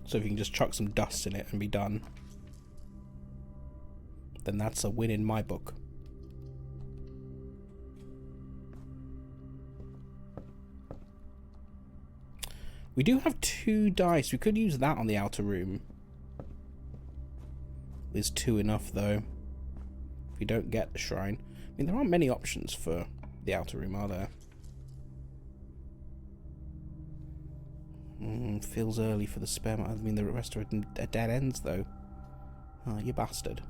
So if you can just chuck some dust in it and be done, then that's a win in my book. We do have 2 dice. We could use that on the outer room. Is 2 enough, though? If we don't get the shrine. I mean, there aren't many options for the outer room, are there? Feels early for the spare. I mean, the rest are dead ends, though. Oh, you bastard.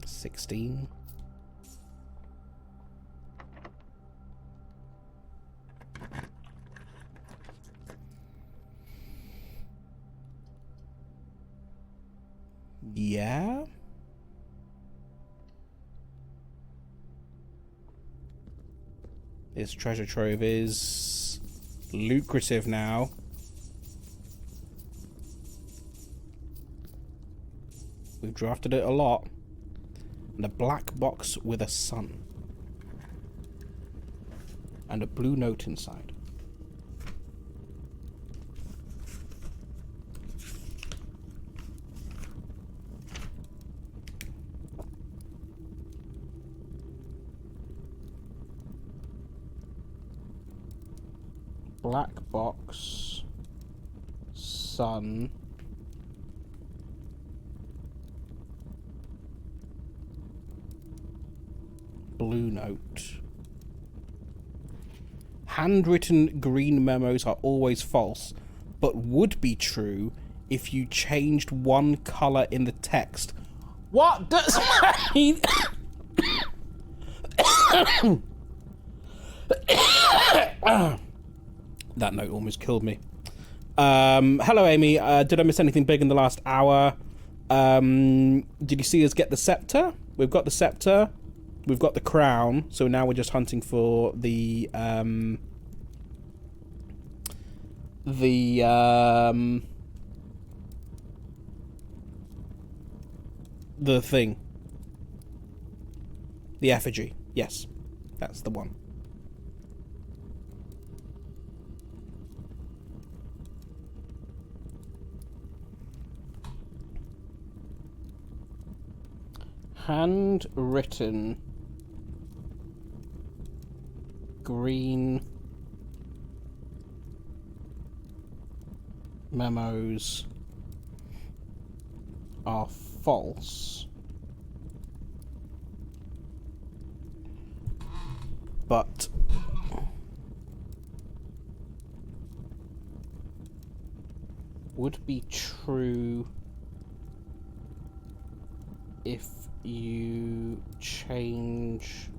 16. Yeah. This treasure trove is lucrative now. We've drafted it a lot. And a black box with a sun. And a blue note inside. Black box, sun, blue note. Handwritten green memos are always false, but would be true if you changed one color in the text. What does that mean? That note almost killed me. Hello, Amy. Did I miss anything big in the last hour? Did you see us get the scepter? We've got the scepter. We've got the crown. So now we're just hunting for the thing. The effigy. Yes. That's the one. Handwritten green memos are false, but would be true if you change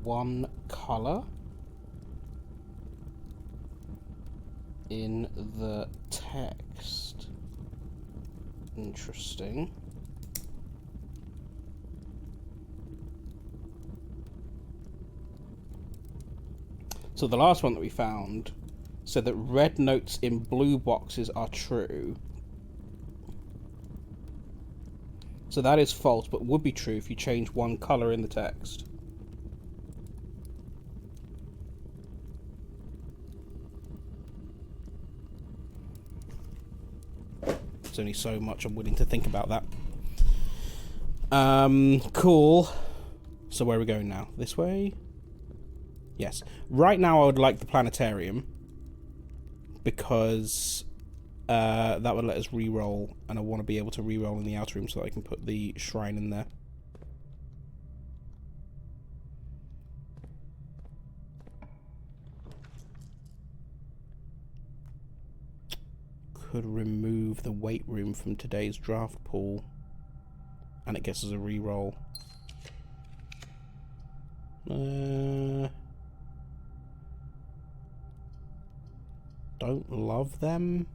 one color in the text. Interesting. So the last one that we found said that red notes in blue boxes are true. So that is false, but would be true if you change one color in the text. There's only so much I'm willing to think about that. Cool. So where are we going now? This way? Yes. Right now I would like the planetarium, because that would let us re-roll, and I want to be able to re-roll in the outer room so that I can put the shrine in there. Could remove the weight room from today's draft pool, and it gets us a re-roll. Don't love them.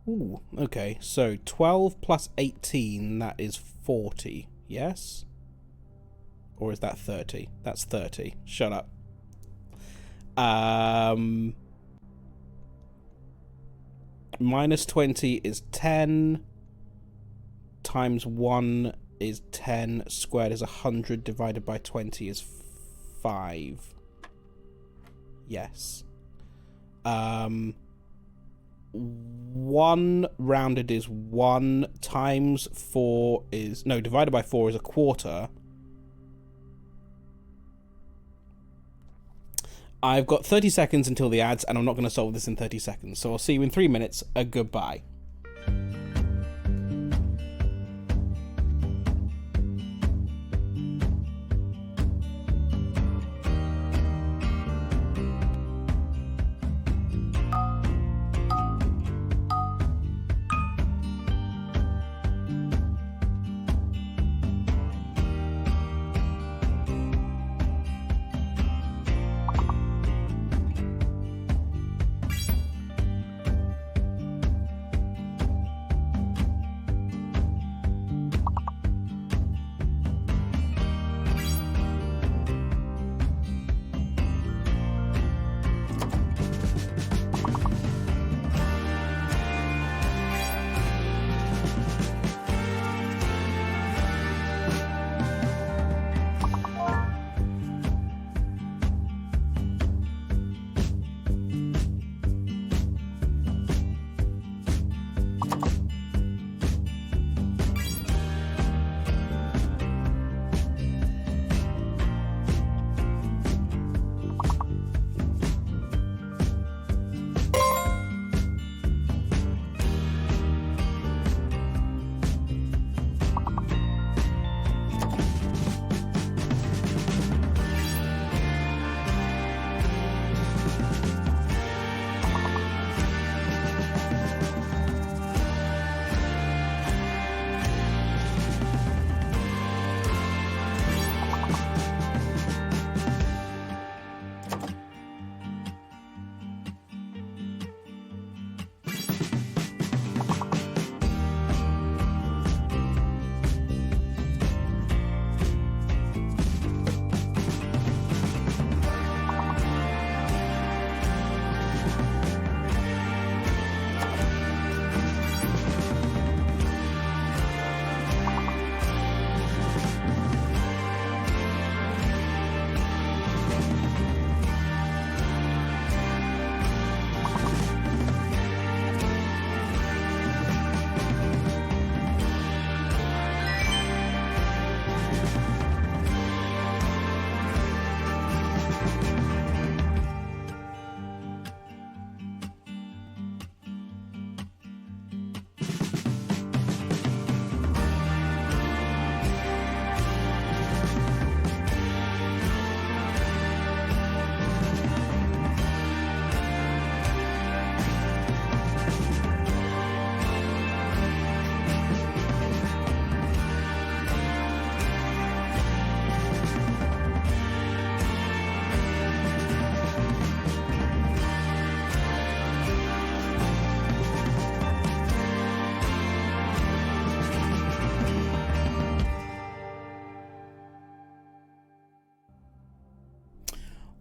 Ooh, okay, so 12 plus 18, that is 40, yes? Or is that 30? That's 30. Shut up. Minus 20 is 10. Times 1 is 10. Squared is 100. Divided by 20 is 5. Yes. 1 rounded is 1. Times 4 is... No, divided by 4 is a quarter. I've got 30 seconds until the ads, and I'm not going to solve this in 30 seconds. So I'll see you in 3 minutes. Goodbye.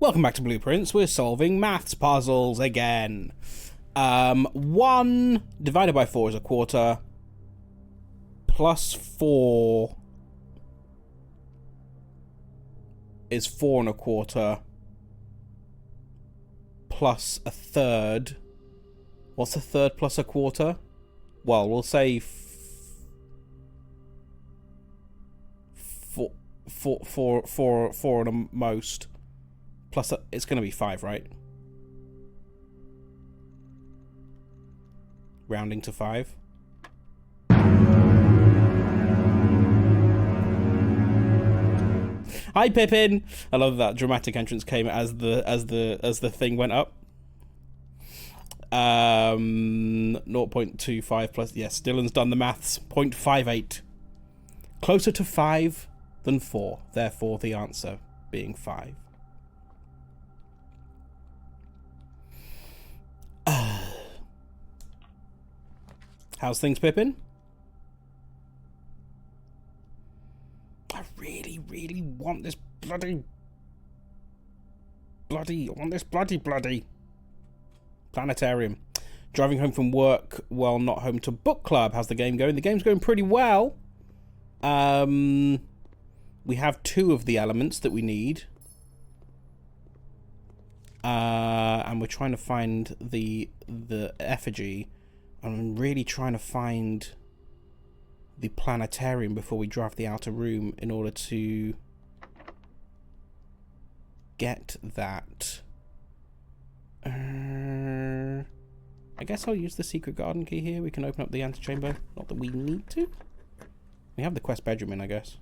Welcome back to Blueprints. We're solving maths puzzles again. 1 divided by 4 is a quarter. Plus 4 is 4 1/4. Plus a third. What's a third plus a quarter? Well, we'll say 4 at the most. Plus, it's going to be 5, right? Rounding to 5. Hi, Pippin. I love that dramatic entrance came as the thing went up. 0.25 plus. Yes, Dylan's done the maths. 0.58. Closer to 5 than 4. Therefore, the answer being 5. How's things, Pippin? I really want this bloody planetarium. Driving home from work while not home to book club. How's the game going? The game's going pretty well. We have 2 of the elements that we need. And we're trying to find the effigy. I'm really trying to find the planetarium before we draft the outer room in order to get that. I guess I'll use the secret garden key here. We can open up the antechamber. Not that we need to. We have the quest bedroom in, I guess.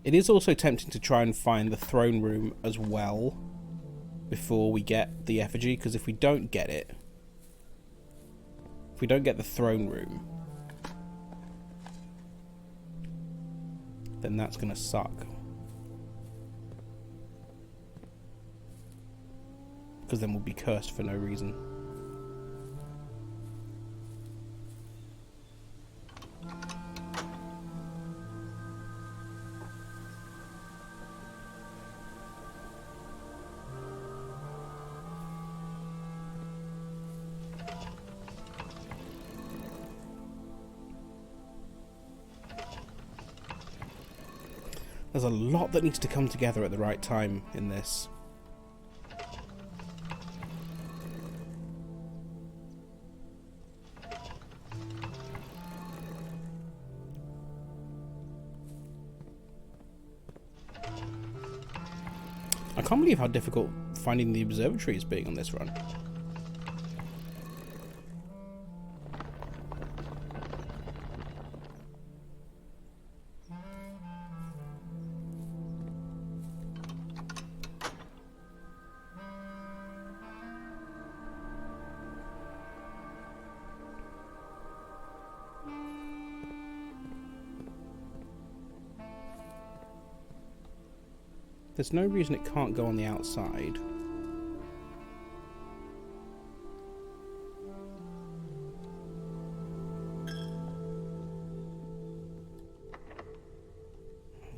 It is also tempting to try and find the throne room as well before we get the effigy, because if we don't get it, if we don't get the throne room, then that's gonna suck. Because then we'll be cursed for no reason. There's a lot that needs to come together at the right time in this. I can't believe how difficult finding the observatory is being on this run. There's no reason it can't go on the outside.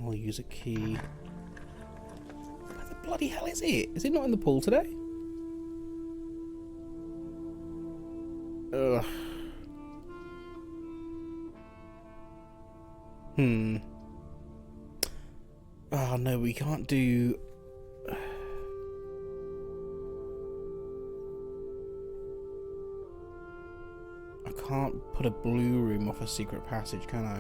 I'll use a key. Where the bloody hell is it? Is it not in the pool today? Ugh. Oh no, we can't do... I can't put a blue room off a secret passage, can I?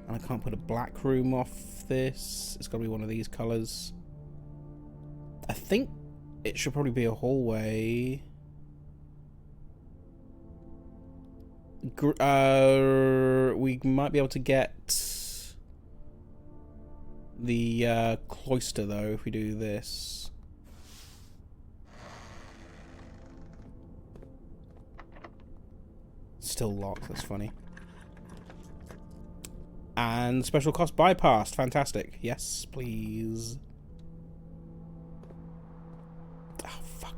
And I can't put a black room off this. It's got to be one of these colours. I think it should probably be a hallway. We might be able to get the cloister though if we do this. Still locked, that's funny. And special cost bypassed, fantastic. Yes, please. Oh, fuck.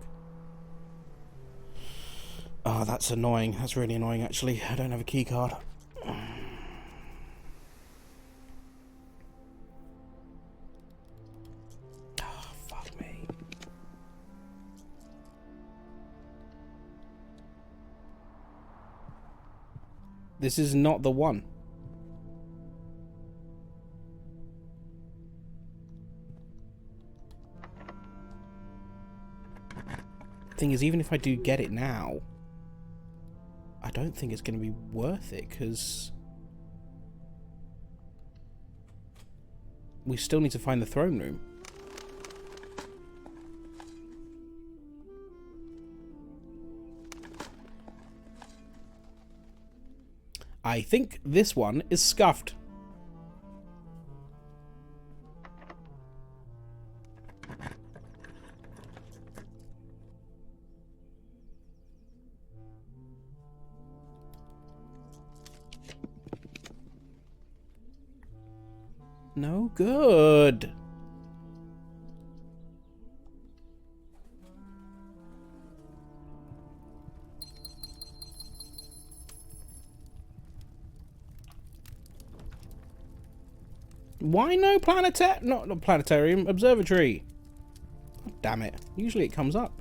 Oh, Oh, that's annoying. That's really annoying, actually. I don't have a key card. Oh, fuck me. This is not the one. Thing is, even if I do get it now, I don't think it's going to be worth it, because we still need to find the throne room. I think this one is scuffed. No good. Why no not planetarium, observatory? God damn it. Usually it comes up.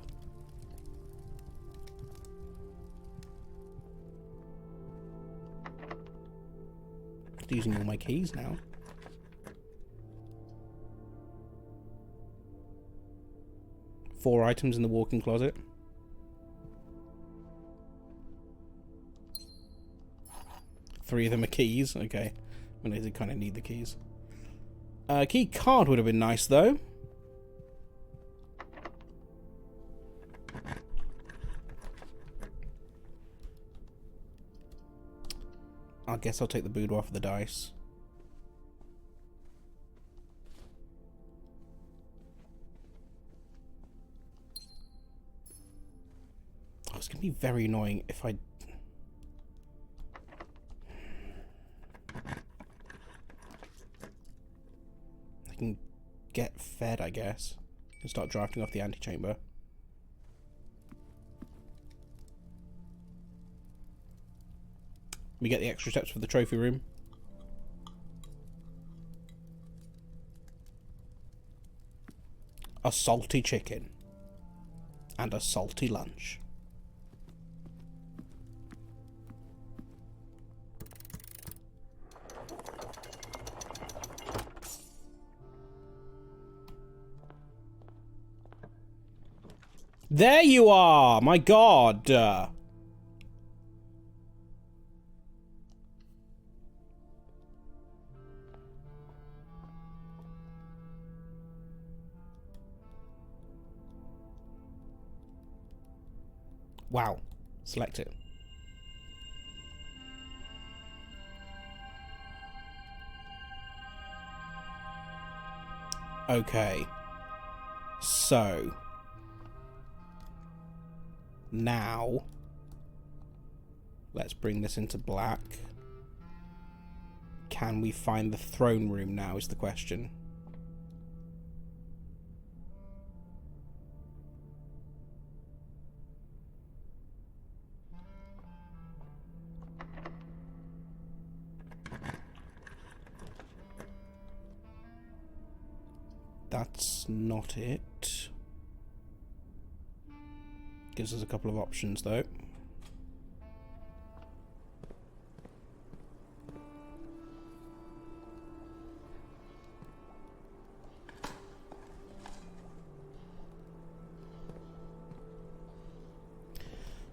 Using all my keys now. Four items in the walk-in closet. Three of them are keys. Okay. I mean, I kind of need the keys. Key card would have been nice, though. I guess I'll take the boudoir for the dice. Oh, it's going to be very annoying if I can get fed, I guess, and start drafting off the antechamber. We get the extra steps for the trophy room. A salty chicken. And a salty lunch. There you are! My God! Wow. Select it. Okay. So. Now. Let's bring this into black. Can we find the throne room now is the question. That's not it. Gives us a couple of options though.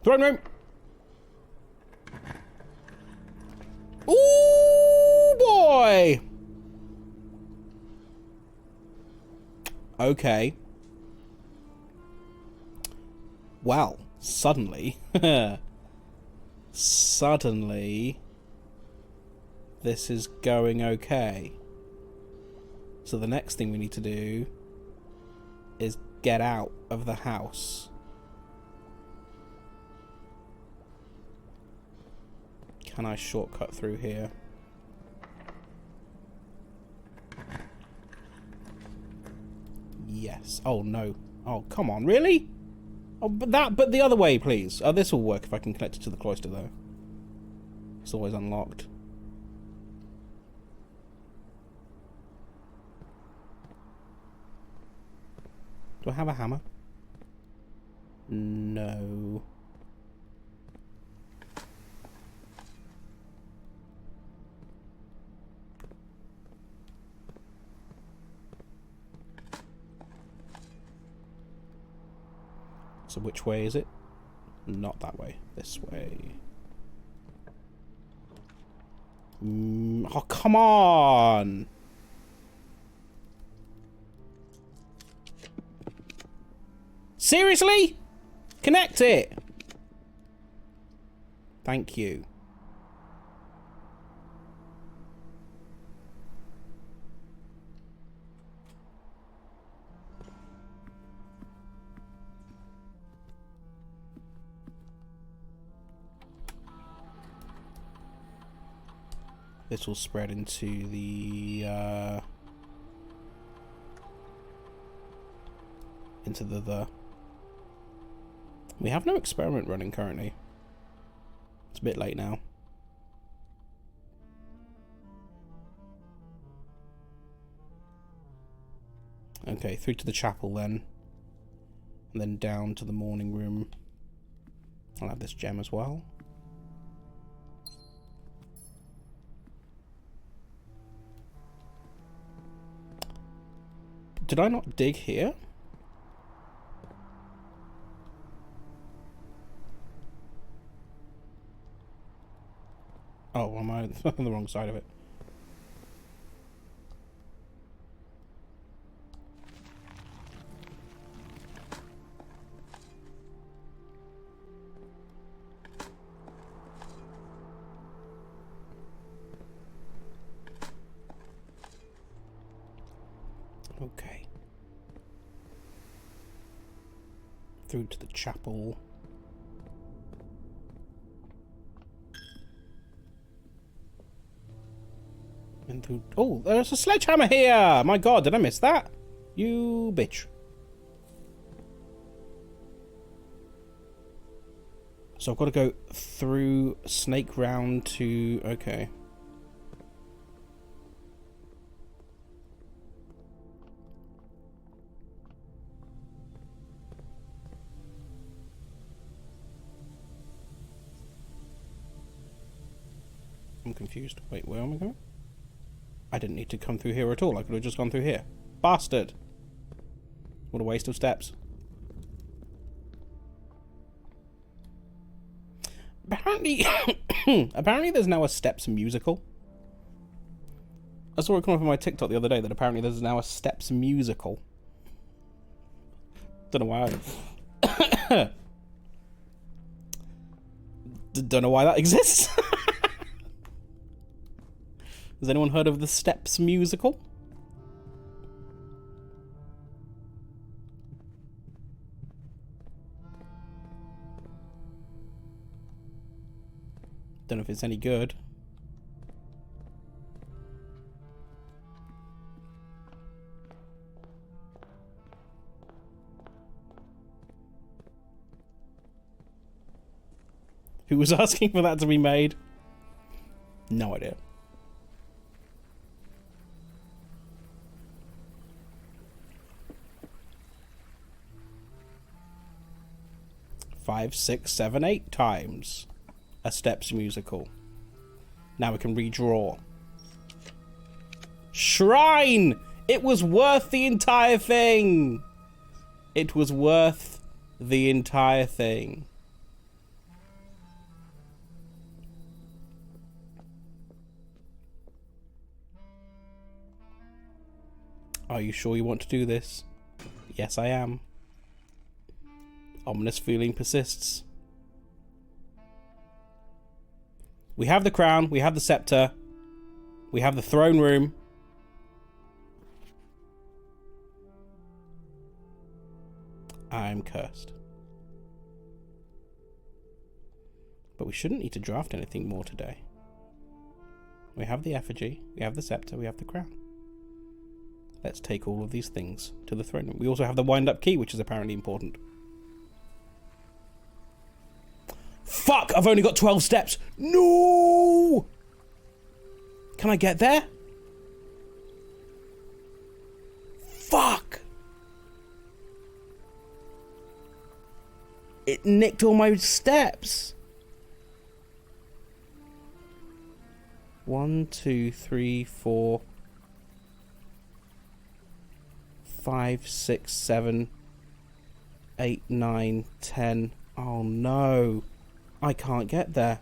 Throne room! Ooh boy! Okay. Well, suddenly, suddenly, this is going okay. So the next thing we need to do is get out of the house. Can I shortcut through here? Yes. Oh, no. Oh, come on. Really? Oh, but the other way, please. Oh, this will work if I can connect it to the cloister, though. It's always unlocked. Do I have a hammer? No. So which way is it? Not that way. This way. Oh, come on! Seriously? Connect it! Thank you. This will spread into the We have no experiment running currently. It's a bit late now. Okay, through to the chapel then. And then down to the morning room. I'll have this gem as well. Did I not dig here? Oh, am I on the wrong side of it? Okay. Through to the chapel. And through... Oh, there's a sledgehammer here! My god, did I miss that? You bitch. So I've got to go through Snake Round to... Okay. I'm confused. Wait, where am I going? I didn't need to come through here at all. I could have just gone through here. Bastard! What a waste of steps. Apparently... apparently there's now a Steps musical. I saw it come up on my TikTok the other day that apparently there's now a Steps musical. Don't know why don't know why that exists. Has anyone heard of the Steps musical? Don't know if it's any good. Who was asking for that to be made? No idea. Five, 6, 7, 8 times a Steps musical. Now we can redraw. Shrine! It was worth the entire thing! It was worth the entire thing. Are you sure you want to do this? Yes, I am. Ominous feeling persists. We have the crown, we have the scepter, we have the throne room. I'm cursed. But we shouldn't need to draft anything more today. We have the effigy, we have the scepter, we have the crown. Let's take all of these things to the throne room. We also have the wind-up key, which is apparently important. Fuck! I've only got 12 steps. No! Can I get there? Fuck! It nicked all my steps. 1, 2, 3, 4, 5, 6, 7, 8, 9, 10. Oh no. I can't get there.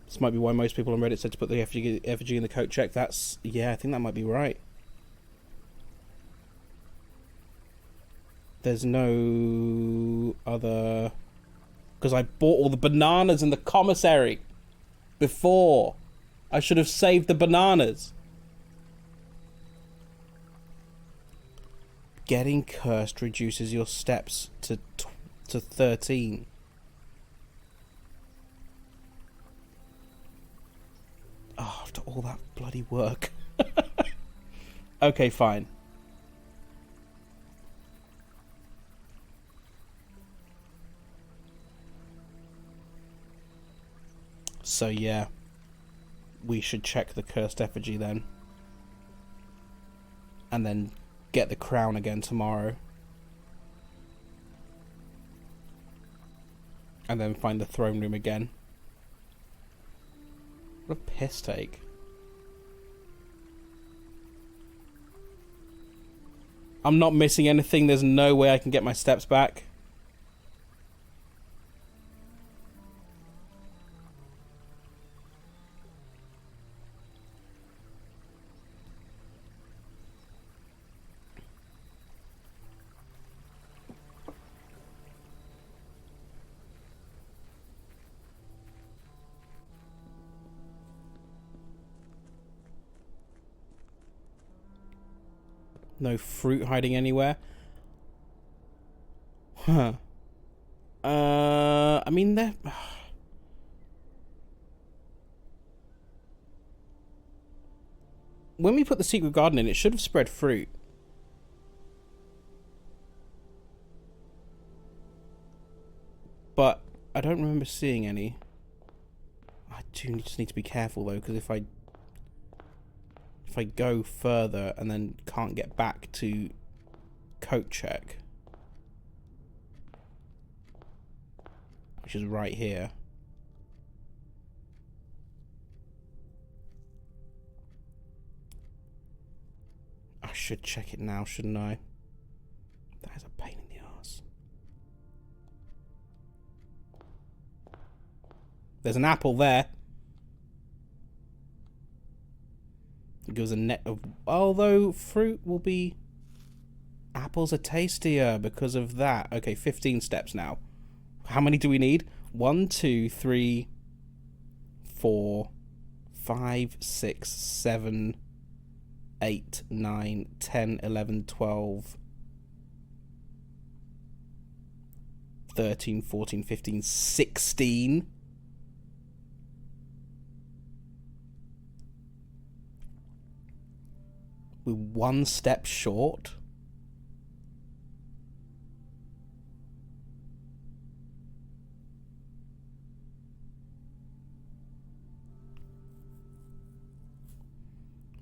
This might be why most people on Reddit said to put the effigy in the coat check. That's... yeah, I think that might be right. There's no other... because I bought all the bananas in the commissary before. I should have saved the bananas. Getting cursed reduces your steps to 13. Oh, after all that bloody work. Okay, fine. So yeah, we should check the cursed effigy then. And then get the crown again tomorrow. And then find the throne room again. What a piss take. I'm not missing anything. There's no way I can get my steps back. No fruit hiding anywhere. Huh. I mean, they're... when we put the secret garden in, it should have spread fruit. But I don't remember seeing any. I do just need to be careful, though, because if I go further and then can't get back to coat check, which is right here, I should check it now, shouldn't I? That is a pain in the arse. There's an apple there. It gives a net of... although fruit will be... apples are tastier because of that. Okay, 15 steps now. How many do we need? 1, 2, 3, 4, 5, 6, 7, 8, 9, 10, 11, 12, 13, 14, 15, 16. We're 1 step short.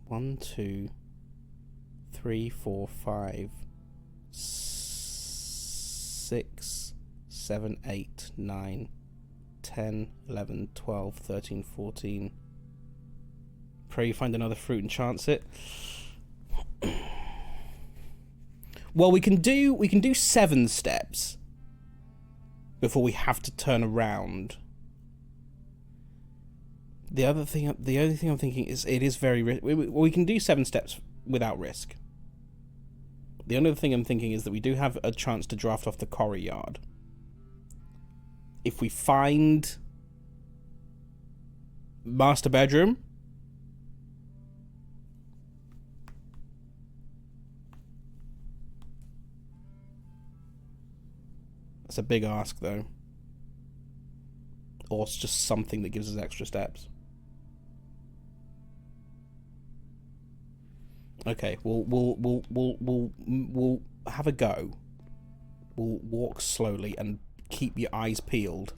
One, 2, 3, 4, 5, 6, 7, 8, 9, 10, 11, 12, 13, 14. Pray you find another fruit and chance it. Well, we can do 7 steps before we have to turn around. The only thing I'm thinking is it is very we can do 7 steps without risk. The only thing I'm thinking is that we do have a chance to draft off the quarry yard. If we find master bedroom, that's a big ask, though. Or it's just something that gives us extra steps. Okay, we'll have a go. will walk slowly and keep your eyes peeled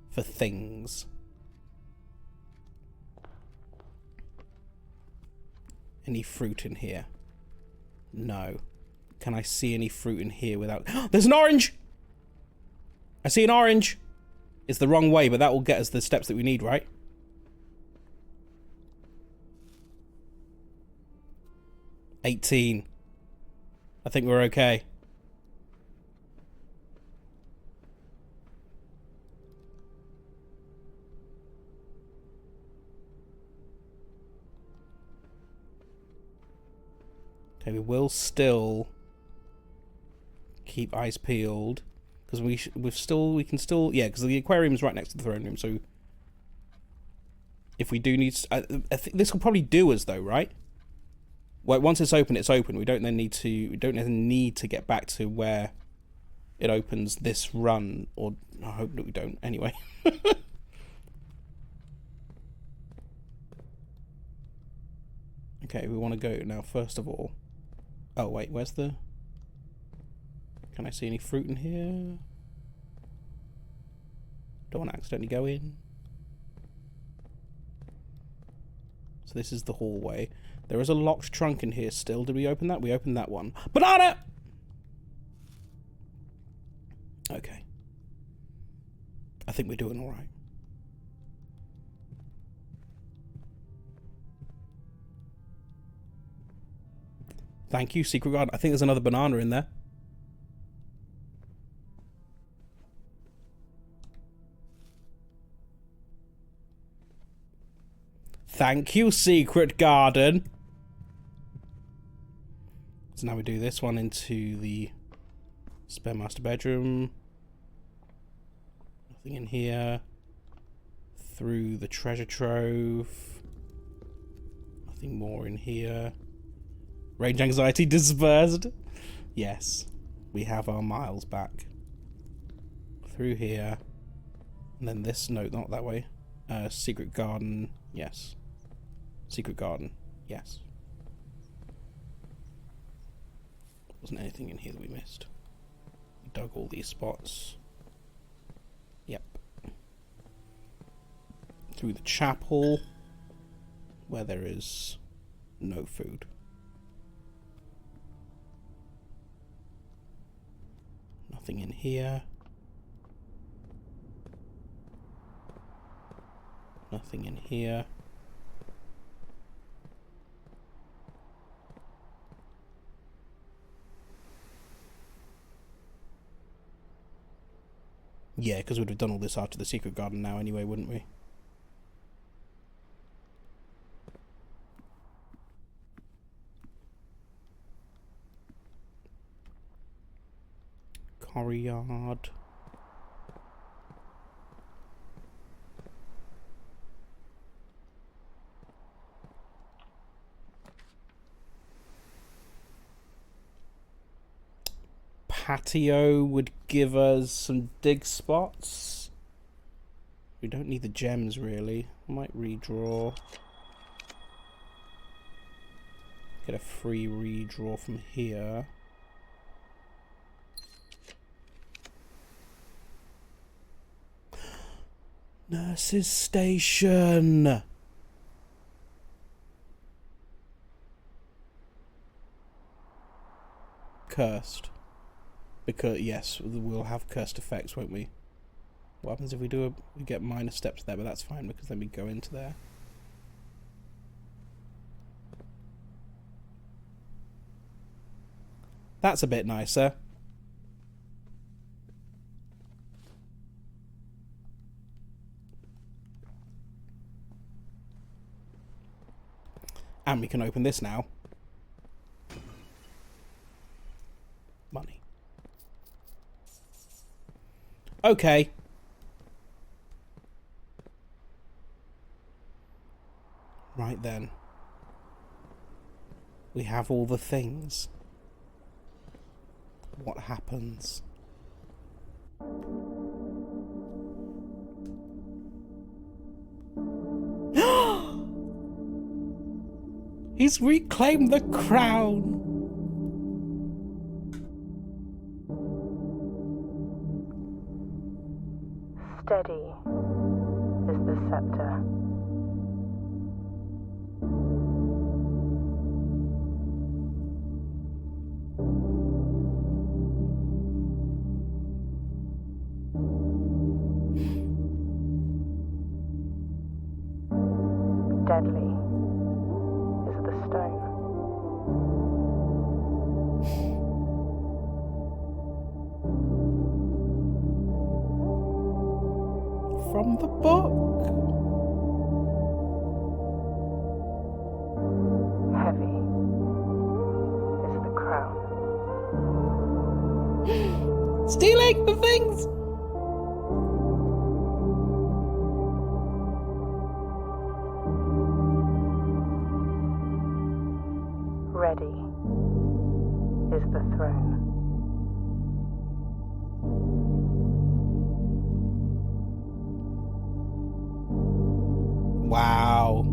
for things. Any fruit in here? No. Can I see any fruit in here without... There's an orange! I see an orange! It's the wrong way, but that will get us the steps that we need, right? $18. I think we're okay. Okay, we will still keep eyes peeled because we can still yeah, because the aquarium's right next to the throne room. So if we do need, I think this will probably do us though, right? Well, once it's open, it's open. We don't then need to get back to where it opens this run, or I hope that we don't. Anyway. Okay, we want to go now. First of all. Oh wait, where's the... Can I see any fruit in here? Don't want to accidentally go in. So this is the hallway. There is a locked trunk in here still. Did we open that? We opened that one. Banana! Okay. I think we're doing alright. Thank you, Secret Garden. I think there's another banana in there. Thank you, Secret Garden. So now we do this one into the spare master bedroom. Nothing in here. Through the treasure trove. Nothing more in here. Range anxiety dispersed. Yes, we have our miles back. Through here. And then this, no, not that way. Secret garden, yes. Secret garden, yes. Wasn't anything in here that we missed. We dug all these spots. Yep. Through the chapel, where there is no food. Nothing in here. Nothing in here. Yeah, because we'd have done all this after the secret garden now anyway, wouldn't we? Courtyard. Patio would give us some dig spots. We don't need the gems really. I might redraw. Get a free redraw from here. Nurse's station. Cursed. Because yes, we'll have cursed effects, won't we? What happens if we get minor steps there? But that's fine because then we go into there. That's a bit nicer. And we can open this now. Money. Okay. Right then. We have all the things. What happens? He's reclaimed the crown. Steady is the scepter. Deadly is the stone. From the book. Heavy is the crown. Stealing the things. Ready is the throne. Wow.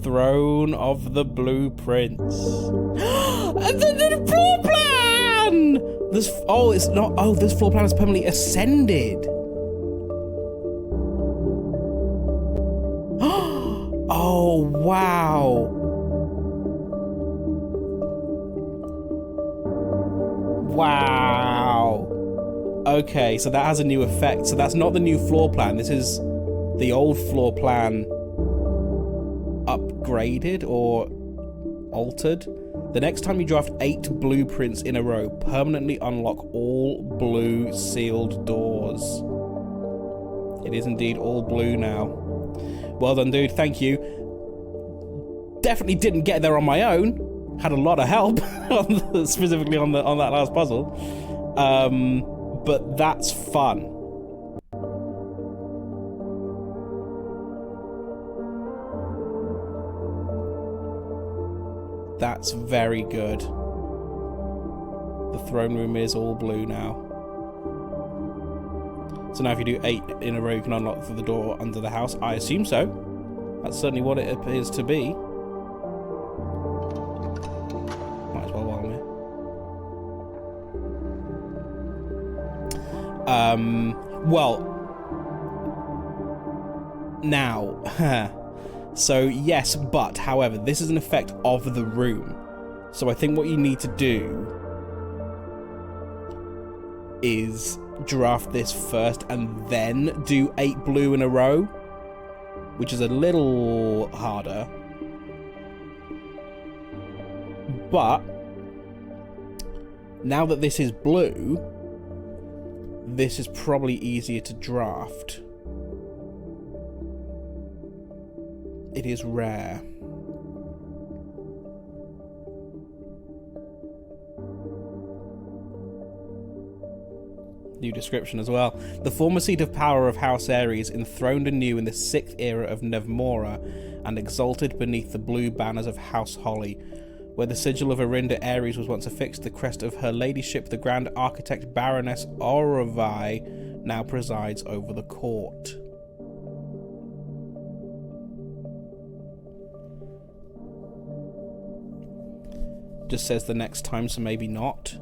Throne of the Blueprints. the floor plan! It's not. Oh, this floor plan is permanently ascended. Oh, wow. Wow. Okay, so that has a new effect. So that's not the new floor plan. This is the old floor plan upgraded or altered. The next time you draft 8 blueprints in a row, permanently unlock all blue sealed doors. It is indeed all blue now. Well done, dude. Thank you. Definitely didn't get there on my own. Had a lot of help, specifically on that last puzzle. But that's fun. That's very good. The throne room is all blue now. So now if you do 8 in a row, you can unlock the door under the house. I assume so. That's certainly what it appears to be. Might as well while I'm here. Well, now, so yes, but however, this is an effect of the room. So I think what you need to do is draft this first and then do 8 blue in a row, which is a little harder. But now that this is blue, this is probably easier to draft. It is rare. New description as well. The former seat of power of House Ares, enthroned anew in the 6th era of Nevmora, and exalted beneath the blue banners of House Holly. Where the sigil of Arinda Ares was once affixed, the crest of her ladyship, the Grand Architect Baroness Auravai, now presides over the court. Just says the next time, so maybe not.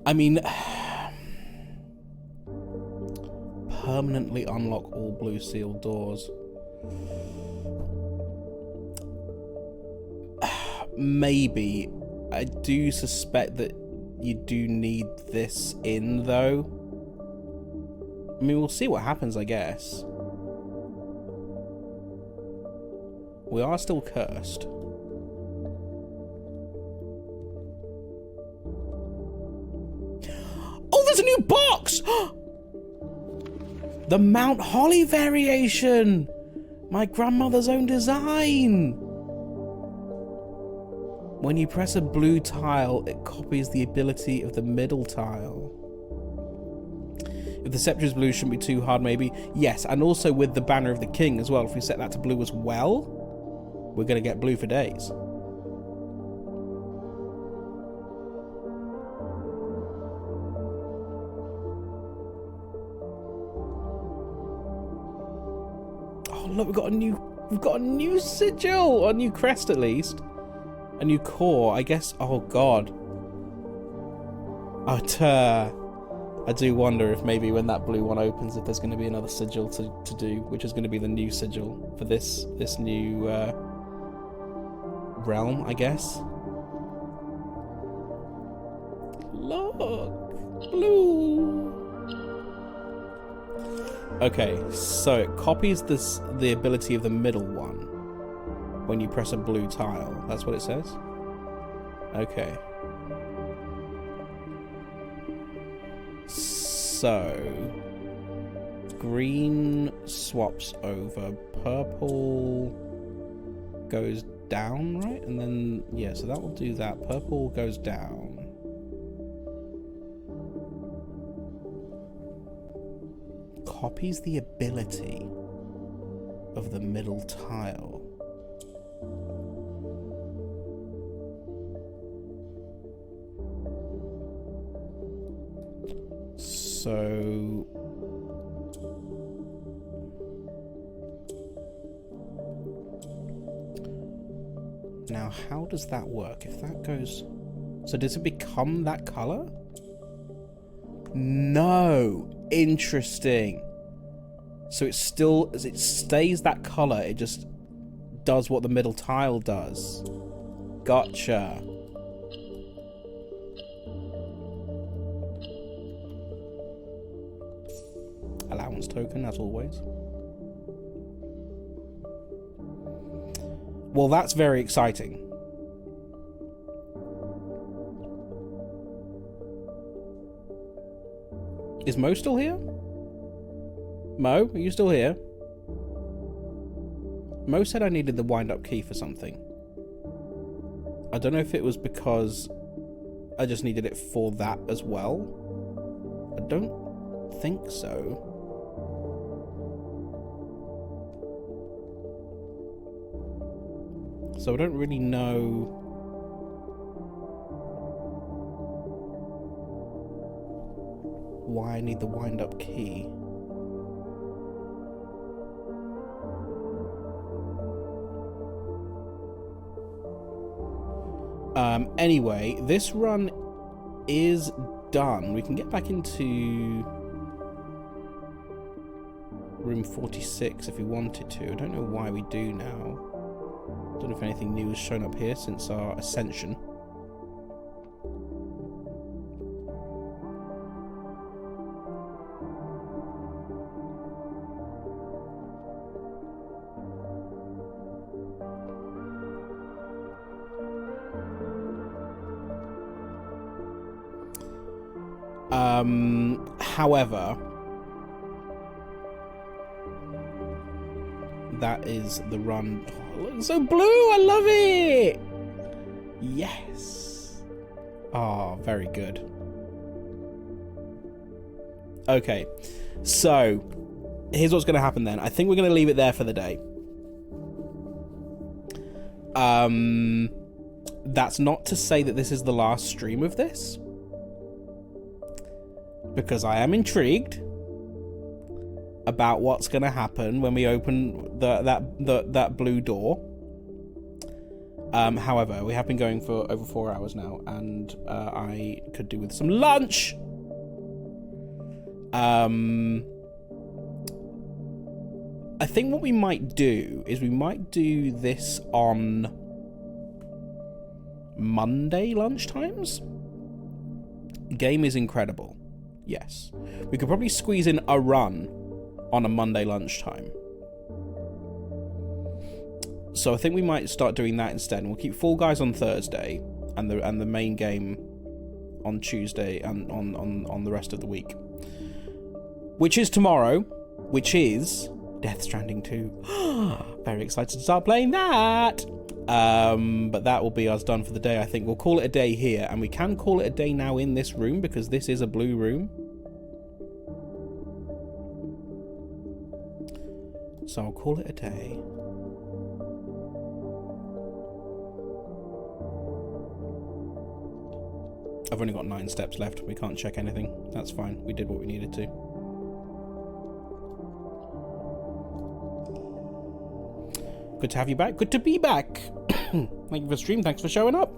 I mean, permanently unlock all blue sealed doors. Maybe. I do suspect that you do need this in, though. I mean, we'll see what happens, I guess. We are still cursed. Oh, there's a new box! The Mount Holly variation! My grandmother's own design! When you press a blue tile, it copies the ability of the middle tile. If the scepter is blue, it shouldn't be too hard, maybe. Yes, and also with the banner of the king as well. If we set that to blue as well, we're going to get blue for days. Oh, look, we've got a new sigil, or a new crest at least. A new core, I guess. Oh god. I do wonder if maybe when that blue one opens, if there's going to be another sigil to do, which is going to be the new sigil for this new realm, I guess. Look, blue. Okay, so it copies the ability of the middle one when you press a blue tile. That's what it says? Okay. So, green swaps over, purple goes down, right? And then, yeah, so that will do that. Purple goes down. Copies the ability of the middle tile. So now how does that work? If that goes, so does it become that color? No. Interesting. So it stays that color, it just does what the middle tile does. Gotcha. Allowance token, as always. Well, that's very exciting. Is Mo still here? Mo, are you still here? Mo said I needed the wind-up key for something. I don't know if it was because I just needed it for that as well. I don't think so. So I don't really know why I need the wind-up key. Anyway, this run is done. We can get back into room 46 if we wanted to. I don't know why we do now. Don't know if anything new has shown up here since our ascension. However, that is the run. Oh, it looks so blue. I love it. Yes. Oh, very good. Okay, so here's what's going to happen then. I think we're going to leave it there for the day. That's not to say that this is the last stream of this, because I am intrigued about what's going to happen when we open that blue door. However, we have been going for over 4 hours now, and I could do with some lunch. I think what we might do is we might do this on Monday lunchtimes. Game is incredible. Yes. We could probably squeeze in a run on a Monday lunchtime. So I think we might start doing that instead. We'll keep Fall Guys on Thursday and the main game on Tuesday and on the rest of the week. Which is tomorrow, which is Death Stranding 2. Very excited to start playing that. But that will be us done for the day, I think. We'll call it a day here, and we can call it a day now in this room because this is a blue room. So I'll call it a day. I've only got 9 steps left. We can't check anything. That's fine. We did what we needed to. Good to have you back. Good to be back. Thank you for the stream. Thanks for showing up.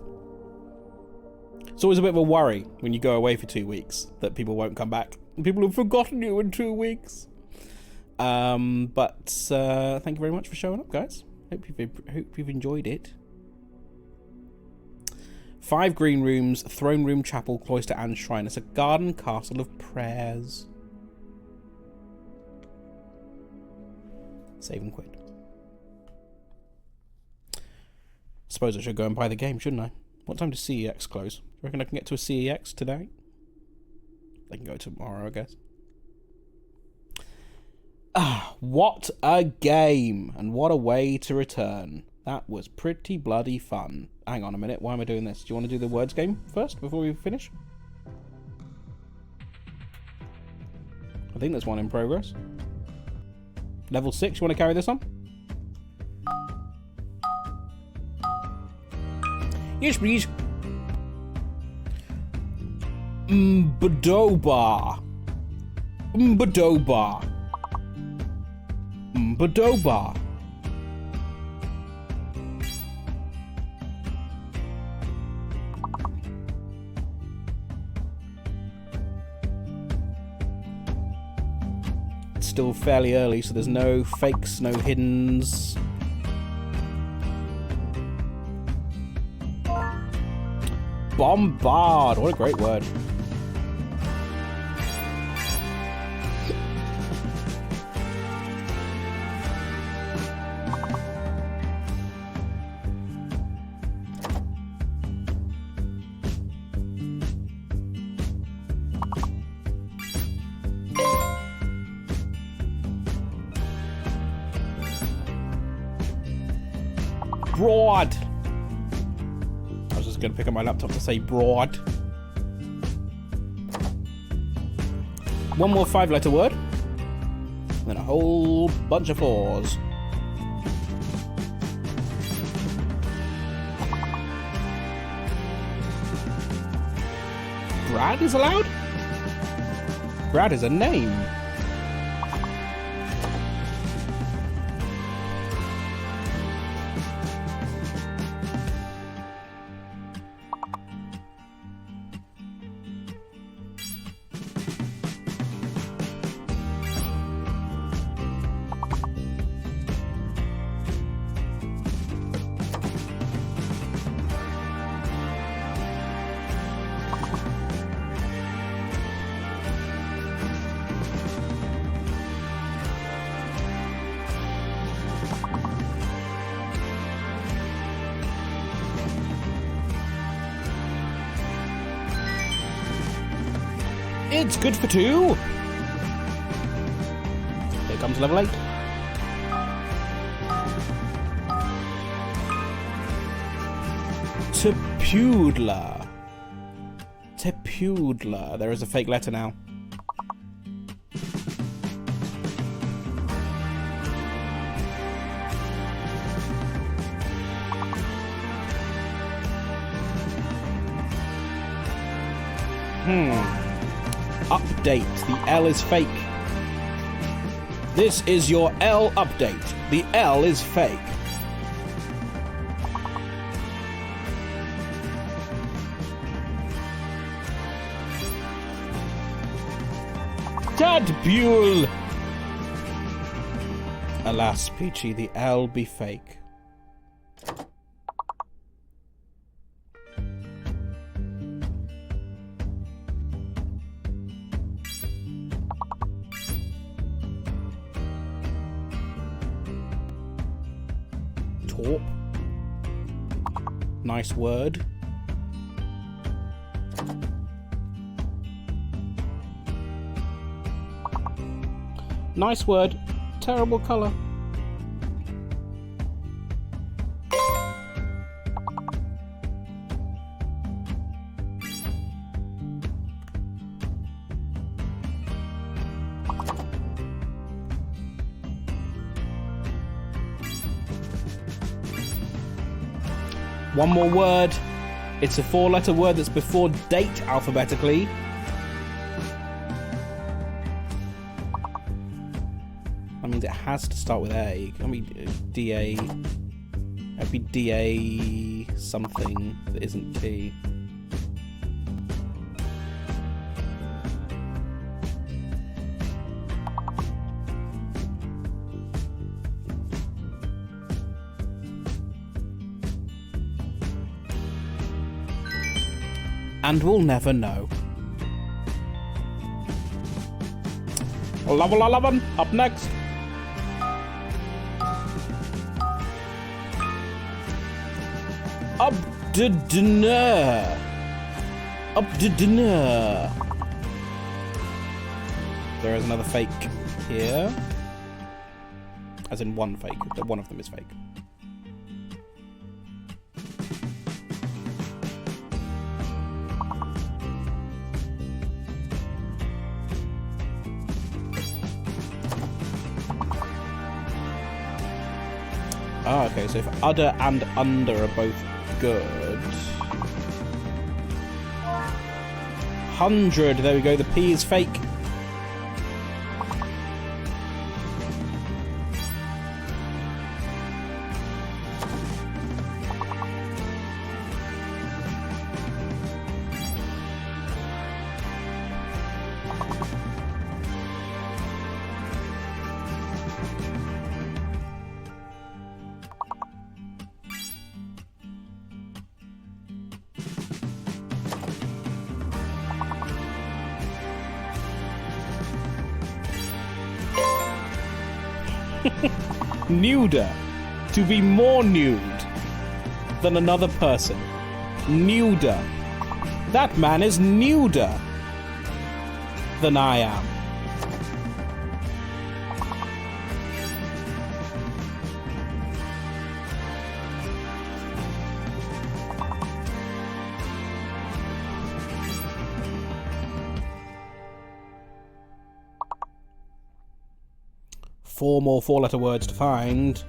So It's always a bit of a worry when you go away for 2 weeks that people won't come back. People have forgotten you in 2 weeks. But thank you very much for showing up, guys. Hope you've enjoyed it. 5 green rooms, throne room, chapel, cloister, and shrine. It's a garden castle of prayers. Save and quit. Suppose I should go and buy the game, shouldn't I? What time does CEX close? Do you reckon I can get to a CEX today? I can go tomorrow, I guess. Ah, what a game! And what a way to return. That was pretty bloody fun. Hang on a minute, why am I doing this? Do you want to do the words game first, before we finish? I think there's one in progress. Level 6, you want to carry this on? Yes, please. Mbadoba. Mbadoba. Mbadoba. It's still fairly early, so there's no fakes, no hiddens. Bombard. What a great word. Broad. I was just going to pick up my laptop to say broad. One more 5-letter word. And then a whole bunch of 4s. Brad is allowed? Brad is a name. It's good for 2. Here comes level 8. Tepudla. Tepudla. There is a fake letter now. Update. The L is fake. This is your L update. The L is fake. Tadbule. Alas, Peachy, the L be fake. Torp. Nice word. Nice word. Terrible colour. One more word. It's a 4-letter word that's before date alphabetically. That means it has to start with A. I mean, D-A... That'd be D-A something that isn't T. And we'll never know. Level 11, up next. Up to dinner. Up to dinner. There is another fake here. As in one fake. One of them is fake. Ah, okay, so if udder and under are both good. 100, there we go, the P is fake. Nuder. To be more nude than another person. Nuder. That man is nuder than I am. Four more four-letter words to find.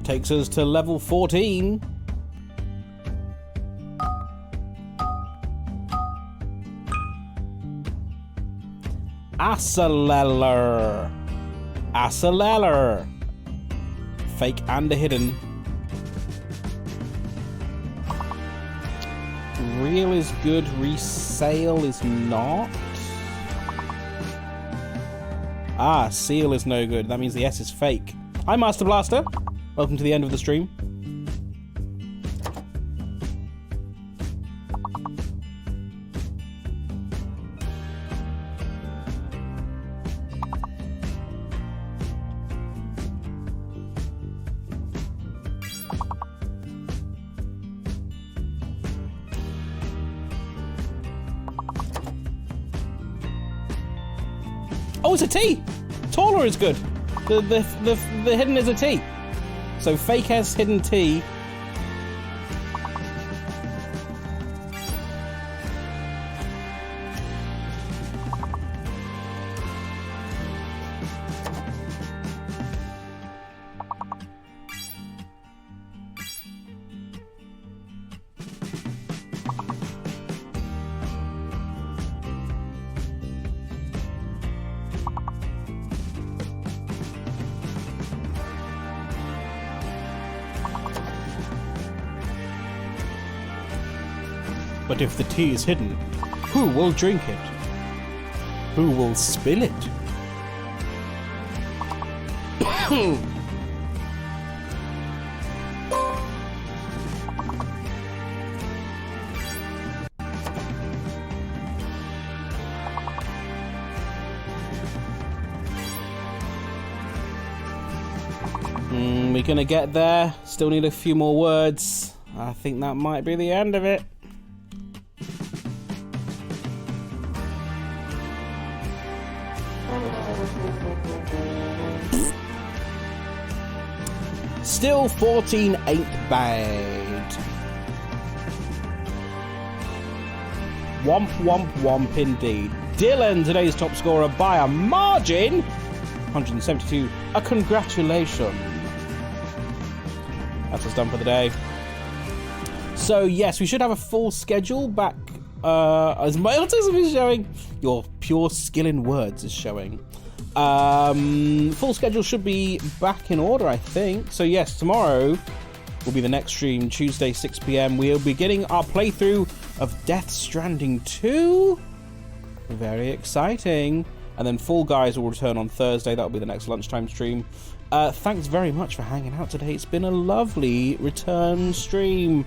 Takes us to level 14. Aceleller. Aceleller. Fake and a hidden. Real is good, resale is not. Ah, seal is no good. That means the S is fake. Hi, Master Blaster. Welcome to the end of the stream. Oh, it's a T! Taller is good. The hidden is a T. So fake S, hidden T. But if the tea is hidden, who will drink it? Who will spill it? We're gonna get there. Still need a few more words. I think that might be the end of it. Still 14 ain't bad. Womp, womp, womp indeed. Dylan, today's top scorer by a margin. 172. A congratulations. That's us done for the day. So yes, we should have a full schedule back. As my autism is showing, your pure skill in words is showing. Full schedule should be back in order, I think. So yes, tomorrow will be the next stream, Tuesday 6 p.m. We'll be getting our playthrough of Death Stranding 2. Very exciting. And then Fall Guys will return on Thursday. That'll be the next lunchtime stream. Thanks very much for hanging out today. It's been a lovely return stream.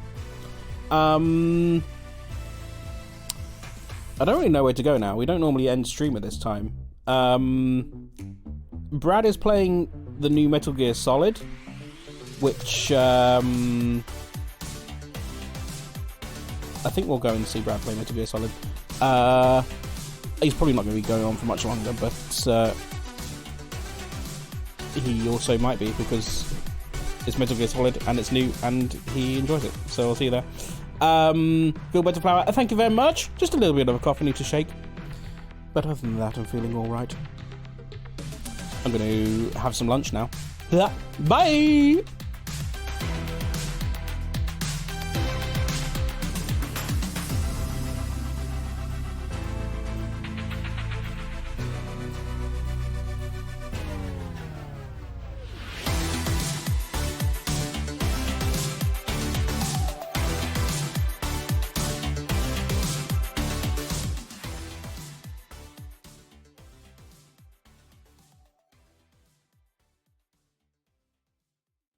I don't really know where to go now. We don't normally end stream at this time. Brad is playing the new Metal Gear Solid, which I think we'll go and see Brad play Metal Gear Solid. He's probably not going to be going on for much longer, but he also might be, because it's Metal Gear Solid and it's new and he enjoys it. So I'll see you there. Gilbert Flower, thank you very much. Just a little bit of a cough I need to shake, but other than that, I'm feeling all right. I'm going to have some lunch now. Bye.